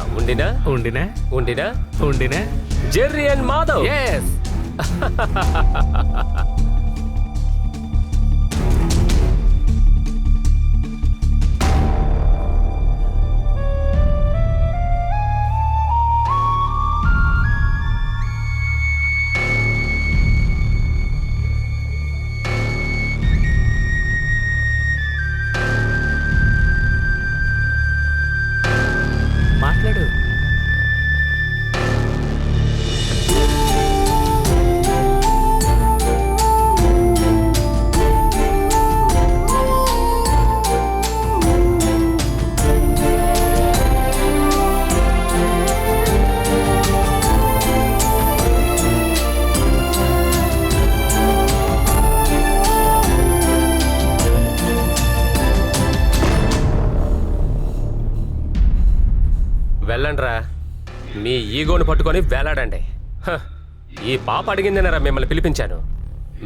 జెర్రీ అండ్ మాధవ్. మాట్లాడు. వెళ్ళండ్రా, మీ ఈగోను పట్టుకొని వేలాడండి. ఈ పాప అడిగిందనరా మిమ్మల్ని పిలిపించాను.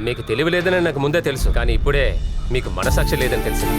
మీకు తెలివి లేదని నాకు ముందే తెలుసు, కానీ ఇప్పుడే మీకు మనసాక్షి లేదని తెలిసింది.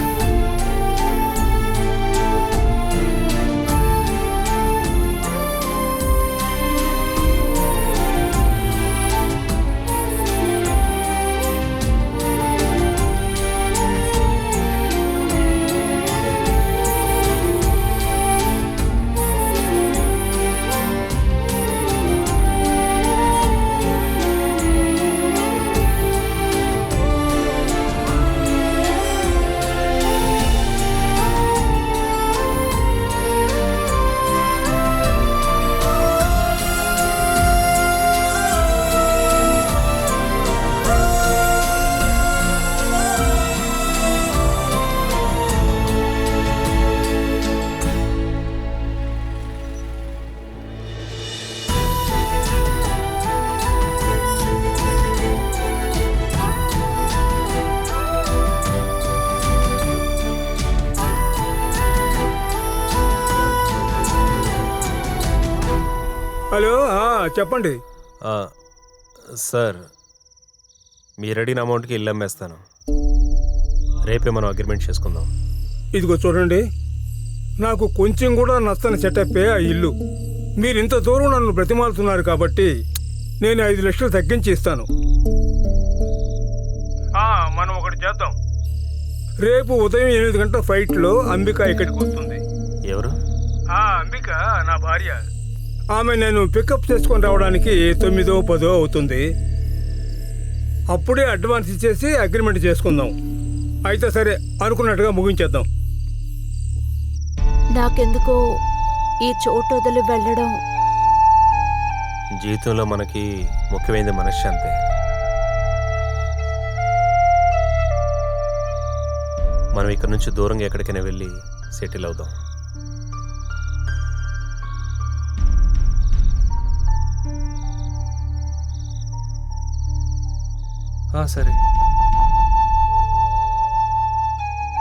హలో, చెప్పండి సార్. మీరు అడిగిన అమౌంట్కి ఇల్లు అమ్మేస్తాను. రేపే మనం అగ్రిమెంట్ చేసుకుందాం. ఇదిగో చూడండి, నాకు కొంచెం కూడా నచ్చని సెటప్పే ఆ ఇల్లు. మీరు ఇంత దూరం నన్ను బ్రతిమాలుతున్నారు కాబట్టి నేను 5 లక్షలు తగ్గించి ఇస్తాను. మనం ఒకటి చేద్దాం. రేపు ఉదయం 8 గంటల ఫ్లైట్లో అంబిక ఇక్కడికి వస్తుంది. ఎవరు? అంబిక నా భార్య. ఆమె నేను పికప్ చేసుకొని రావడానికి 9-10 అవుతుంది. అప్పుడే అడ్వాన్స్ ఇచ్చేసి అగ్రిమెంట్ చేసుకుందాం. అయితే సరే, అనుకున్నట్టుగా ముగించేద్దాం. నాకెందుకో ఈ చోటు వదిలి వెళ్ళడం జీవితంలో మనకి ముఖ్యమైనది మనశ్శాంతి. మనం ఇక్కడ నుంచి దూరంగా ఎక్కడికైనా వెళ్ళి సెటిల్ అవుదాం. సరే,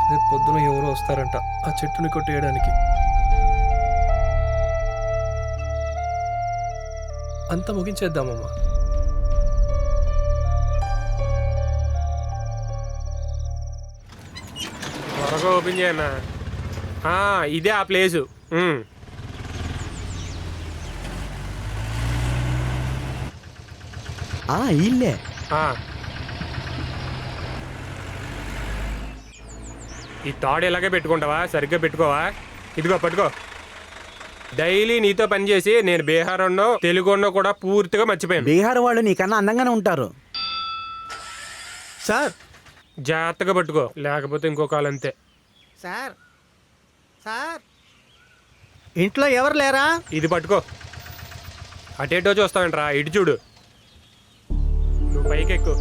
రేపు పొద్దున ఎవరో వస్తారంట ఆ చెట్టుని కొట్టేయడానికి. అంతా ముగించేద్దామమ్మా. త్వరగా ఓపెన్ చేయన్నా. ఇదే ఆ ప్లేసు. ఇల్లే. ఈ తాడు ఇలాగే పెట్టుకుంటావా? సరిగ్గా పెట్టుకోవా? ఇదిగో పట్టుకో. డైలీ నీతో పనిచేసి నేను బీహార్ ఉన్నో తెలుగు ఉన్నో కూడా పూర్తిగా మర్చిపోయాను. బీహార్ వాళ్ళు నీకన్నా అందంగానే ఉంటారు సార్. జాగ్రత్తగా పట్టుకో, లేకపోతే ఇంకో కాలు అంతే. సార్ సార్ ఇంట్లో ఎవరు లేరా? ఇది పట్టుకో. అటేటో చూస్తావేంట్రా, ఇటు చూడు. నువ్వు పైకి ఎక్కు.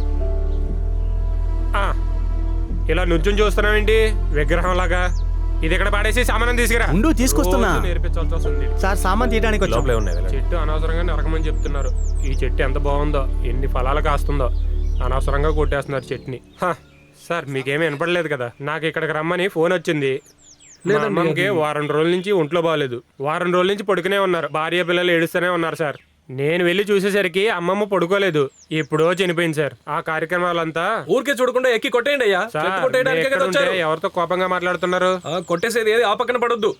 ఇలా నుంచుని చూస్తున్నావేంటి విగ్రహం లాగా? ఇది ఇక్కడ పాడేసి సామానం తీసుకురా. తీసుకొస్తున్నా. నేర్పించాల్సి వస్తుంది. సార్ సామాన్ తీయడానికి చెట్టు అనవసరంగా నరకమని చెప్తున్నారు. ఈ చెట్టు ఎంత బాగుందో, ఎన్ని ఫలాలు కాస్తుందో. అనవసరంగా కొట్టేస్తున్నారు చెట్టుని. సార్ మీకేమీ వినపడలేదు కదా? నాకు ఇక్కడికి రమ్మని ఫోన్ వచ్చింది. మా అమ్మమ్మకి వారం రోజుల నుంచి ఒంట్లో బాగాలేదు. వారం రోజుల నుంచి పడుకునే ఉన్నారు. భార్య పిల్లలు ఏడుస్తూనే ఉన్నారు సార్. నేను వెళ్ళి చూసేసరికి అమ్మమ్మ పడుకోలేదు, ఎప్పుడో చనిపోయింది సార్. ఆ కార్యక్రమాలంతా ఊరికే చూడకుండా ఎక్కి కొట్టేయండి అయ్యా. ఎవరితో కోపంగా మాట్లాడుతున్నారు? కొట్టేసేది ఏది ఆ పక్కన పడొద్దు.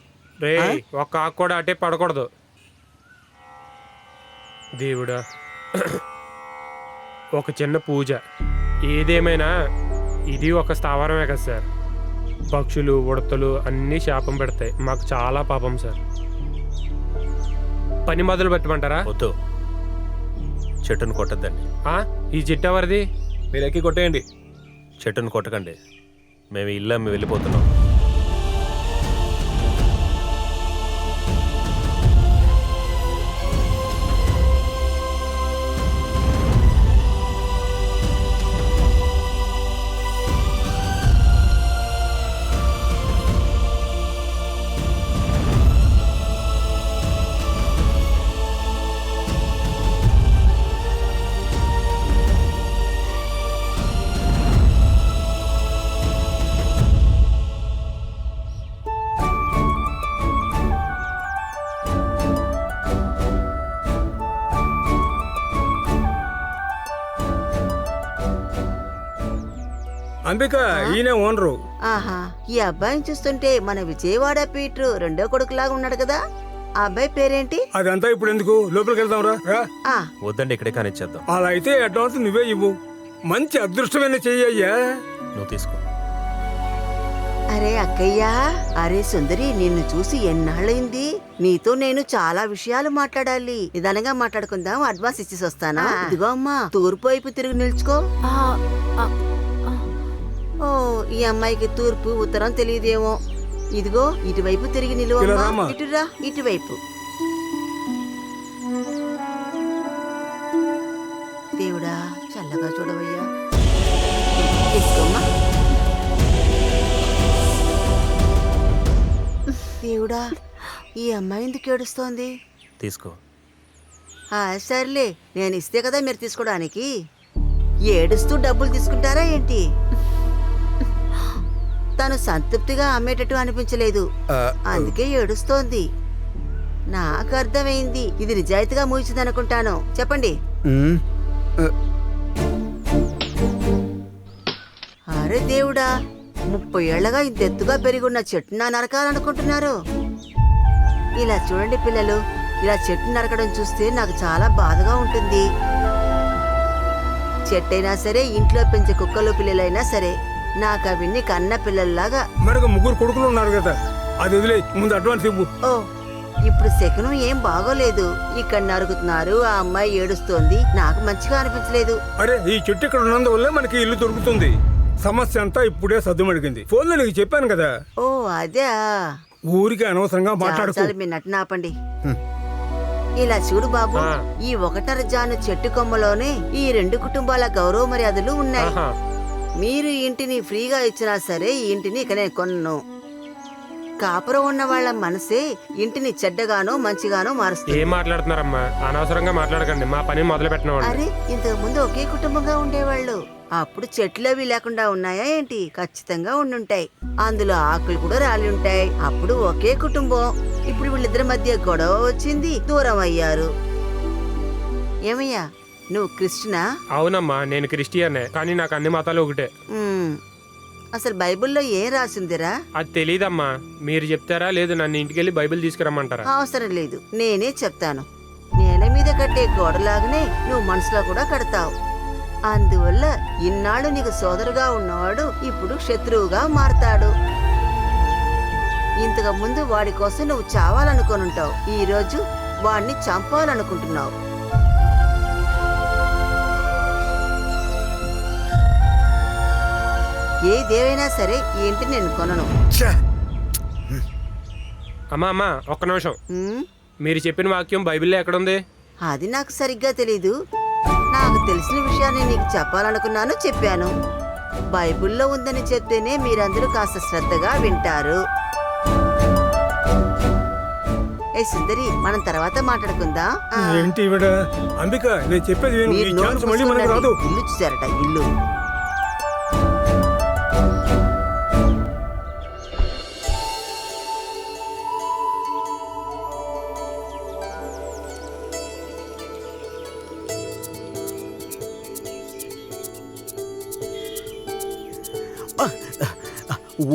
రే, ఒక్క ఆకు కూడా అటే పడకూడదు. దేవుడా, ఒక చిన్న పూజ. ఏదేమైనా ఇది ఒక స్థావరమే కదా సార్. పక్షులు ఉడతలు అన్నీ శాపం పెడతాయి. మాకు చాలా పాపం సార్. పని మొదలు పెట్టమంటారా? వద్దు, చెట్టును కొట్టద్దండి. ఈ చెట్టు ఎవరిది? మీరు ఎక్కి కొట్టేయండి. చెట్టును కొట్టకండి, మేము ఇల్లు అమ్మి వెళ్ళిపోతున్నాం. అంబిక, ఈయన ఓనరు. ఆహా, ఈ అబ్బాయిని చూస్తుంటే మన విజయవాడ పీటర్ రెండో కొడుకులాగా ఉన్నాడు కదా. ఆ అబ్బాయి పేరేంటి? అదంతా ఇప్పుడు ఎందుకు, లోపలికి వెళ్దాం రా. వద్దండి, ఇక్కడే కానిచ్చేద్దాం. అలా అయితే అడ్వాన్స్ నువ్వే ఇవ్వు. మంచి అదృష్టమైన చెయ్యయ్యా. నువ్వు తీసుకో. అరే అక్కయ్యా, అరే సుందరి, నిన్ను చూసి ఎన్నాళ్ళైంది. నీతో నేను చాలా విషయాలు మాట్లాడాలి. నిదానంగా మాట్లాడుకుందాం. అడ్వాన్స్ ఇచ్చేసి వస్తానా? ఇదిగో అమ్మా, తూర్పు వైపు తిరిగి నిల్చుకో. ఓ, ఈ అమ్మాయికి తూర్పు ఉత్తరం తెలియదేమో. ఇదిగో ఇటువైపు తిరిగి నిలువమ్మా. ఇటురా, ఇటువైపు. దేవుడా, చల్లగా చూడవయ్యా. తీసుకోమ్మా. దేవుడా, ఈ అమ్మాయి ఎందుకు ఏడుస్తోంది? తీసుకో. సర్లే, నేను ఇస్తే కదా మీరు తీసుకోవడానికి. ఏడుస్తూ డబ్బులు తీసుకుంటారా ఏంటి? తను సంతృప్తిగా అమ్మేటట్టు అనిపించలేదు, అందుకే ఏడుస్తోంది. నాకు అర్థమైంది, ఇది నిజాయితీగా మూయించిందనుకుంటాను. చెప్పండి. అరే దేవుడా, 30 ఏళ్లగా ఇంత ఎత్తుగా పెరిగున్న చెట్టు నా నరకాలనుకుంటున్నారు. ఇలా చూడండి పిల్లలు, ఇలా చెట్టు నరకడం చూస్తే నాకు చాలా బాధగా ఉంటుంది. చెట్టైనా సరే, ఇంట్లో పెంచే కుక్కలు పిల్లలైనా సరే, నాకు అవన్నీ కన్న పిల్లల్లాగా. మనకు 3 కొడుకులు ఉన్నారు కదా, అది వదిలే, ముందు అడ్వాన్స్ ఇవ్వు. ఓ, ఇప్పుడు శకునం ఏం బాగోలేదు. ఇక్కడ నరుగుతున్నారు, ఆ అమ్మాయి ఏడుస్తోంది. నాకు మంచిగా అనిపించలేదు. అరే, ఈ చెట్టు ఇక్కడ ఉన్నందువల్ల మనకి ఇల్లు దొరుకుతుంది. సమస్య అంతా ఇప్పుడే సద్దుమడిగింది. ఫోన్లో నీకు చెప్పాను కదా. ఓ అదే. ఊరికి అనవసరంగా మాట్లాడుకో. చాలు మీ నటన ఆపండి. ఇలా చూడు బాబు, ఈ 1.5 జాను చెట్టు కొమ్మలోనే ఈ 2 కుటుంబాల గౌరవ మర్యాదలు ఉన్నాయి. మీరు ఈ ఇంటిని ఫ్రీగా ఇచ్చినా సరే ఈ ఇంటిని ఇక నేను కొన్ను. కాపురం ఉన్న వాళ్ళ మనసే ఇంటిని చెడ్డగానో మంచిగానో మారుస్తుంది. ఏం మాట్లాడుతున్నారమ్మా? అనవసరంగా మాట్లాడకండి, మా పని మొదలు పెట్టిన. అరే, ఇంతకు ముందు ఒకే కుటుంబంగా ఉండేవాళ్ళు. అప్పుడు చెట్లు అవి లేకుండా ఉన్నాయా ఏంటి? ఖచ్చితంగా ఉండుంటాయి. అందులో ఆకులు కూడా రాలి ఉంటాయి. అప్పుడు ఒకే కుటుంబం. ఇప్పుడు వీళ్ళిద్దరి మధ్య గొడవ వచ్చింది, దూరం అయ్యారు. ఏమయ్యా, నువ్వు క్రిస్టియనా? అవునమ్మా, నేను క్రిస్టియనే, కానీ నాకు అన్ని మతాలు ఒకటే. అసలు బైబిల్లో ఏం రాసిందిరా? అది తెలీదమ్మా, మీరు చెప్తారా లేదు నన్ను ఇంటికెళ్ళి బైబిల్ తీసుకురమ్మంటారా? అవసరం లేదు, నేనే చెప్తాను. నేల మీద కట్టే గోడలాగానే నువ్వు మనసులో కూడా కడతావు. అందువల్ల ఇన్నాళ్ళు నీకు సోదరుగా ఉన్నవాడు ఇప్పుడు శత్రువుగా మారతాడు. ఇంతకు ముందు వాడి కోసం నువ్వు చావాలనుకోనుంటావు. ఈ రోజు వాడిని చంపాలనుకుంటున్నావు. ఏదేవైనా సరే ఈ ఇంటిని నేను కొనను. అమ్మా అమ్మా, ఒక్క నిమిషం. మీరు చెప్పిన వాక్యం బైబిల్లో ఎక్కడుంది? అది నాకు సరిగ్గా తెలీదు. నాకు తెలిసిన విషయాన్ని నీకు చెప్పాలనుకున్నాను, చెప్పాను. బైబిల్లో ఉందని చెప్తేనే మీరందరూ కాస్త శ్రద్ధగా వింటారు. ఏ సుందరి, మనం తర్వాత మాట్లాడుకుందాం. ఏంటి ఇవిడ? అంబిక, నేను చెప్పేది విను. ఈ ఛాన్స్ మళ్ళీ మనకు రాదు. ఇల్లు చూసారట, ఇల్లు.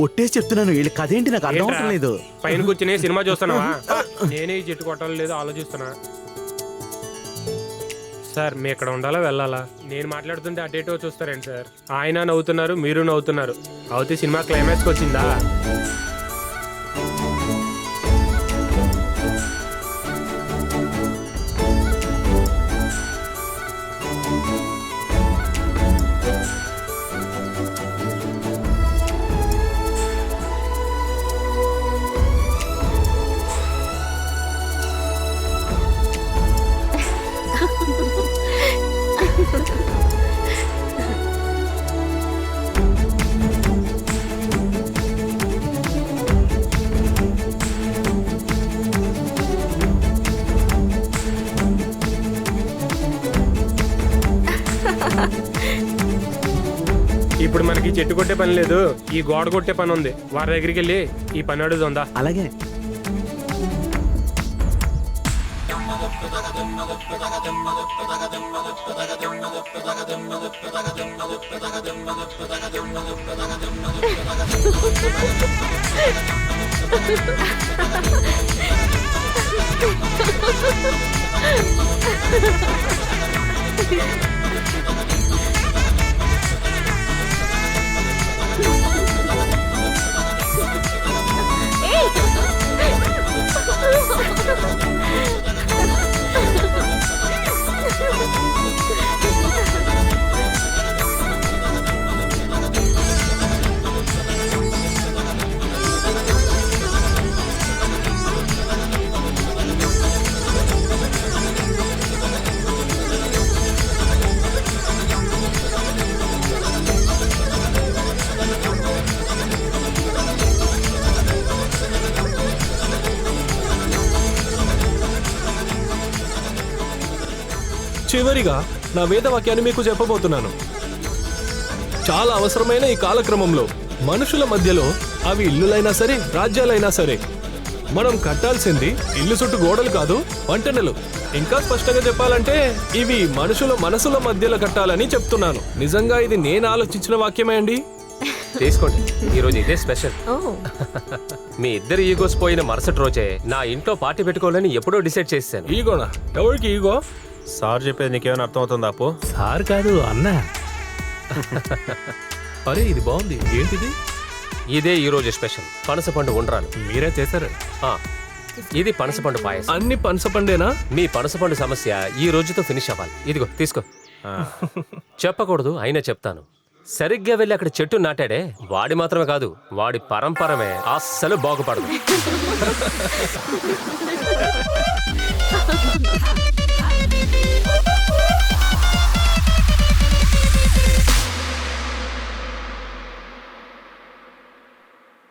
ఒట్టే చెప్తున్నాను, వీళ్ళ కథేంటి నాకు అర్థం అవటం లేదు. పైన కూర్చుని సినిమా చూస్తున్నావా? నేనే ఈ చెట్టు కొట్టాలి లేదో ఆలోచిస్తున్నా. సార్, మీ ఇక్కడ ఉండాలా వెళ్ళాలా? నేను మాట్లాడుతుంటే అటేటో చూస్తారేంటి సార్? ఆయన నవ్వుతున్నారు, మీరు నవ్వుతున్నారు. అవుతే సినిమా క్లైమాక్స్కి వచ్చిందా? ఇప్పుడు మనకి చెట్టు కొట్టే పని లేదు, ఈ గోడ కొట్టే పని ఉంది. వారి దగ్గరికి వెళ్ళి ఈ పని అడుగుతుందా? అలాగే. చివరిగా నా వేదవాక్యాన్ని మీకు చెప్పబోతున్నాను. చాలా అవసరమైన ఈ కాలక్రమంలో మనుషుల మధ్యలో, అవి ఇల్లులైనా సరే రాజ్యాలైనా సరే, మనం కట్టాల్సింది ఇల్లు చుట్టూ గోడలు కాదు, వంటెనలు. ఇంకా స్పష్టంగా చెప్పాలంటే ఇవి మనుషుల మనసుల మధ్యలో కట్టాలని చెప్తున్నాను. నిజంగా ఇది నేను ఆలోచించిన వాక్యమే అండి. తీసుకోండి, ఈరోజు ఇదే స్పెషల్. మీ ఇద్దరు ఈగోస్ పోయిన మరుసటి రోజే నా ఇంట్లో పార్టీ పెట్టుకోవాలని ఎప్పుడో డిసైడ్ చేశాను. ఈగోనా? ఎవరికి ఈగో? సార్ చెప్పేది నీకేమైనా అర్థం అవుతుందా? అప్పు సార్ కాదు, అన్న. అరే, ఇది బాగుంది. ఏంటిది? ఇదే ఈ రోజు స్పెషల్ పనసపండు ఉండ్రాలు. మీరే చేశారు? ఇది పనసపండు పాయసం. అన్ని పనసపండేనా? మీ పనసపండు సమస్య ఈ రోజుతో ఫినిష్ అవ్వాలి. ఇదిగో తీసుకో. చెప్పకూడదు, అయినా చెప్తాను. సరిగ్గా వెళ్ళి అక్కడ చెట్టు నాటాడే వాడి మాత్రమే కాదు వాడి పరంపరమే అస్సలు బాగుపడదు.